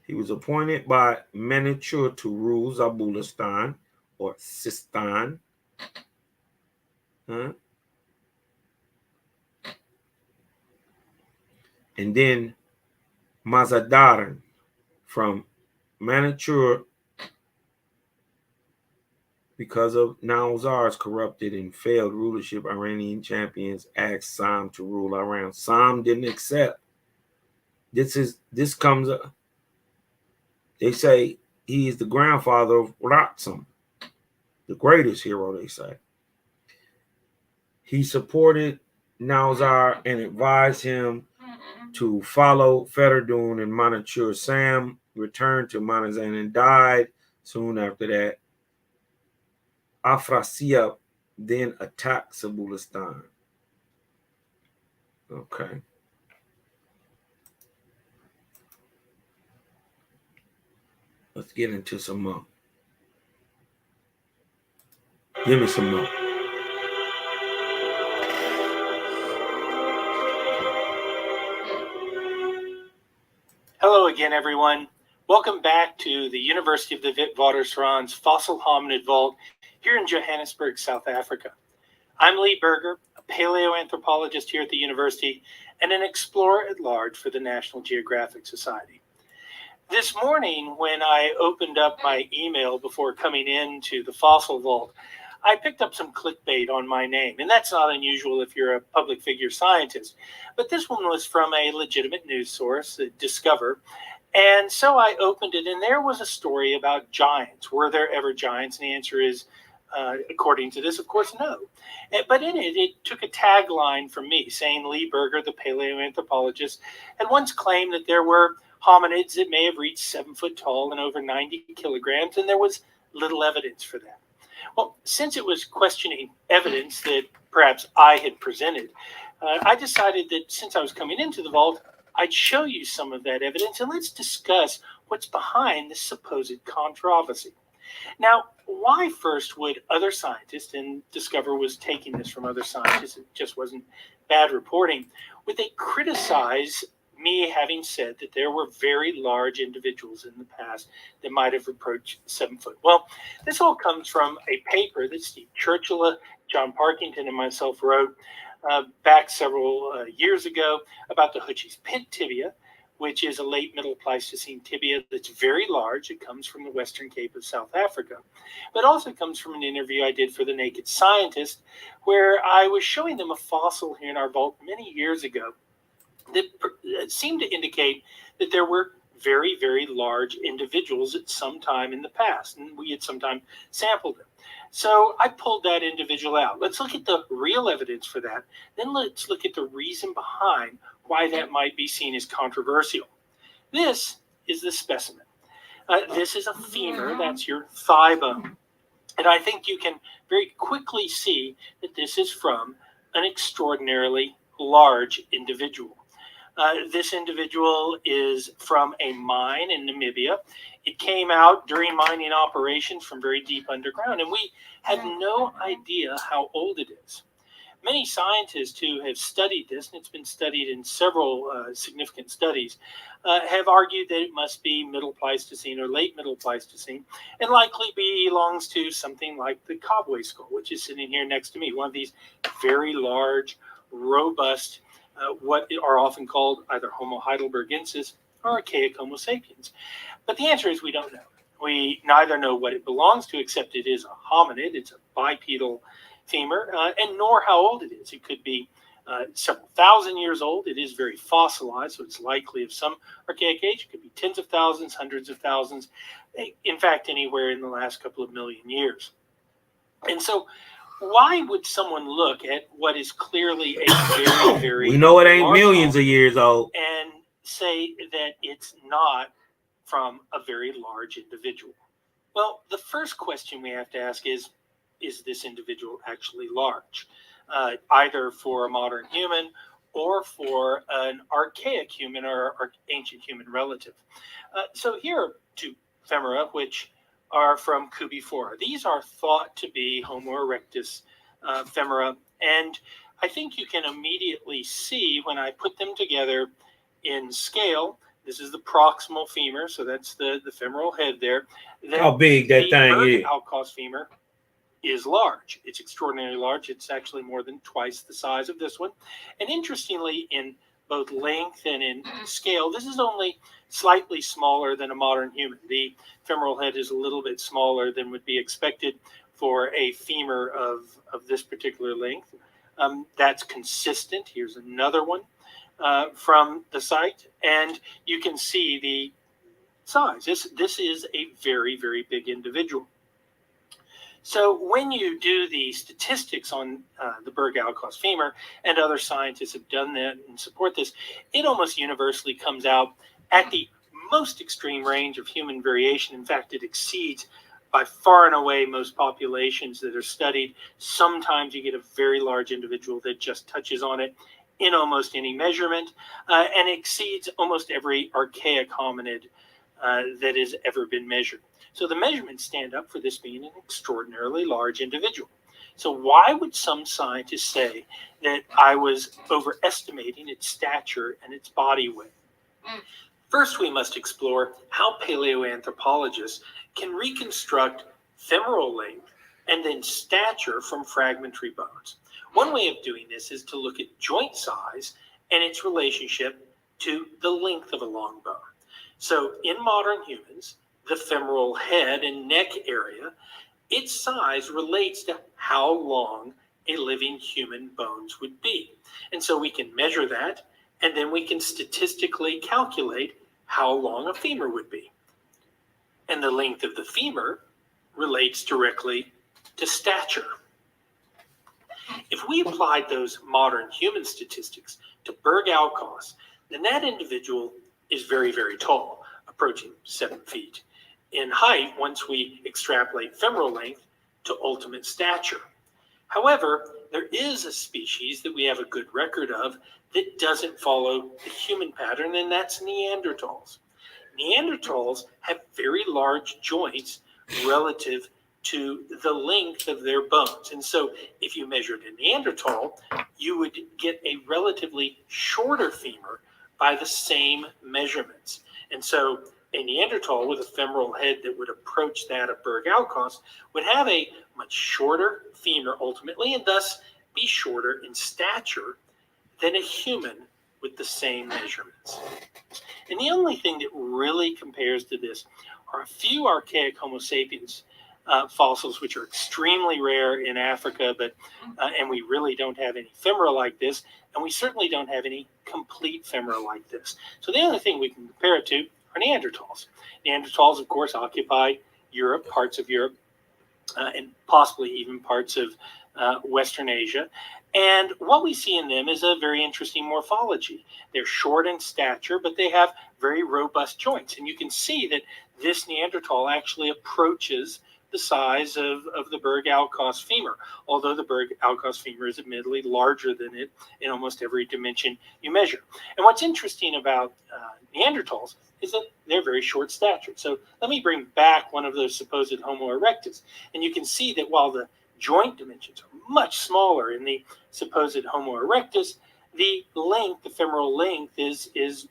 He was appointed by Manichaean to rule Zabulistan or Sistan. And then Mazadaran from Manichaean, because of Nauzar's corrupted and failed rulership, Iranian champions asked Sam to rule Iran. Sam didn't accept. This comes up. They say he is the grandfather of Ratsam, the greatest hero, they say. He supported Nauzar and advised him to follow Federdun and Manichaean. Sam returned to Manazan and died soon after that. Afrasiab then attacked Zabulistan. Okay. Let's get into some more. Give me some more.
Hello again, everyone. Welcome back to the University of the Witwatersrand's Fossil Hominid Vault here in Johannesburg, South Africa. I'm Lee Berger, a paleoanthropologist here at the university and an explorer at large for the National Geographic Society. This morning, when I opened up my email before coming into the Fossil Vault, I picked up some clickbait on my name, and that's not unusual if you're a public figure scientist. But this one was from a legitimate news source, Discover, and so I opened it, and there was a story about giants. Were there ever giants? And the answer is, according to this, of course, no. But in it, it took a tagline from me saying Lee Berger, the paleoanthropologist, had once claimed that there were hominids that may have reached 7 foot tall and over 90 kilograms, and there was little evidence for that. Well, since it was questioning evidence that perhaps I had presented, I decided that since I was coming into the vault, I'd show you some of that evidence, and let's discuss what's behind this supposed controversy. Now, why first would other scientists, and Discover was taking this from other scientists, it just wasn't bad reporting, would they criticize me having said that there were very large individuals in the past that might have approached 7 foot? Well, this all comes from a paper that Steve Churchilla, John Parkington, and myself wrote back several years ago about the Hoochie's pint tibia, which is a late Middle Pleistocene tibia that's very large. It comes from the Western Cape of South Africa, but also comes from an interview I did for the Naked Scientist, where I was showing them a fossil here in our vault many years ago that seemed to indicate that there were very, very large individuals at some time in the past, and we had sometime sampled them. So I pulled that individual out. Let's look at the real evidence for that. Then let's look at the reason behind why that might be seen as controversial. This is the specimen. This is a femur. That's your thigh bone. And I think you can very quickly see that this is from an extraordinarily large individual. This individual is from a mine in Namibia. It came out during mining operations from very deep underground, and we have no idea how old it is. Many scientists who have studied this, and it's been studied in several significant studies, have argued that it must be Middle Pleistocene or late Middle Pleistocene, and likely belongs to something like the Cobway skull, which is sitting here next to me, one of these very large, robust, what are often called either Homo heidelbergensis or archaic Homo sapiens. But the answer is we don't know. We neither know what it belongs to, except it is a hominid. It's a bipedal femur, and nor how old it is. It could be several thousand years old. It is very fossilized, so it's likely of some archaic age. It could be tens of thousands, hundreds of thousands, in fact, anywhere in the last couple of million years. And so why would someone look at what is clearly a very, very
we know it ain't millions of years old
and say that it's not from a very large individual? Well, the first question we have to ask is is this individual actually large, either for a modern human or for an archaic human or ancient human relative. So here are two femora, which are from Cubiphora. These are thought to be Homo erectus femora, and I think you can immediately see when I put them together in scale. This is the proximal femur, so that's the femoral head there.
How big that thing is?
The Alcos femur is large. It's extraordinarily large. It's actually more than twice the size of this one. And interestingly, in both length and in scale, this is only slightly smaller than a modern human. The femoral head is a little bit smaller than would be expected for a femur of this particular length. That's consistent. Here's another one from the site, and you can see the size. This is a very, very big individual. So when you do the statistics on the Berg-Alcos femur, and other scientists have done that and support this, it almost universally comes out at the most extreme range of human variation. In fact, it exceeds by far and away most populations that are studied. Sometimes you get a very large individual that just touches on it in almost any measurement, and exceeds almost every archaic hominid that has ever been measured. So the measurements stand up for this being an extraordinarily large individual. So why would some scientists say that I was overestimating its stature and its body weight? First, we must explore how paleoanthropologists can reconstruct femoral length and then stature from fragmentary bones. One way of doing this is to look at joint size and its relationship to the length of a long bone. So in modern humans, the femoral head and neck area, its size relates to how long a living human bones would be. And so we can measure that, and then we can statistically calculate how long a femur would be. And the length of the femur relates directly to stature. If we applied those modern human statistics to Berg-Alcos, then that individual is very, very tall, approaching 7 feet in height once we extrapolate femoral length to ultimate stature. However, there is a species that we have a good record of that doesn't follow the human pattern, and that's Neanderthals. Neanderthals have very large joints relative to the length of their bones. And so if you measured a Neanderthal, you would get a relatively shorter femur by the same measurements. And so a Neanderthal with a femoral head that would approach that of Berg-Alcos would have a much shorter femur ultimately, and thus be shorter in stature than a human with the same measurements. And the only thing that really compares to this are a few archaic Homo sapiens fossils, which are extremely rare in Africa, but and we really don't have any femora like this, and we certainly don't have any complete femora like this. So the only thing we can compare it to are Neanderthals. Neanderthals, of course, occupy Europe, parts of Europe, and possibly even parts of Western Asia. And what we see in them is a very interesting morphology. They're short in stature, but they have very robust joints. And you can see that this Neanderthal actually approaches the size of the Berg-Alcos femur, although the Berg-Alcos femur is admittedly larger than it in almost every dimension you measure. And what's interesting about Neanderthals is that they're very short statured. So let me bring back one of those supposed Homo erectus. And you can see that while the joint dimensions are much smaller in the supposed Homo erectus, the length, the femoral length, is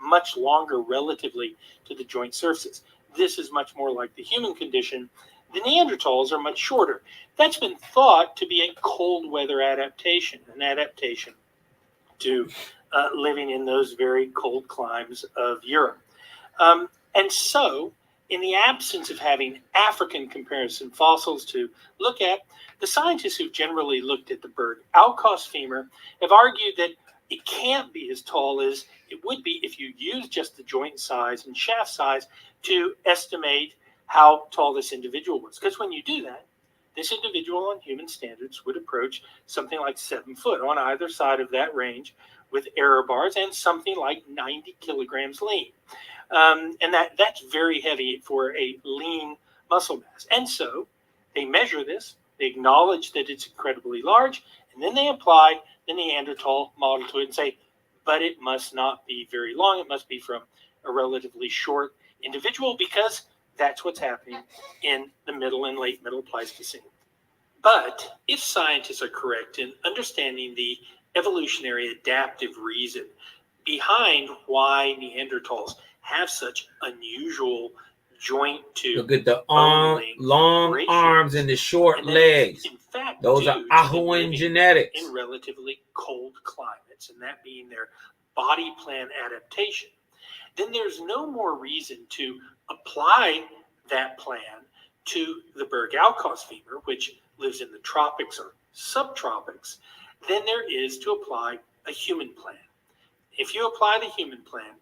much longer relatively to the joint surfaces. This is much more like the human condition. The Neanderthals are much shorter. That's been thought to be a cold weather adaptation, an adaptation to living in those very cold climes of Europe. And so, in the absence of having African comparison fossils to look at, the scientists who've generally looked at the Berg-Alcos femur have argued that it can't be as tall as it would be if you use just the joint size and shaft size to estimate how tall this individual was. Because when you do that, this individual on human standards would approach something like 7 foot on either side of that range with error bars, and something like 90 kilograms lean. And that's very heavy for a lean muscle mass. And so they measure this, They acknowledge that it's incredibly large, and then they apply the Neanderthal model to it and say, but it must not be very long. It must be from a relatively short individual, because that's what's happening in the middle and late middle Pleistocene. But if scientists are correct in understanding the evolutionary adaptive reason behind why Neanderthals have such unusual joint to
Look at the
bone length
long
ratios,
arms and the short
and that
legs.
in fact,
Those
due
are
to them
Ahwans
living
genetics.
in relatively cold climates, and that being their body plan adaptation, then there's no more reason to apply that plan to the Berg-Alkos femur, which lives in the tropics or subtropics, than there is to apply a human plan. If you apply the human plan,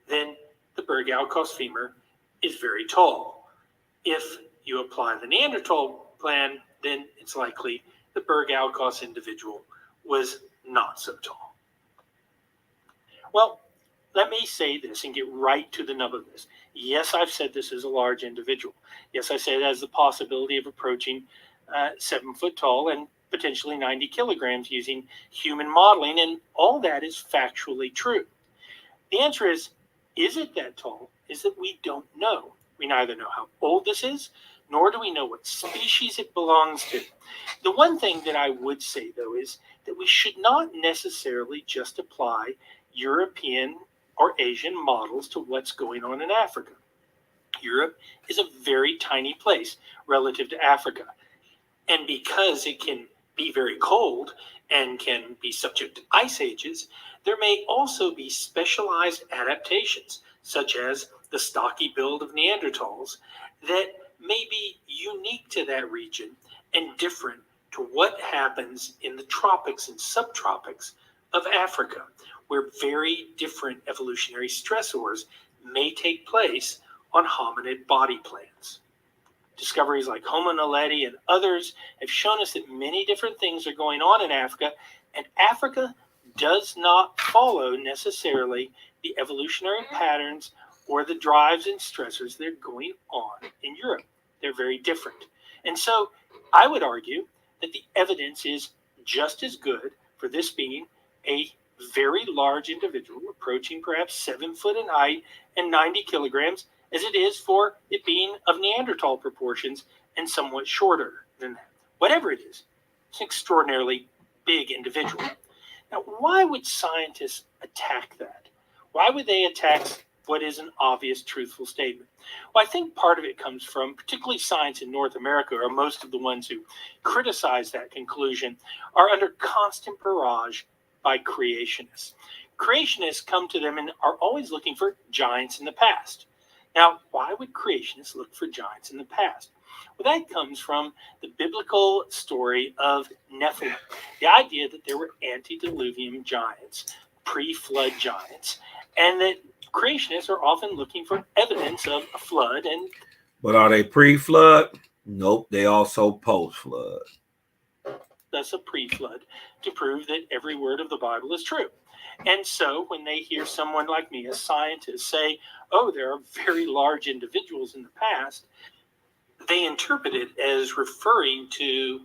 then the Berg-Alkos femur is very tall. If you apply the Neanderthal plan, then it's likely the Berg-Alkos individual was not so tall. Well, let me say this and get right to the nub of this. Yes, I've said this is a large individual. Yes, I say it has the possibility of approaching 7 foot tall and potentially 90 kilograms using human modeling, and all that is factually true. The answer is it that tall? Is that we don't know. We neither know how old this is, nor do we know what species it belongs to. The one thing that I would say, though, is that we should not necessarily just apply European or Asian models to what's going on in Africa. Europe is a very tiny place relative to Africa. And because it can be very cold and can be subject to ice ages, there may also be specialized adaptations, such as the stocky build of Neanderthals, that may be unique to that region and different to what happens in the tropics and subtropics of Africa, where very different evolutionary stressors may take place on hominid body plans. Discoveries like Homo naledi and others have shown us that many different things are going on in Africa, and Africa does not follow necessarily the evolutionary patterns or the drives and stressors that are going on in Europe. They're very different. And so I would argue that the evidence is just as good for this being a very large individual, approaching perhaps 7 foot in height and 90 kilograms, as it is for it being of Neanderthal proportions and somewhat shorter than that. Whatever it is, it's an extraordinarily big individual. Now, why would scientists attack that? Why would they attack what is an obvious, truthful statement? Well, I think part of it comes from, particularly science in North America, or most of the ones who criticize that conclusion, are under constant barrage by creationists. Creationists come to them and are always looking for giants in the past. Now, why would creationists look for giants in the past? Well, that comes from the biblical story of Nephilim, the idea that there were antediluvian giants, pre-flood giants, and that creationists are often looking for evidence of a flood.
But are they pre-flood? Nope, they also post-flood.
Thus a pre-flood, to prove that every word of the Bible is true. And so when they hear someone like me, a scientist, say, oh, there are very large individuals in the past, they interpret it as referring to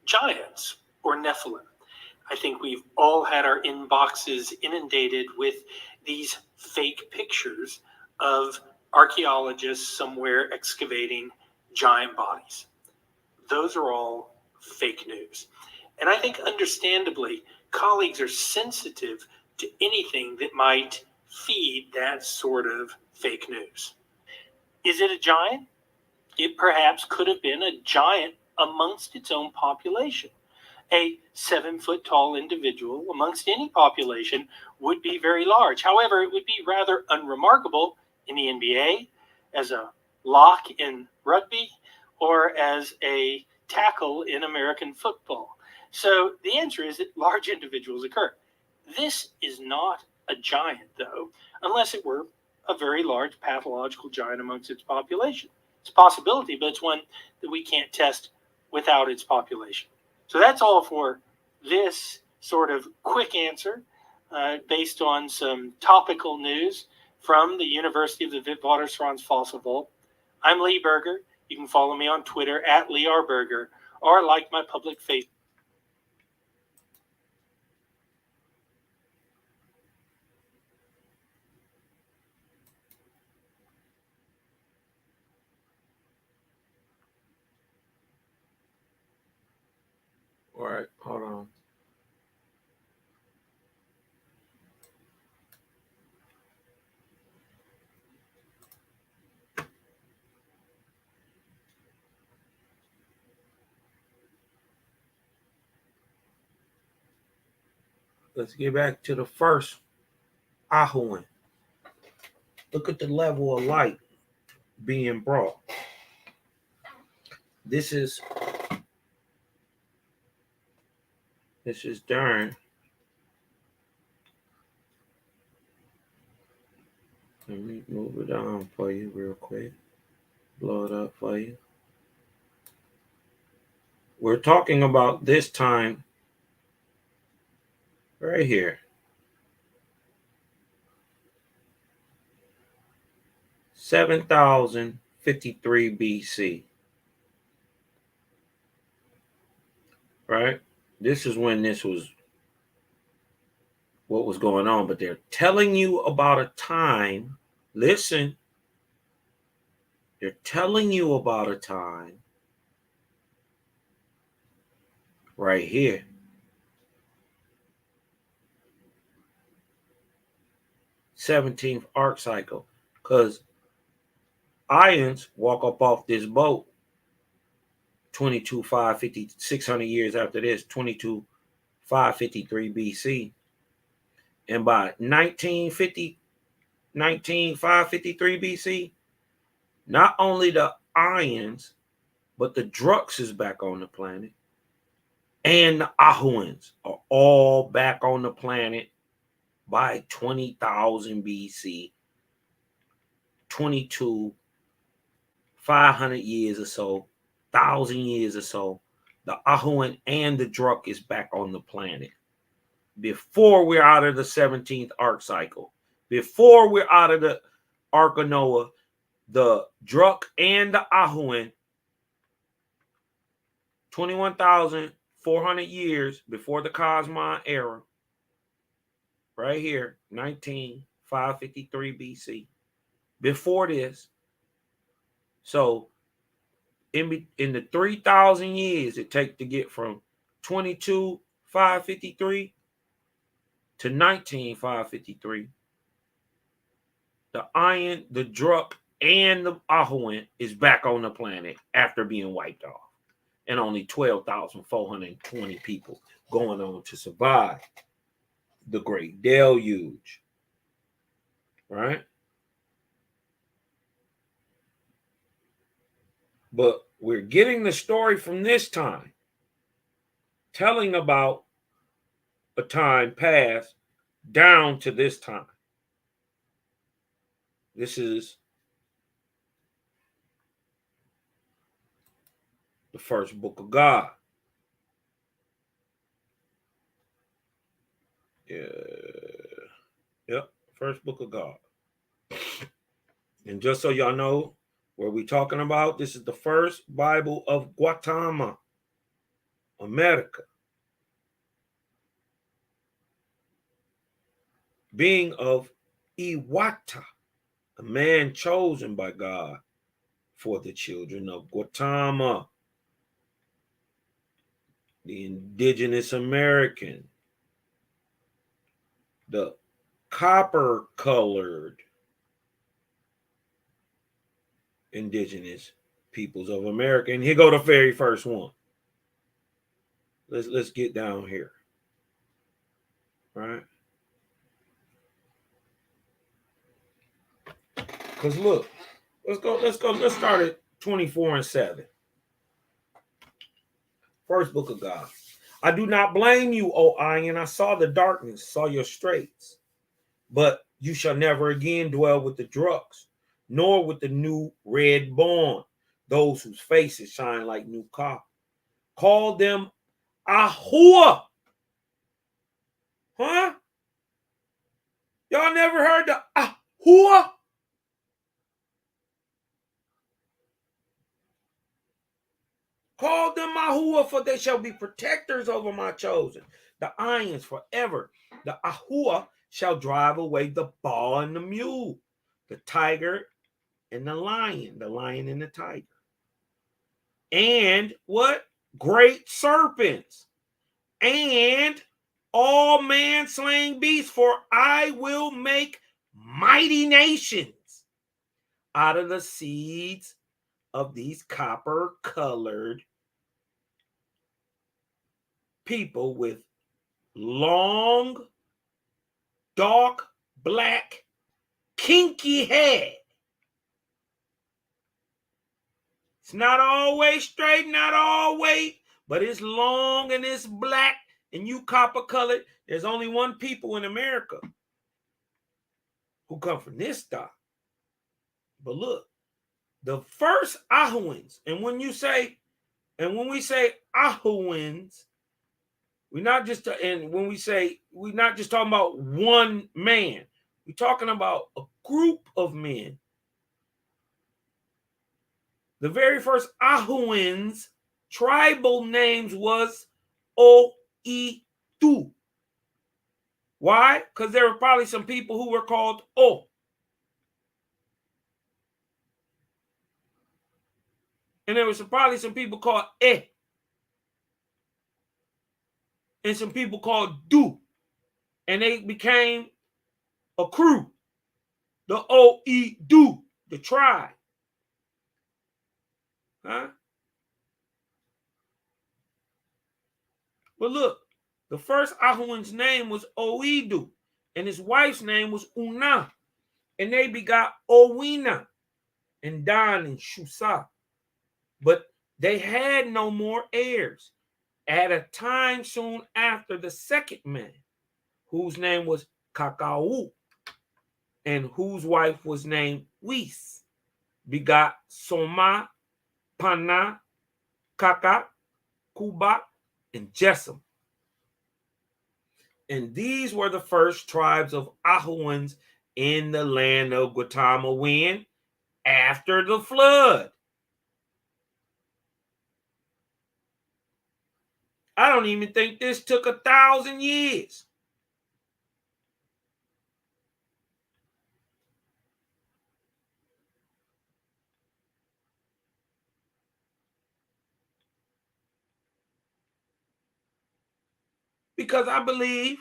giants or Nephilim. I think we've all had our inboxes inundated with these fake pictures of archaeologists somewhere excavating giant bodies. Those are all fake news. And I think understandably, colleagues are sensitive to anything that might feed that sort of fake news. Is it a giant? It perhaps could have been a giant amongst its own population. A 7 foot tall individual amongst any population would be very large. However, it would be rather unremarkable in the NBA, as a lock in rugby, or as a tackle in American football. So the answer is that large individuals occur. This is not a giant, though, unless it were a very large pathological giant amongst its population. It's a possibility, but it's one that we can't test without its population. So that's all for this sort of quick answer based on some topical news from the University of the Witwatersrand's Fossil Vault. I'm Lee Berger. You can follow me on Twitter at Lee R. Berger, or like my public faith.
All right, hold on. Let's get back to the first IHUAN. Look at the level of light being brought. This is during. Let me move it down for you real quick. Blow it up for you. We're talking about this time right here. 7053 BC. Right? This is when this was what was going on, but they're telling you about a time. Listen, they're telling you about a time right here. '17th arc cycle, because Ions walk up off this boat 22,550, 600 years after this, 22,553 BC. And by 19,553 BC, not only the Ions, but the Druks is back on the planet, and the Ahwans are all back on the planet by 20,000 BC, 500 years or so, 1,000 years or so. The Ahwaan and the Druk is back on the planet. Before we're out of the 17th arc cycle, before we're out of the Ark of Noah, the Druk and the Ahwaan, 21,400 years before the Cosmon era, right here, 19,553 BC. Before this, so in the 3,000 years it takes to get from 22,553 to 19,553, the Iron, the Druk, and the Ahwaan is back on the planet after being wiped off, and only 12,420 people going on to survive the Great Deluge, right? But we're getting the story from this time, telling about a time past down to this time. This is the first book of God. Yep, first book of God. And just so y'all know what we're talking about, this is the first Bible of Guatemala, America. Being of Iwata, a man chosen by God for the children of Guatemala, the indigenous American, the copper-colored indigenous peoples of America. And here go the very first one. Let's get down here. Right? Because look, let's start at 24:7. First book of God. I do not blame you, O Iron. I saw the darkness, saw your straits. But you shall never again dwell with the Druks, nor with the new red born, those whose faces shine like new copper. Call them Ahua. Huh? Y'all never heard the Ahua? Call them Ahua, for they shall be protectors over my chosen. The Ions forever. The Ahua shall drive away the ball and the mule, the tiger and the lion and the tiger. And what? Great serpents. And all man-slaying beasts, for I will make mighty nations out of the seeds of these copper-colored people with long, dark, black, kinky hair. It's not always straight, not always, but it's long and it's black and you copper-colored. There's only one people in America who come from this stock. But look, the first Ahwans, and when we say Ahwans, we're not just talking about one man. We're talking about a group of men. The very first Ahwans tribal names was O-E-Du. Why? Because there were probably some people who were called O. And there was probably some people called E. And some people called Du. And they became a crew. The O-E-Du, the tribe. Huh? But look, the first Ahwan's name was Oedu, and his wife's name was Una, and they begot Owina and Dan and Shusa. But they had no more heirs. At a time soon after, the second man, whose name was Kakau, and whose wife was named Whis, begot Soma, Pana, Kaka, Kuba, and Jessom. And these were the first tribes of Ahwans in the land of Gautama when? After the flood. I don't even think this took 1,000 years. Because I believe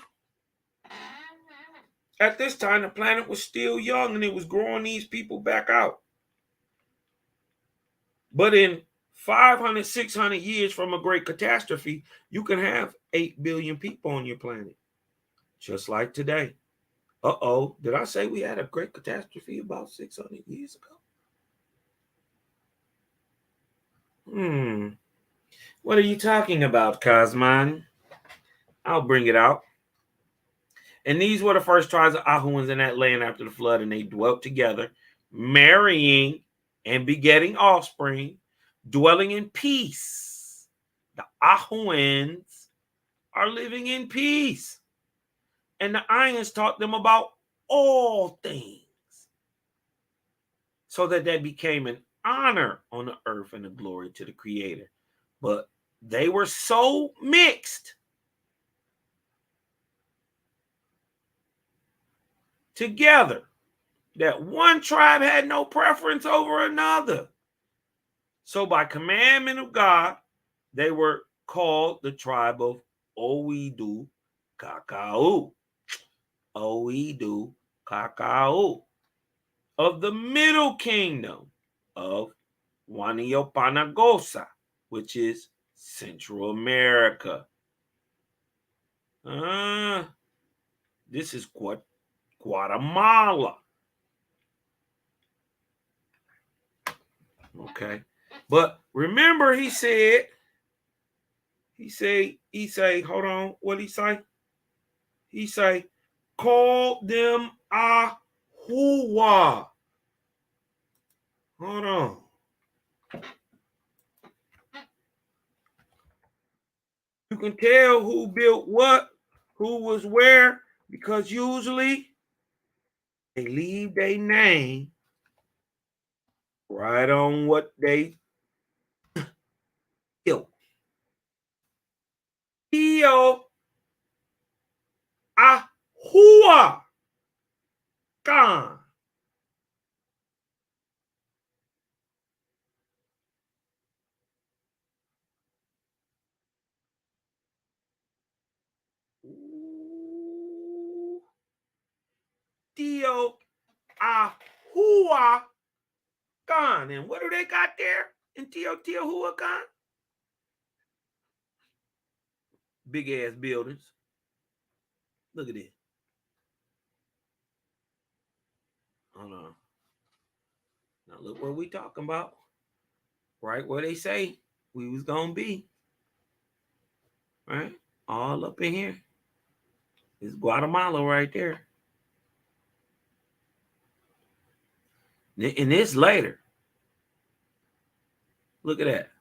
at this time the planet was still young and it was growing these people back out. But in 500, 600 years from a great catastrophe, you can have 8 billion people on your planet. Just like today. Uh-oh, did I say we had a great catastrophe about 600 years ago? What are you talking about, Kazman? I'll bring it out. And these were the first tribes of Ahwans in that land after the flood, and they dwelt together, marrying and begetting offspring, dwelling in peace. The Ahwans are living in peace. And the Ions taught them about all things, so that they became an honor on the earth and a glory to the Creator. But they were so mixed together that one tribe had no preference over another. So by commandment of God, they were called the tribe of Oedu Kakau. Oedu Kakau. Of the middle kingdom of Waniopanagosa, which is Central America. This is Guatemala. Okay. But remember, he said, hold on, what did he say? He say, call them Ahua. Hold on. You can tell who built what, who was where, because usually they leave their name right on what they Yo. Dio Ahua Gan. Dio Ahua Gan. And what do they got there in Teotihuacan? Big ass buildings. Look at it. Hold on. Now look what we talking about. Right where they say we was gonna be. Right? All up in here. It's Guatemala right there. And this later. Look at that.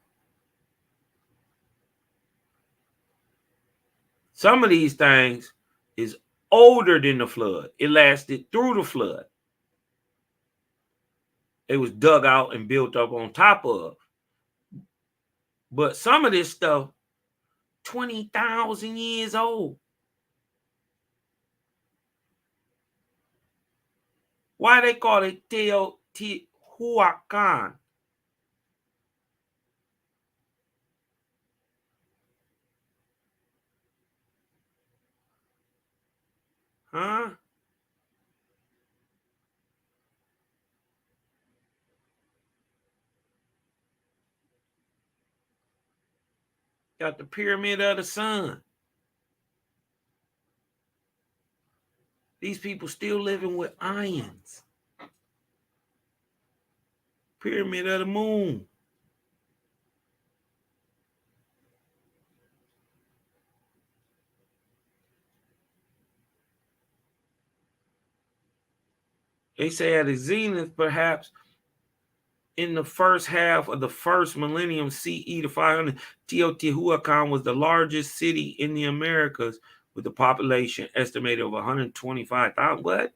Some of these things is older than the flood. It lasted through the flood. It was dug out and built up on top of. But some of this stuff, 20,000 years old. Why they call it Teotihuacan? Huh? Got the Pyramid of the Sun. These people still living with ions. Pyramid of the Moon. They say at its zenith, perhaps in the first half of the first millennium CE to 500, Teotihuacan was the largest city in the Americas with a population estimated of 125,000. What?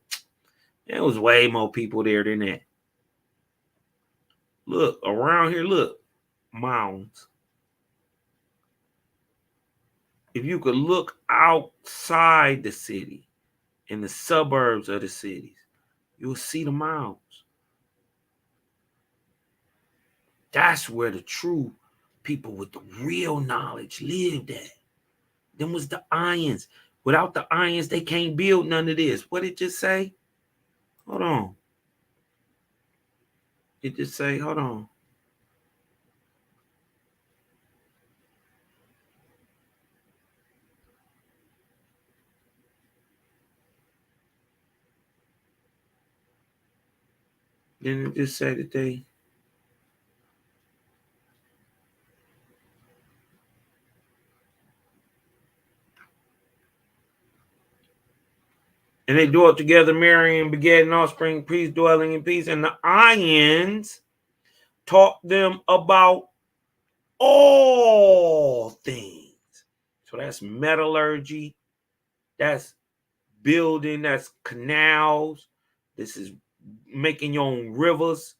There was way more people there than that. Look, around here, look, mounds. If you could look outside the city, in the suburbs of the cities, you'll see the mounds. That's where the true people with the real knowledge lived at. Them was the ions. Without the ions, they can't build none of this. What did it just say? Hold on. It just say, hold on. Then it just say that they and they dwelt together, marrying, begetting offspring, peace, dwelling in peace. And the ions taught them about all things. So that's metallurgy, that's building, that's canals, this is making your own rivers.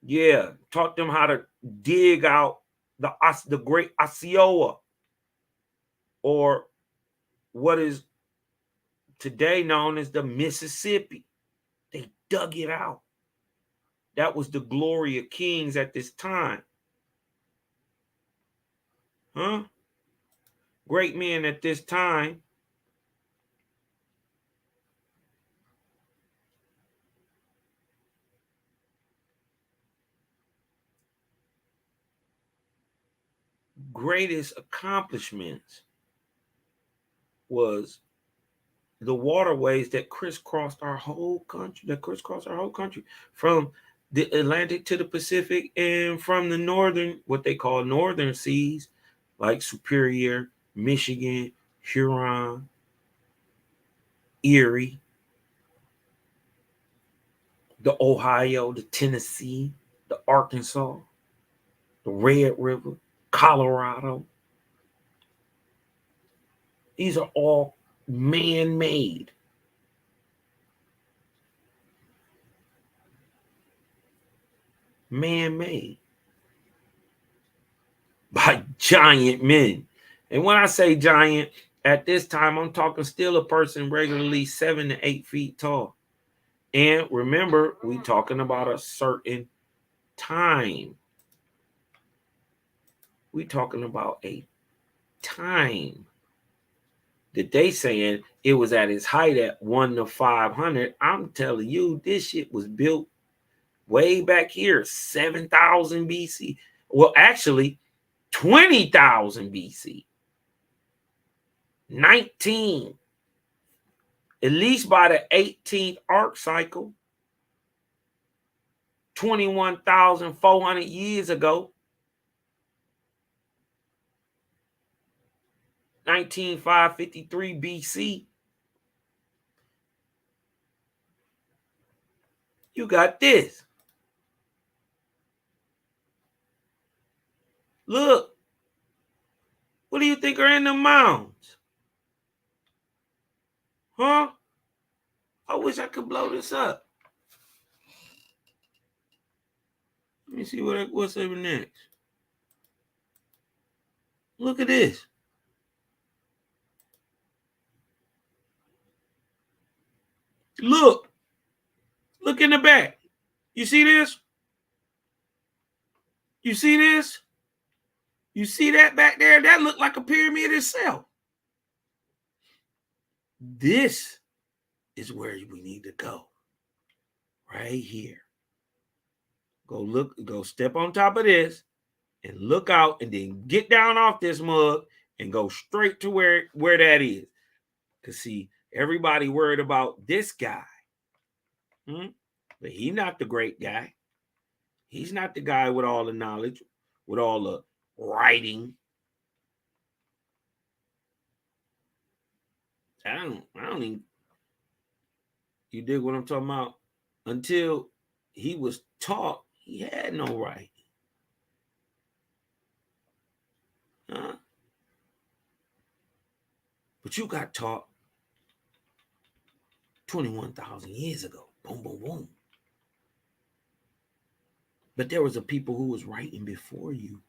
Yeah, taught them how to dig out the great Osceola, or what is today known as the Mississippi. They dug it out. That was the glory of kings at this time. Huh? Great men at this time. Greatest accomplishments was the waterways that crisscrossed our whole country, from the Atlantic to the Pacific, and from the northern, what they call northern seas, like Superior, Michigan, Huron, Erie, the Ohio, the Tennessee, the Arkansas, the Red River, Colorado. These are all man-made. Man-made. giant men. And when I say giant, at this time, I'm talking still a person regularly 7 to 8 feet tall. And remember, we talking about a certain time. We talking about a time that they saying it was at its height at 1 to 500. I'm telling you, this shit was built way back here, 7,000 BC. Well, actually, 20,000 BC. 19. At least by the 18th arc cycle. 21,400 years ago. 19,553 BC. You got this. Look. What do you think are in the mounds? Huh? I wish I could blow this up. Let me see what's over next. Look at this. Look. Look in the back. You see this? You see this? You see that back there? That looked like a pyramid itself. This is where we need to go. Right here. Go look, go step on top of this and look out and then get down off this mug and go straight to where that is. Because see, everybody worried about this guy. But he's not the great guy. He's not the guy with all the knowledge, with all the writing. I don't even, you dig what I'm talking about? Until he was taught, he had no right. But you got taught 21,000 years ago. Boom, boom, boom. But there was a people who was writing before you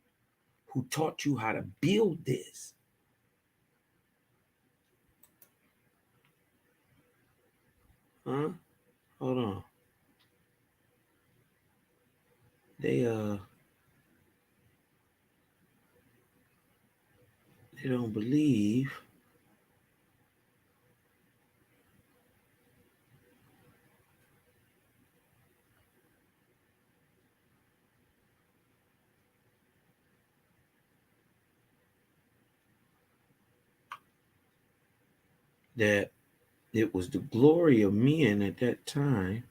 who taught you how to build this. Huh? Hold on. They don't believe that it was the glory of men at that time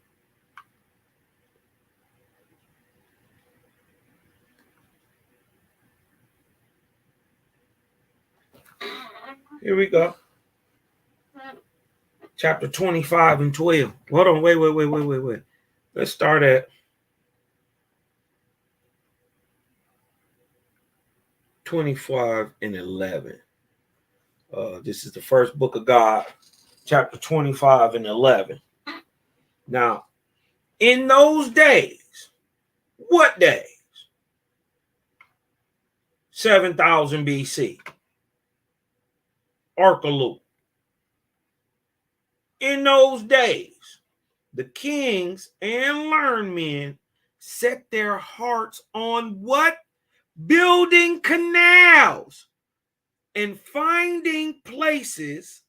Here we go. Chapter 25 and 12. Hold on, wait. Let's start at 25 and 11. This is the first book of God, chapter 25 and 11. Now, in those days, what days? 7,000 BC. Arkalu. In those days, the kings and learned men set their hearts on what? Building canals and finding places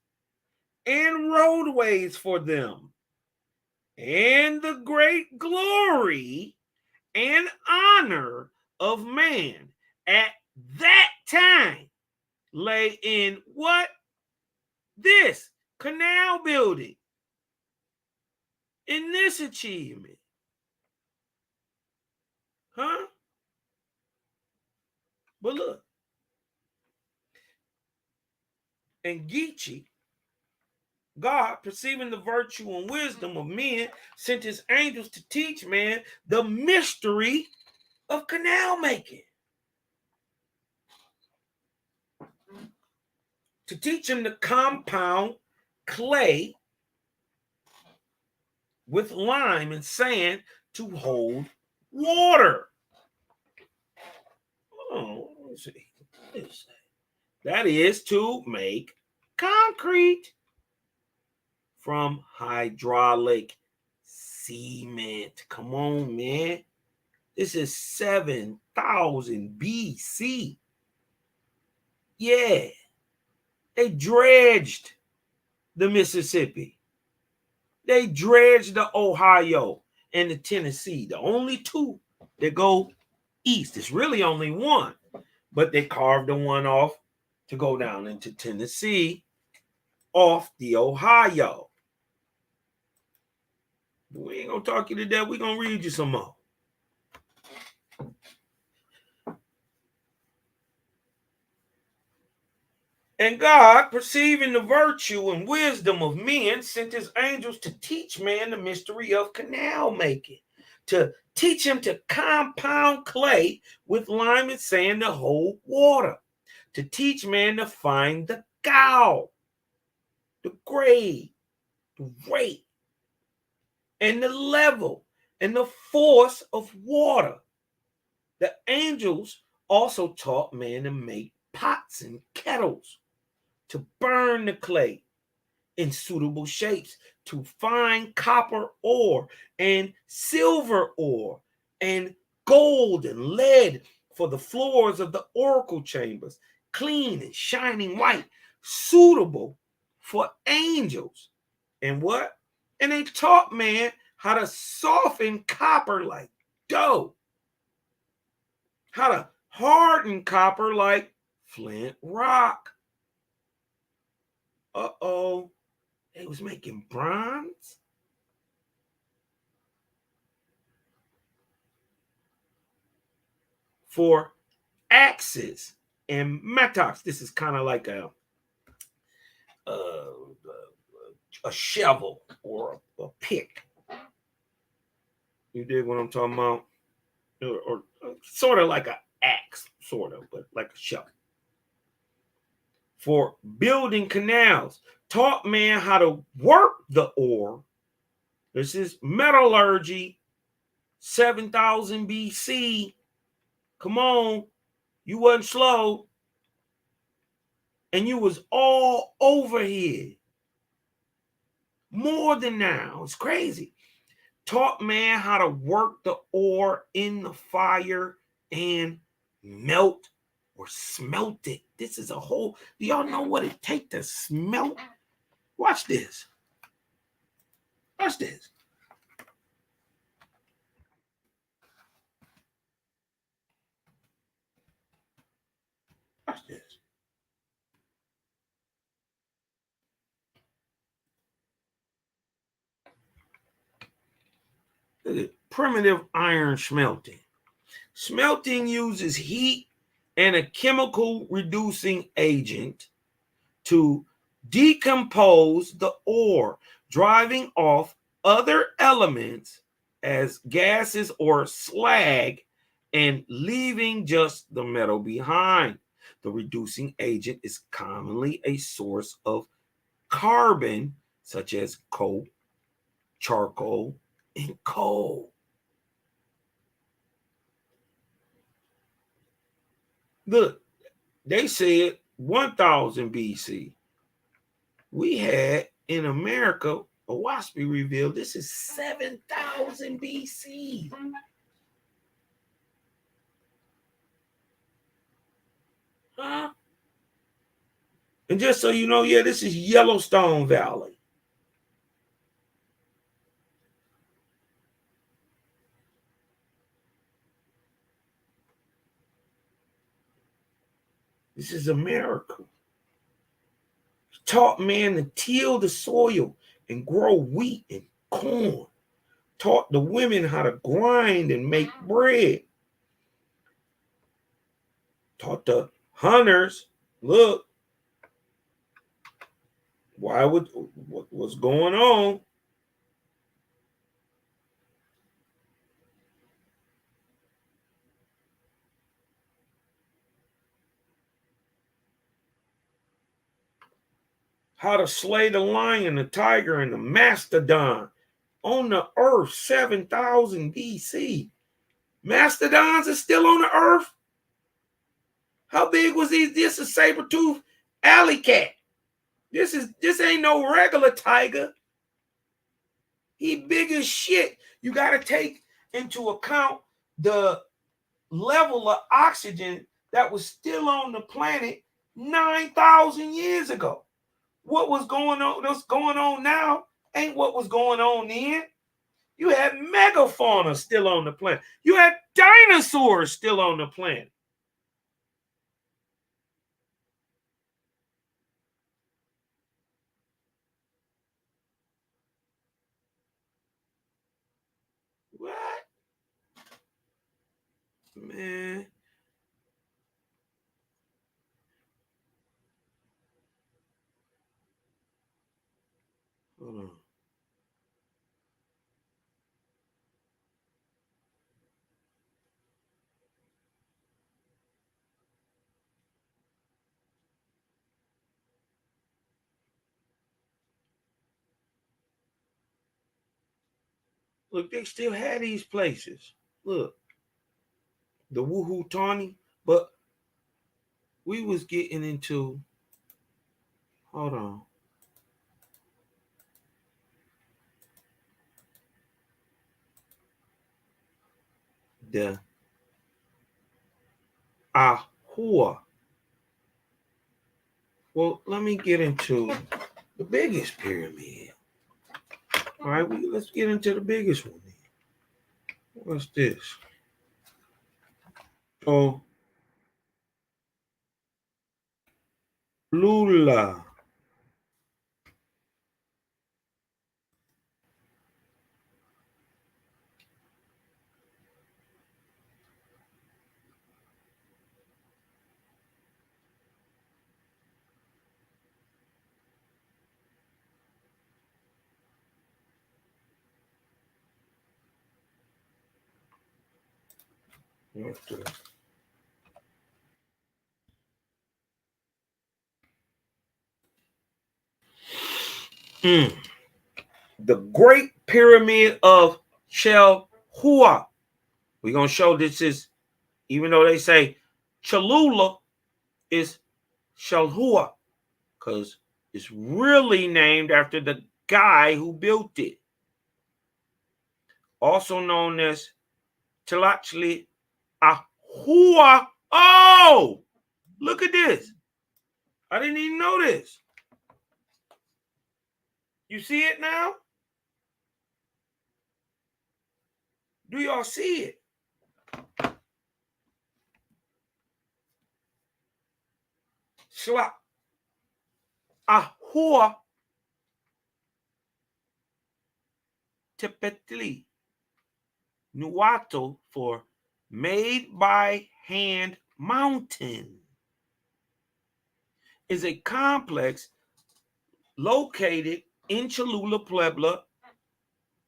and roadways for them. And the great glory and honor of man at that time lay in what? This canal building. In this achievement. Huh? But look. And Geechee, God, perceiving the virtue and wisdom of men, sent his angels to teach man the mystery of canal making. To teach him to compound clay with lime and sand to hold water. Oh, let's see. That is to make concrete from hydraulic cement. Come on, man. This is 7,000 BC. Yeah. They dredged the Mississippi. They dredged the Ohio and the Tennessee. The only two that go east. It's really only one. But they carved the one off to go down into Tennessee off the Ohio. We ain't gonna talk you to death. We're gonna read you some more. And God, perceiving the virtue and wisdom of men, sent his angels to teach man the mystery of canal making, to teach him to compound clay with lime and sand to hold water, to teach man to find the gall, the grade, the rate, and the level, and the force of water. The angels also taught man to make pots and kettles, to burn the clay in suitable shapes, to find copper ore and silver ore and gold and lead for the floors of the oracle chambers, clean and shining white, suitable for angels. And what? And they taught man how to soften copper like dough, how to harden copper like flint rock. Uh-oh, they was making bronze. For axes and mattocks. This is kind of like a shovel or a pick. You dig what I'm talking about? Or sort of like an axe, sort of, but like a shovel. For building canals, taught man how to work the ore. This is metallurgy, 7,000 BC. Come on, you wasn't slow. And you was all over here. More than now. It's crazy. Taught man how to work the ore in the fire and melt or smelt it. This is a whole, do y'all know what it takes to smelt? Watch this. Watch this. Watch this. Look at primitive iron smelting. Smelting uses heat and a chemical reducing agent to decompose the ore, driving off other elements as gases or slag and leaving just the metal behind. The reducing agent is commonly a source of carbon, such as coke, charcoal, and coal. Look, they said 1000 BC. We had in America, Owaspy revealed this is 7,000 BC. Huh? And just so you know, yeah, this is Yellowstone Valley. This is America. Taught man to till the soil and grow wheat and corn. Taught the women how to grind and make bread. Taught the hunters, look, what's going on? How to slay the lion, the tiger, and the mastodon on the earth, 7,000 BC. Mastodons are still on the earth? How big was he? This is saber-toothed alley cat. This ain't no regular tiger. He big as shit. You got to take into account the level of oxygen that was still on the planet 9,000 years ago. What was going on? What's going on now ain't what was going on then. You had megafauna still on the planet. You had dinosaurs still on the planet. What? Man. Hold on. Look, they still had these places. Look. The Woohoo Tawny. But we was getting into, hold on. The IHUAN. Well, let me get into the biggest pyramid. All right, let's get into the biggest one. What's this? Oh, Lula. What's this? The Great Pyramid of Cholula. We're going to show this is, even though they say Cholula, is Cholula because it's really named after the guy who built it. Also known as Tlachtli Ahwans. Oh, look at this. I didn't even know this. You see it now? Do y'all see it? Slap. Ahua Tepetli. Nuato for made by hand mountain. Is a complex located in Cholula, Puebla,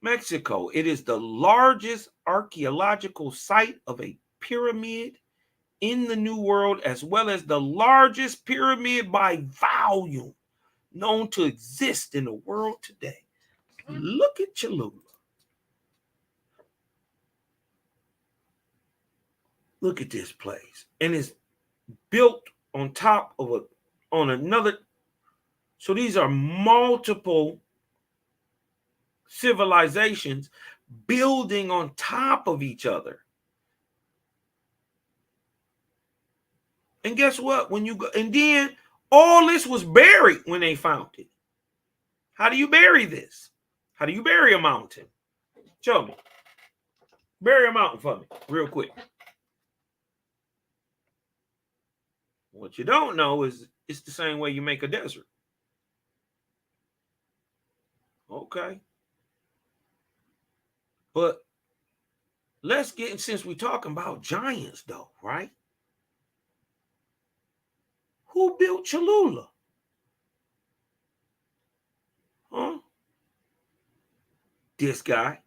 Mexico. It is the largest archaeological site of a pyramid in the New World, as well as the largest pyramid by volume known to exist in the world today. Look at Cholula. Look at this place. And it's built on top of another. So these are multiple civilizations building on top of each other. And guess what? When you go, and then all this was buried when they found it. How do you bury this? How do you bury a mountain? Show me. Bury a mountain for me, real quick. What you don't know is it's the same way you make a desert. Okay. But let's get, since we're talking about giants though, right? Who built Cholula? Huh? This guy.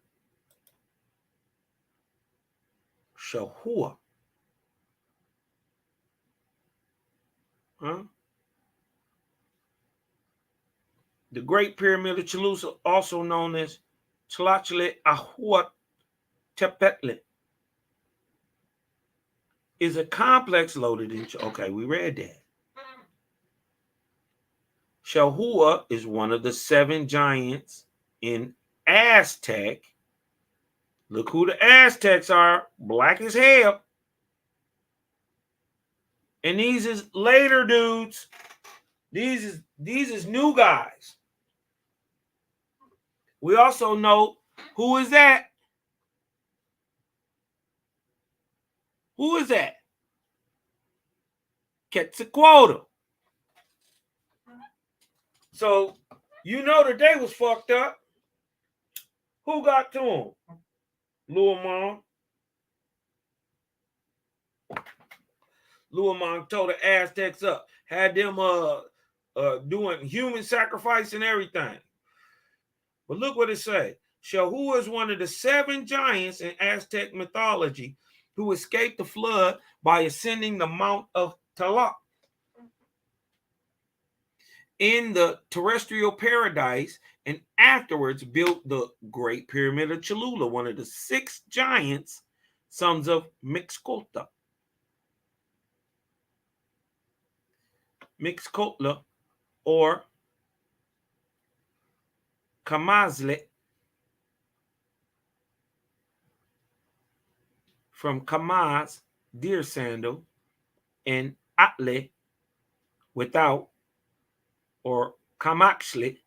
Shahua. Huh? The Great Pyramid of Cholula, also known as Tlachtli Ahwat Tepetli, is a complex loaded in. Okay, we read that. Jehovih is one of the 7 giants in Aztec. Look who the Aztecs are, black as hell. And these is later dudes. These is new guys. We also know who is that? Who is that? Quetzalcoatl. So you know that they was fucked up. Who got to him? Luamon. Luamon told the Aztecs up. Had them doing human sacrifice and everything. But look what it says. Jehovih is one of the 7 giants in Aztec mythology who escaped the flood by ascending the Mount of Tlaloc in the terrestrial paradise, and afterwards built the Great Pyramid of Cholula, one of the 6 giants, sons of Mixcoatl. Mixcoatl, or Camazle, from Camaz, deer sandal, and Atle, without, or Camaxle,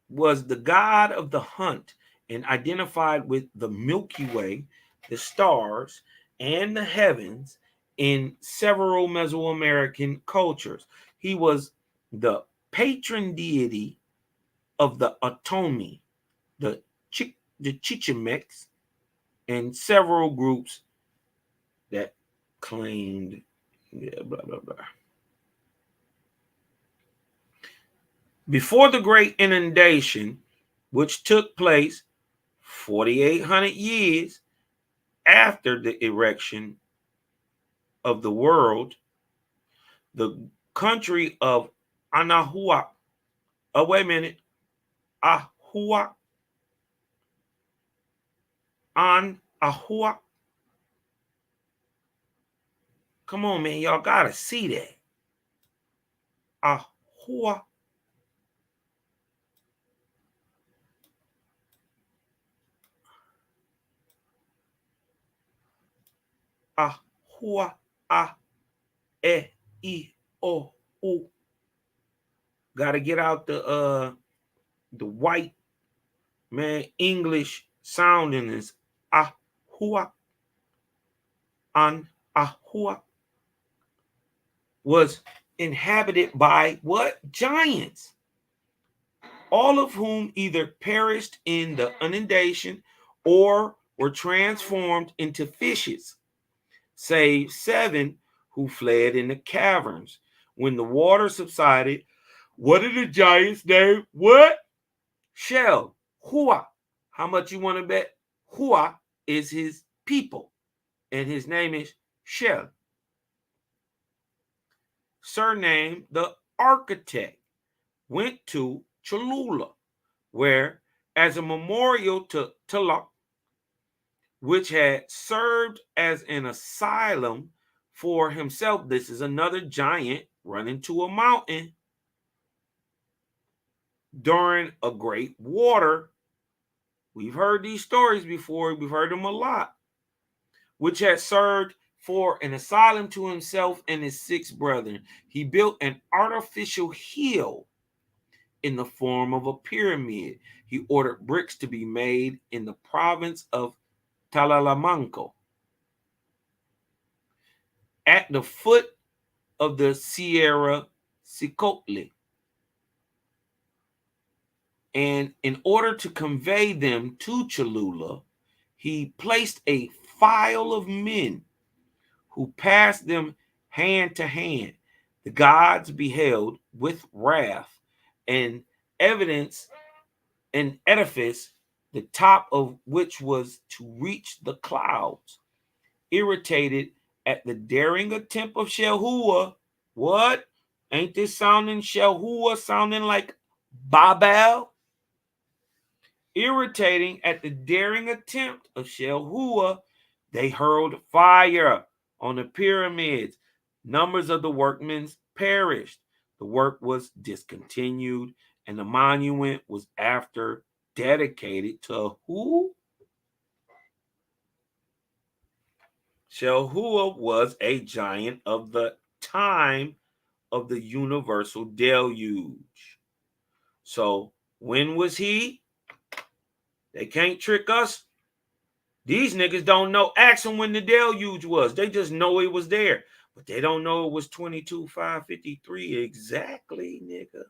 was the god of the hunt and identified with the Milky Way, the stars, and the heavens in several Mesoamerican cultures. He was the patron deity of the Otomi, the Chichimex, and several groups that claimed blah, blah, blah. Before the Great Inundation, which took place 4,800 years after the erection of the world, the country of Anahuac, Ahuac, Ahuac. Come on, man, y'all gotta see that. Ahuac. Ahua, ah, e, I, o, u. Gotta get out the white man English sounding is Ahua, an Ahua, was inhabited by what? Giants, all of whom either perished in the inundation or were transformed into fishes, save 7 who fled in the caverns. When the water subsided, what are the giants named? What? Shell. Hua. How much you want to bet? Hua is his people, and his name is Shell. Surname the architect, went to Cholula, where, as a memorial to Tlaloc, which had served as an asylum for himself. This is another giant running to a mountain during a great water. We've heard these stories before. We've heard them a lot. Which had served for an asylum to himself and his 6 brethren. He built an artificial hill in the form of a pyramid. He ordered bricks to be made in the province of Talalamanco, at the foot of the Sierra Cicotle. And in order to convey them to Cholula, he placed a file of men who passed them hand to hand. The gods beheld with wrath and evidence an edifice, the top of which was to reach the clouds, irritated at the daring attempt of Jehovih. What? Ain't this sounding Jehovih sounding like Babel? Irritating at the daring attempt of Jehovih, They hurled fire on the pyramids. Numbers of the workmen perished. The work was discontinued, and the monument was after dedicated to who? Jehovih was a giant of the time of the universal deluge. So when was he? They can't trick us. These niggas don't know. Ask them when the deluge was. They just know it was there. But they don't know it was 22,553 exactly, nigga.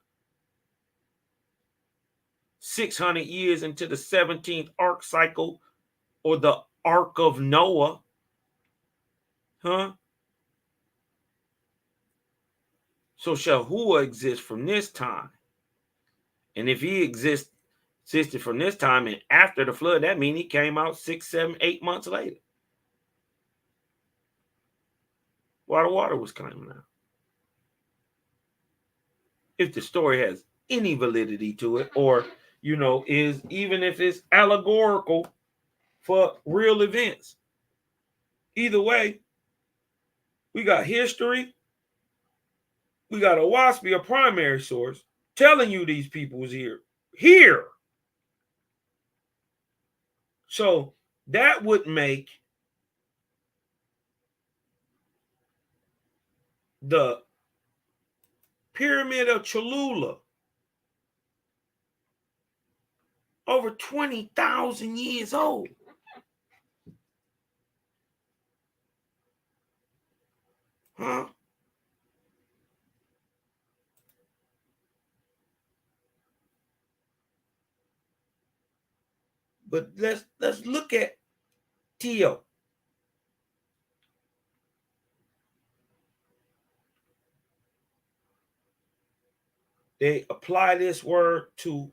600 years into the 17th ark cycle, or the Ark of Noah. Huh? So Yahuwah exists from this time. And if he existed from this time and after the flood, that means he came out 6, 7, 8 months later. While the water was coming out. If the story has any validity to it, or, is, even if it's allegorical for real events. Either way, we got history, we got a WASP, a primary source, telling you these people was here. So that would make the Pyramid of Cholula over 20,000 years old. Huh? But let's look at Tio. They apply this word to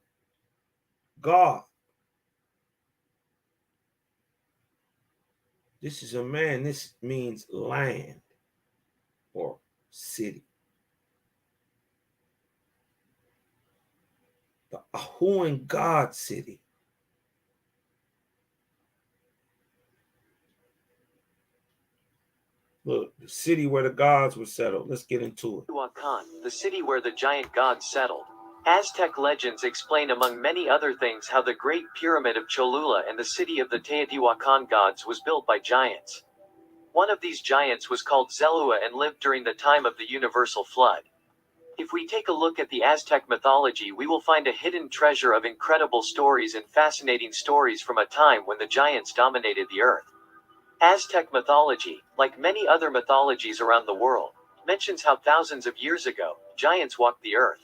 God. This is a man. This means land or city. The IHUAN God city. Look, the city where the gods were settled. Let's get into it.
IHUAN, the city where the giant gods settled. Aztec legends explain, among many other things, how the Great Pyramid of Cholula and the city of the Teotihuacan gods was built by giants. One of these giants was called Zelua and lived during the time of the universal flood. If we take a look at the Aztec mythology, we will find a hidden treasure of incredible stories and fascinating stories from a time when the giants dominated the earth. Aztec mythology, like many other mythologies around the world, mentions how thousands of years ago, giants walked the earth.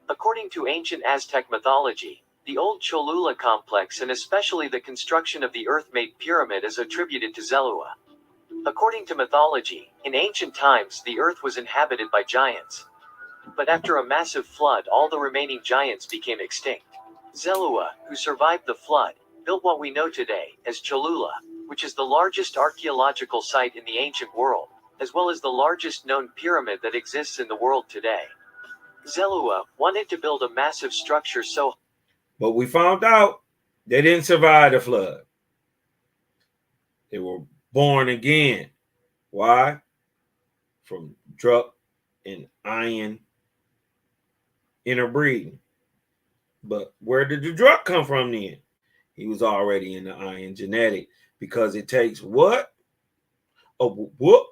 According to ancient Aztec mythology, the old Cholula complex and especially the construction of the earth-made pyramid is attributed to Zelua. According to mythology, in ancient times the earth was inhabited by giants. But after a massive flood, all the remaining giants became extinct. Zelua, who survived the flood, built what we know today as Cholula, which is the largest archaeological site in the ancient world, as well as the largest known pyramid that exists in the world today. Zelua wanted to build a massive structure so...
But we found out they didn't survive the flood. They were born again. Why? From Druk and iron interbreeding. But where did the Druk come from then? He was already in the iron genetic, because it takes what? What?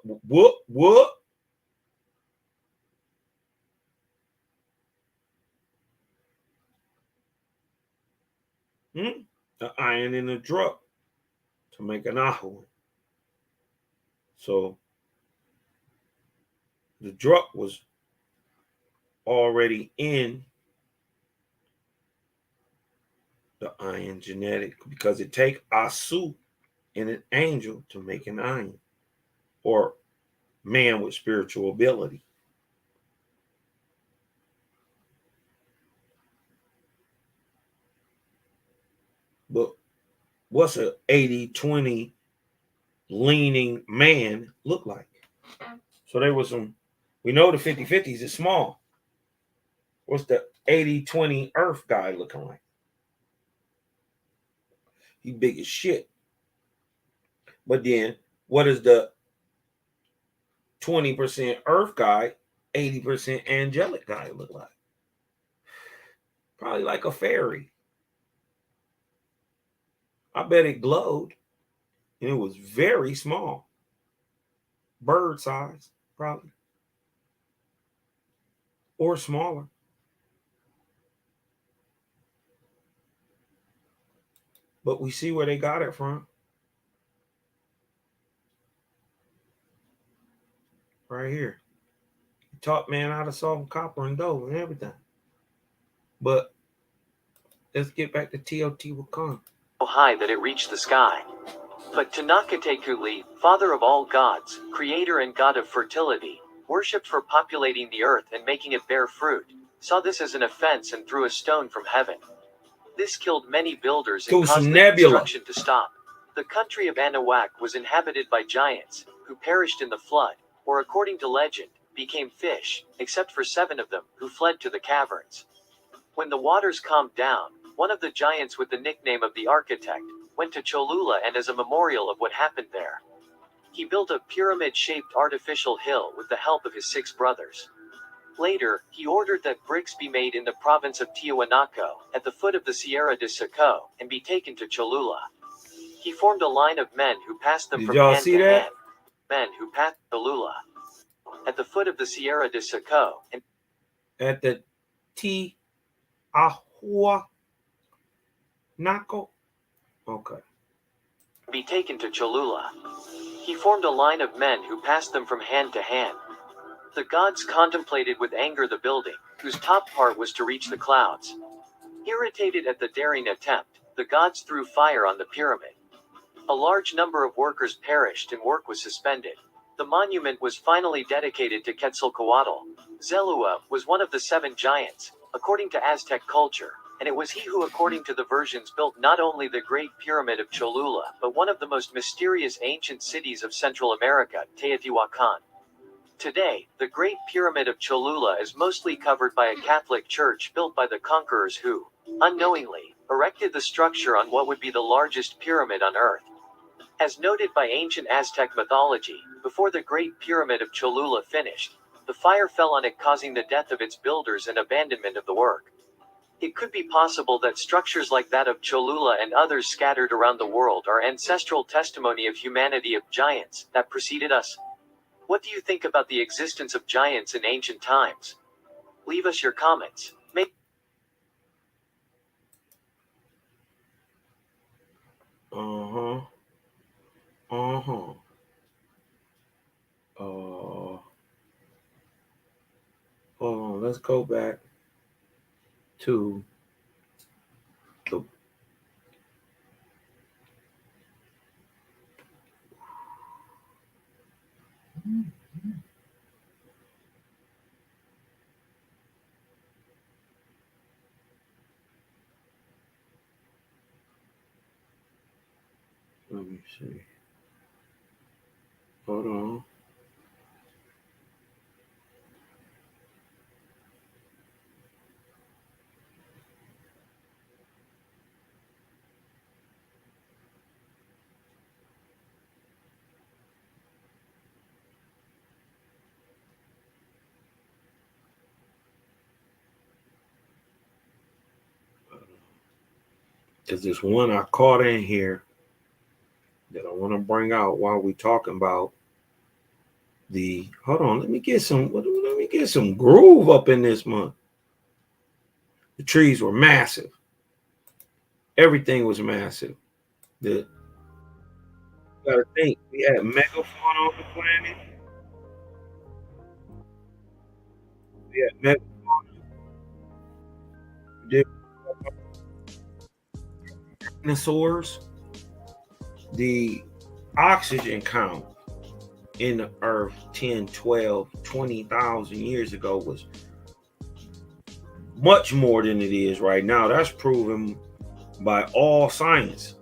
The iron in the Druk to make an Ahwans. So the Druk was already in the iron genetic, because it takes Asu and an angel to make an iron, or man with spiritual ability. But what's a 80-20 leaning man look like? So there was some, we know the 50-50s is small. What's the 80-20 earth guy looking like? He big as shit. But then, what is the 20% earth guy, 80% angelic guy look like? Probably like a fairy. I bet it glowed, and it was very small. Bird size, probably. Or smaller. But we see where they got it from. Right here. Taught man how to solve copper and gold and everything. But let's get back to Teotihuacan.
So high that it reached the sky. But Tanakatekuli, father of all gods, creator and god of fertility, worshipped for populating the earth and making it bear fruit, saw this as an offense and threw a stone from heaven. This killed many builders and caused the construction to stop. The country of Anahuac was inhabited by giants, who perished in the flood, or according to legend, became fish, except for 7 of them, who fled to the caverns. When the waters calmed down, one of the giants with the nickname of the Architect, went to Cholula and as a memorial of what happened there. He built a pyramid-shaped artificial hill with the help of his 6 brothers. Later, he ordered that bricks be made in the province of Tiwanaku, at the foot of the Sierra de Saco, and be taken to Cholula. He formed a line of men who passed them from hand to hand. Men who passed Cholula. At the foot of the Sierra de Saco, and
at the Ahwans. Okay.
Be taken to Cholula. He formed a line of men who passed them from hand to hand. The gods contemplated with anger the building, whose top part was to reach the clouds. Irritated at the daring attempt, the gods threw fire on the pyramid. A large number of workers perished and work was suspended. The monument was finally dedicated to Quetzalcoatl. Zelua was one of the 7 giants, according to Aztec culture, and it was he who, according to the versions, built not only the Great Pyramid of Cholula, but one of the most mysterious ancient cities of Central America, Teotihuacan. Today, the Great Pyramid of Cholula is mostly covered by a Catholic church built by the conquerors who, unknowingly, erected the structure on what would be the largest pyramid on Earth. As noted by ancient Aztec mythology, before the Great Pyramid of Cholula finished, the fire fell on it, causing the death of its builders and abandonment of the work. It could be possible that structures like that of Cholula and others scattered around the world are ancestral testimony of humanity, of giants that preceded us. What do you think about the existence of giants in ancient times? Leave us your comments.
Hold on, let's go back to the let me see. Hold on. Because there's one I caught in here that I want to bring out while we're talking about the. Hold on, let me get some groove up in this month. The trees were massive. Everything was massive. You gotta think, we had megafauna on the planet. We had megafauna. Dinosaurs. The oxygen count in the earth 10, 12, 20,000 years ago was much more than it is right now. That's proven by all science.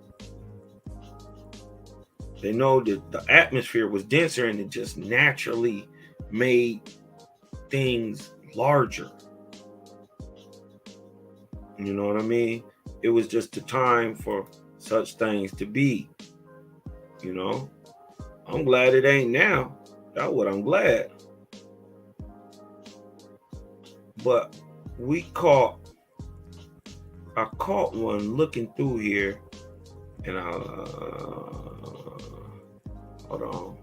They know that the atmosphere was denser and it just naturally made things larger. You know what I mean? It was just the time for such things to be, you know? I'm glad it ain't now. That's what I'm glad. But I caught one looking through here, and hold on.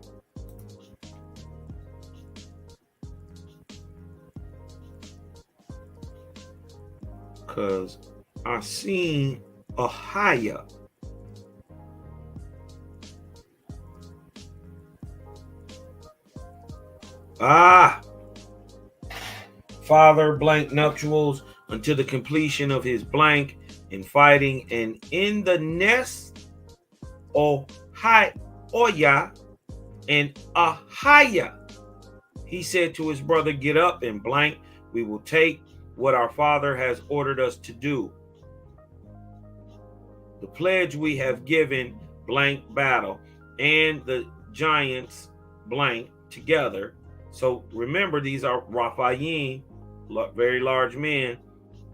Because I seen Ahia. Father blank nuptials until the completion of his blank in fighting, and in the nest Oya and Ahia, he said to his brother, get up and blank, we will take what our father has ordered us to do. The pledge we have given blank battle and the giants blank together. So remember, these are Raphaim, very large men,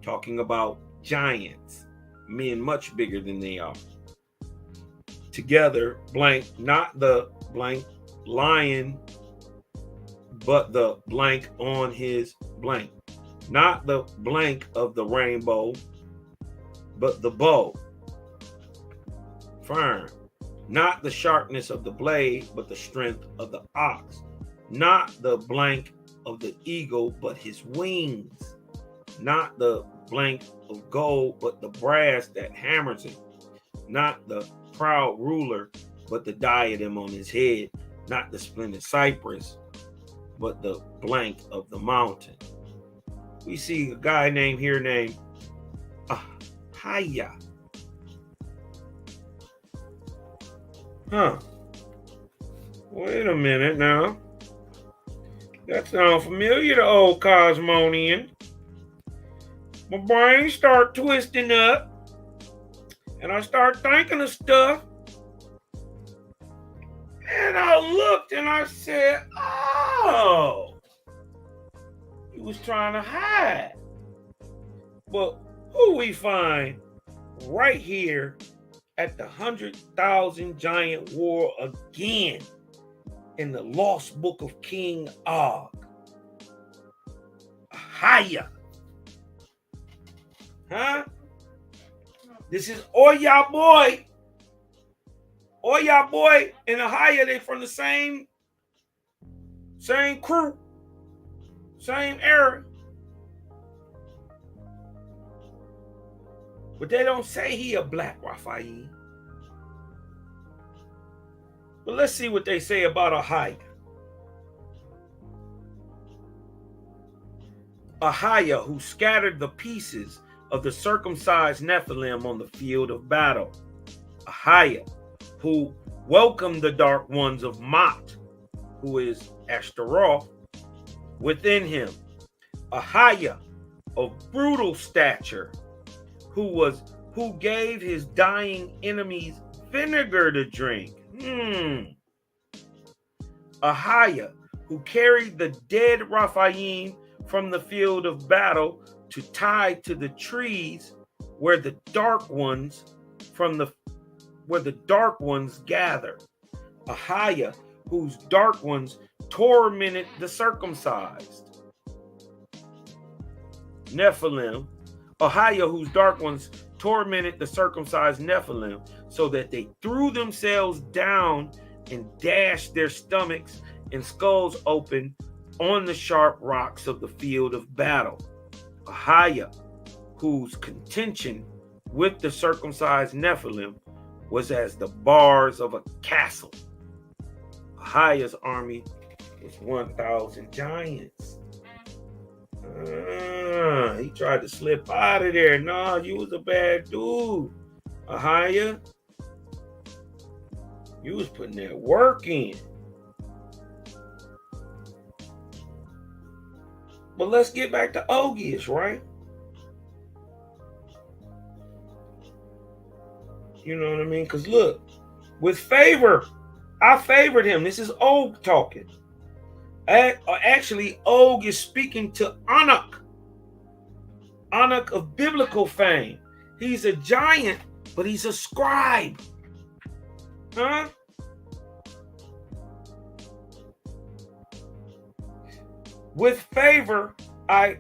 talking about giants, men much bigger than they are. Together, blank, not the blank lion, but the blank on his blank. Not the blank of the rainbow, but the bow. Firm. Not the sharpness of the blade, but the strength of the ox. Not the blank of the eagle, but his wings. Not the blank of gold, but the brass that hammers it. Not the proud ruler, but the diadem on his head. Not the splendid cypress, but the blank of the mountain. We see a guy named Ahia. Wait a minute now. That sounds familiar to old Cosmonian. My brain start twisting up, and I start thinking of stuff. And I looked and I said, oh, he was trying to hide. But who we find right here at the 100,000 Giant War again in the Lost Book of King Og. Ahia. This is Oya boy. Oya boy and Ahia, they from the same crew, same era. But they don't say he a black Raphael. But let's see what they say about Ahia. Ahia, who scattered the pieces of the circumcised Nephilim on the field of battle. Ahia, who welcomed the dark ones of Mot, who is Ashtaroth, within him. Ahia, of brutal stature, who gave his dying enemies vinegar to drink. Ahia, who carried the dead Raphaim from the field of battle to tie to the trees where the dark ones gather. Ahia, whose dark ones tormented the circumcised Nephilim. Ahia, whose dark ones tormented the circumcised Nephilim, so that they threw themselves down and dashed their stomachs and skulls open on the sharp rocks of the field of battle. Ahia, whose contention with the circumcised Nephilim was as the bars of a castle. Ahia's army was 1,000 giants. He tried to slip out of there. Nah, you was a bad dude, Ahia. You was putting that work in. But let's get back to Ogius, right? You know what I mean? Because look, with favor, I favored him. This is Og talking. Actually, Og is speaking to Anak. Anak of biblical fame. He's a giant, but he's a scribe. With favor I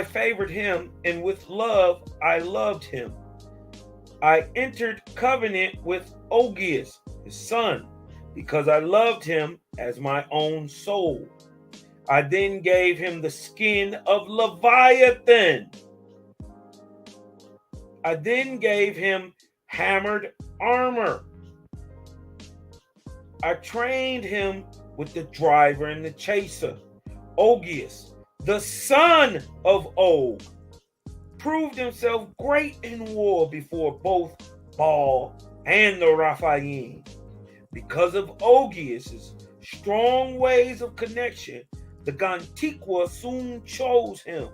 favored him, and with love I loved him. I entered covenant with Ogius, his son, because I loved him as my own soul. I then gave him the skin of Leviathan. I then gave him hammered armor. I trained him with the driver and the chaser. Ogius, the son of Og, proved himself great in war before both Baal and the Rephaim. Because of Ogius's strong ways of connection, the Gantiqua soon chose him.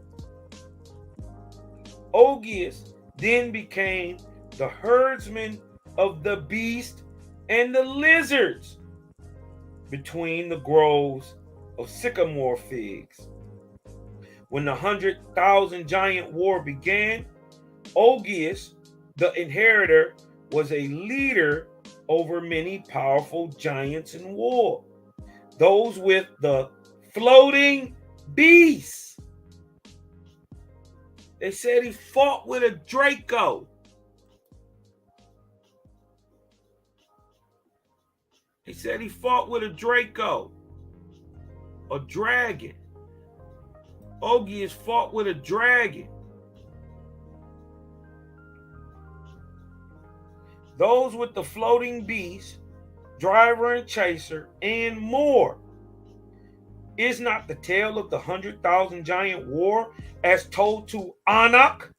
Ogius then became the herdsman of the beast and the lizards between the groves of sycamore figs. When the 100,000 giant war began, Ogius, the inheritor, was a leader over many powerful giants in war. Those with the floating beasts. They said he fought with a Draco. He said he fought with a Draco, a dragon. Ogius fought with a dragon. Those with the floating beast, driver and chaser, and more. Is not the tale of the 100,000 giant war as told to Anak,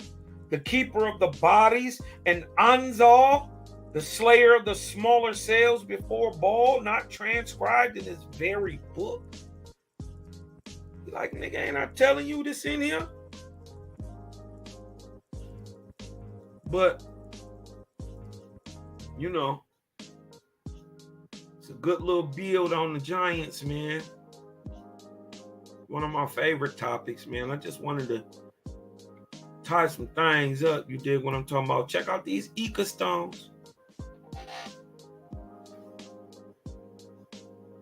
the keeper of the bodies, and Anzal, the slayer of the smaller cells before Baal, not transcribed in this very book? Like, nigga, ain't I telling you this in here? But, you know, it's a good little build on the Giants, man. One of my favorite topics, man. I just wanted to tie some things up. You dig what I'm talking about? Check out these Eka stones.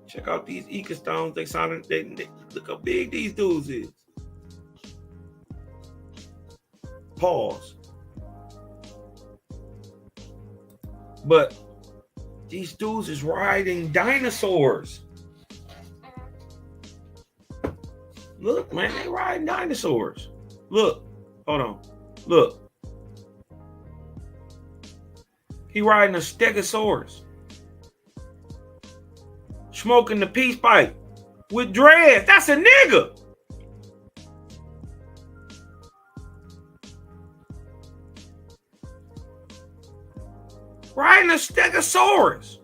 Check out these Eka stones. They look how big these dudes is. Pause. But these dudes is riding dinosaurs. Look, man, they riding dinosaurs. Look, hold on. Look. He riding a Stegosaurus. Smoking the peace pipe with dreads. That's a nigga. Riding a Stegosaurus.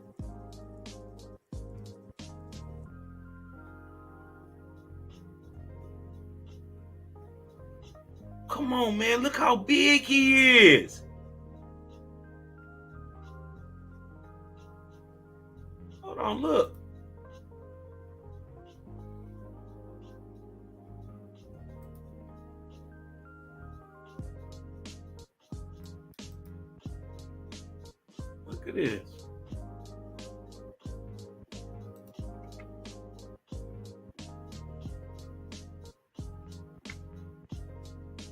Come on, man. Look how big he is. Hold on, look. Look at this.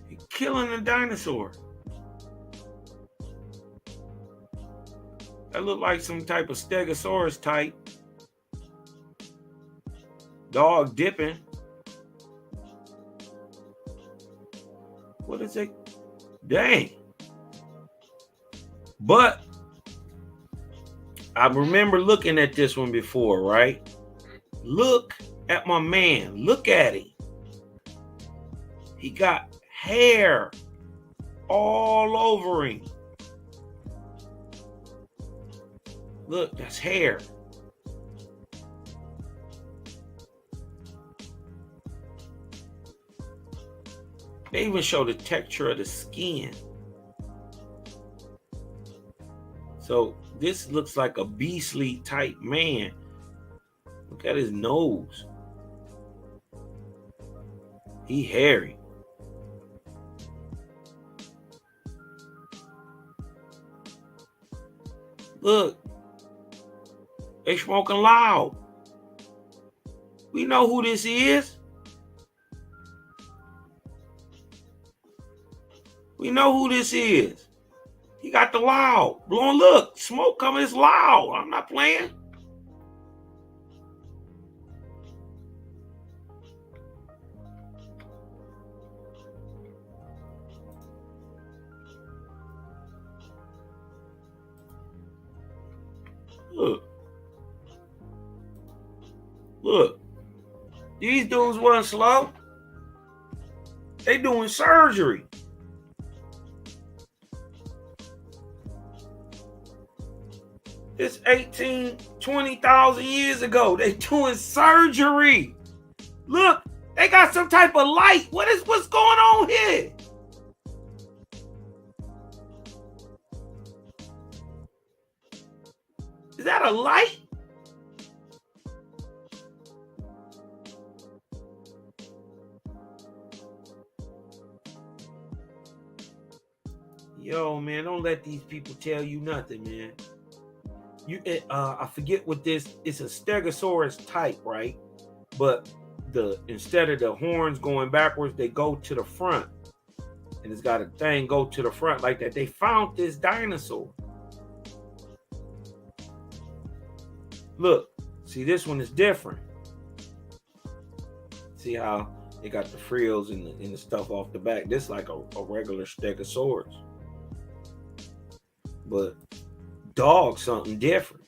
He's killing a dinosaur. That looked like some type of Stegosaurus type. Dog dipping. What is it? Dang. But I remember looking at this one before, right? Look at my man. Look at him. He got hair all over him. Look, that's hair. They even show the texture of the skin. So this looks like a beastly type man. Look at his nose. He hairy. Look. They smoking loud. We know who this is. We know who this is. He got the loud. Blowing, look, smoke coming, it's loud. I'm not playing. Look. Look. These dudes wasn't slow. They doing surgery. It's 18, 20,000 years ago. They doing surgery. Look, they got some type of light. What's going on here? Is that a light? Yo, man, don't let these people tell you nothing, man. I forget what this. It's a Stegosaurus type, right? But instead of the horns going backwards, they go to the front, and it's got a thing go to the front like that. They found this dinosaur. Look, see, this one is different. See how they got the frills and the stuff off the back. This is like a regular Stegosaurus, but dog something different.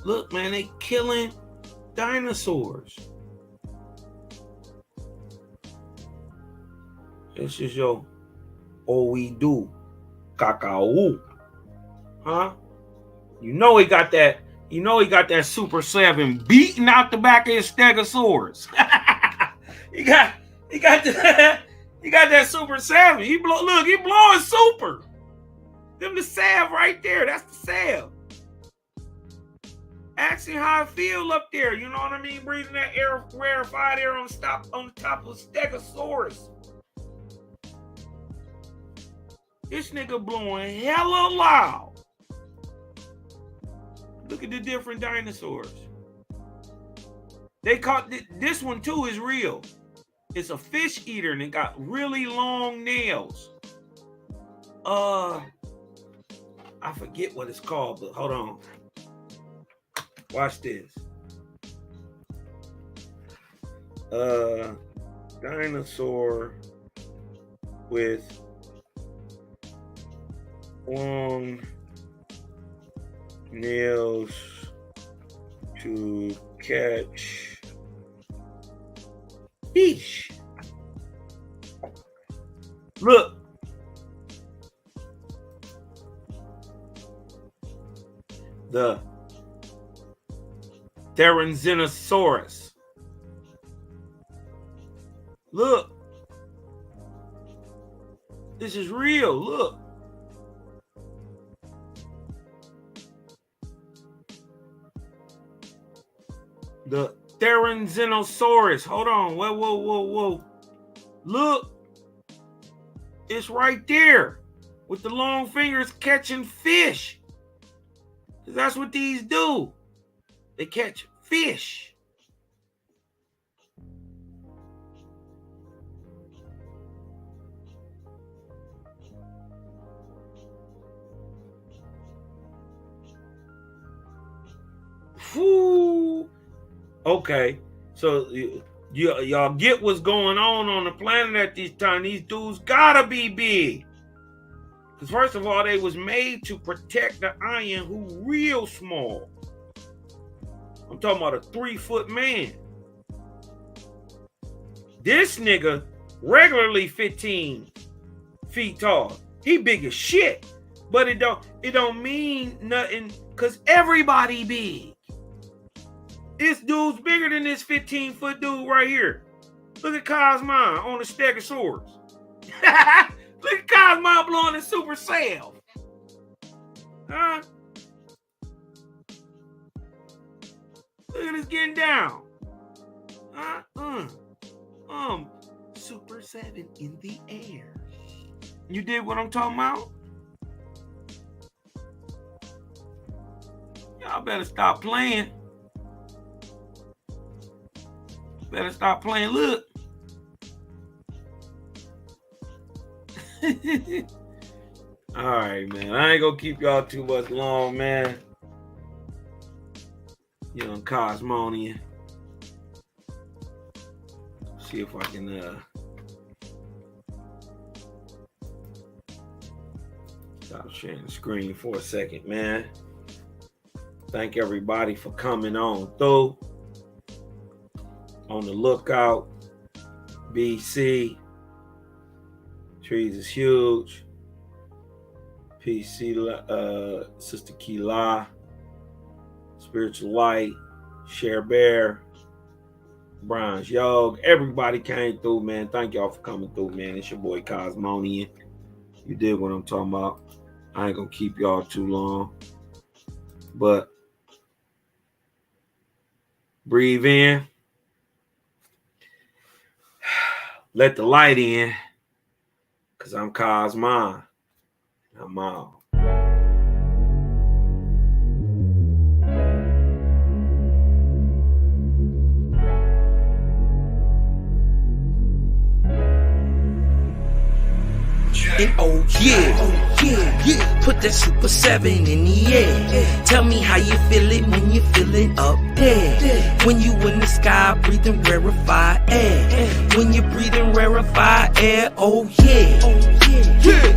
Look, man, they killing dinosaurs. This is your Oidu Kakao. Huh? You know he got that. You know he got that Super 7 beating out the back of his Stegosaurus. he got that Super 7. He blowing super. Them the salve right there. That's the salve. Ask him how I feel up there. You know what I mean? Breathing that air, rarefied air on the top of Stegosaurus. This nigga blowing hella loud. Look at the different dinosaurs. They caught this one too is real. It's a fish eater and it got really long nails. I forget what it's called, but hold on. Watch this. Dinosaur with long nails to catch fish. Look. The Therizinosaurus. Look. This is real. Look. The Therizinosaurus. Hold on. Whoa. Look. It's right there. With the long fingers catching fish. That's what these do. They catch fish. Whoo. Okay, so y'all get what's going on the planet at this time. These dudes gotta be big. Because first of all, they was made to protect the iron who real small. I'm talking about a 3-foot man. This nigga regularly 15 feet tall. He big as shit. But it don't mean nothing because everybody big. This dude's bigger than this 15-foot dude right here. Look at Cosmon on the Stegosaurus. Look at Cosmon blowing the super salve. Huh? Look at us getting down. Huh? Super 7 in the air. You did what I'm talking about? Y'all better stop playing. Better stop playing. Look. All right, man. I ain't gonna keep y'all too much long, man. Young Cosmonian. See if I can stop sharing the screen for a second, man. Thank everybody for coming on through. On the lookout. BC. Trees is huge. PC, Sister Kila, Spiritual Light, Share Bear, Bronze Yog. Everybody came through, man. Thank y'all for coming through, man. It's your boy Cosmonian. You did what I'm talking about. I ain't gonna keep y'all too long. But breathe in. Let the light in. Cause I'm Cosmon. I'm out.
And oh yeah, put that Super 7 in the air. Tell me how you feel it when you're feeling up there. When you in the sky breathing rarefied air. When you're breathing rarefied air, oh yeah.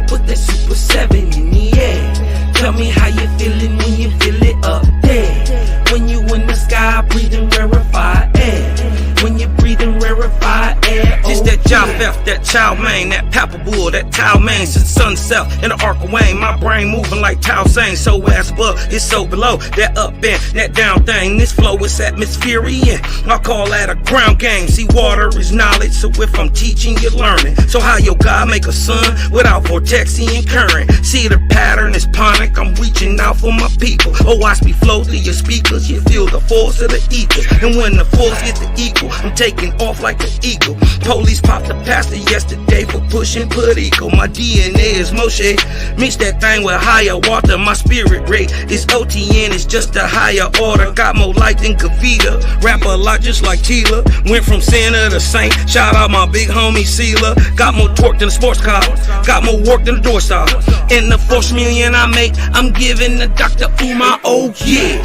Put that Super 7 in the air. Tell me how you feeling when you feel it up there. When you in the sky breathing rarefied air. When you're breathing rarefied air, oh,
it's that Japheth, that Chow Mein, that Papa Bull, that Tao Mein, since sunset in the Iroquois, my brain moving like Tao Sang. So as above, it's so below, that up and that down thing. This flow is atmospherian, I call that a ground game. See, water is knowledge, so if I'm teaching, you're learning. So how your God make a sun without vortexing current? See the pattern is ponic, I'm reaching out for my people. Oh, watch me flow through your speakers, you feel the force of the ether. And when the force gets the equal, I'm taking off like an eagle. Police popped the pastor yesterday for pushing put equal. My DNA is Moshe. Mix that thing with higher water. My spirit rate is OTN. It's just a higher order. Got more light than Kavita. Rap a lot just like Tila. Went from sinner to saint. Shout out my big homie Sela. Got more torque than a sports car. Got more work than a door stop. In the 4 million I make, I'm giving the Dr. Umar. Oh yeah.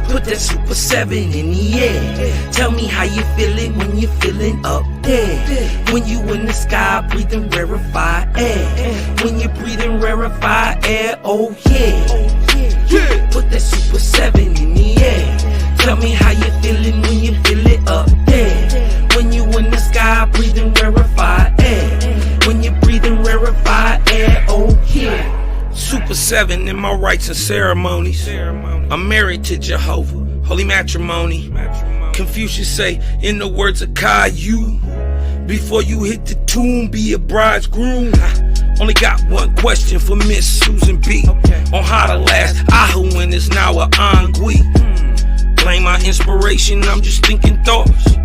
Put that Super 7 in the air. Tell me how you feeling when you're feeling up there. When you in the sky breathing rarefied air. When you're breathing rarefied air, oh yeah. Put that Super 7 in the air. Tell me how you feeling when you feel it up there. When you in the sky breathing rarefied air. When you're breathing rarefied air, oh yeah. Super 7 in my rites and ceremonies. I'm married to Jehovah, holy matrimony. Confucius say, in the words of Caillou, before you hit the tomb, be a bridegroom. Only got one question for Miss Susan B. On how to last IHUAN is now a ennui. Blame my inspiration, I'm just thinking thoughts.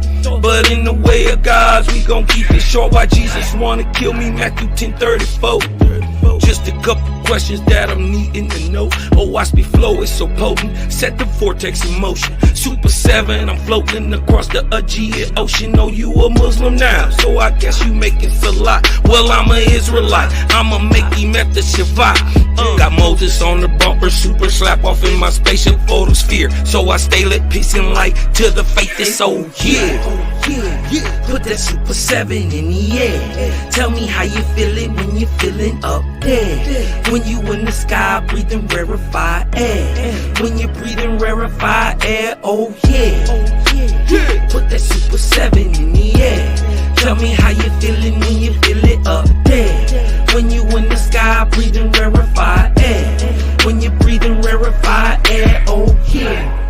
But in the way of God's, we gon' keep it short. Why Jesus wanna kill me, Matthew 10:34. Just a couple questions that I'm needing to know. Oh, watch me flow, it's so potent. Set the vortex in motion. Super 7, I'm floating across the Aegean Ocean. Oh, you a Muslim now, so I guess you making salat. Well, I'm an Israelite, I'ma make him at the Shabbat. Got Moses on the bumper, super slap off in my spaceship photosphere. So I stay lit, peace and light to the faith is so yeah.
Put that Super 7 in the air. Tell me how you feeling when you're feeling up there. When you in the sky breathing rarefied air. When you're breathing rarefied air, oh yeah. Put that Super 7 in the air. Tell me how you feeling when you feel it up there. When you in the sky breathing rarefied air. When you're breathing rarefied air, oh yeah.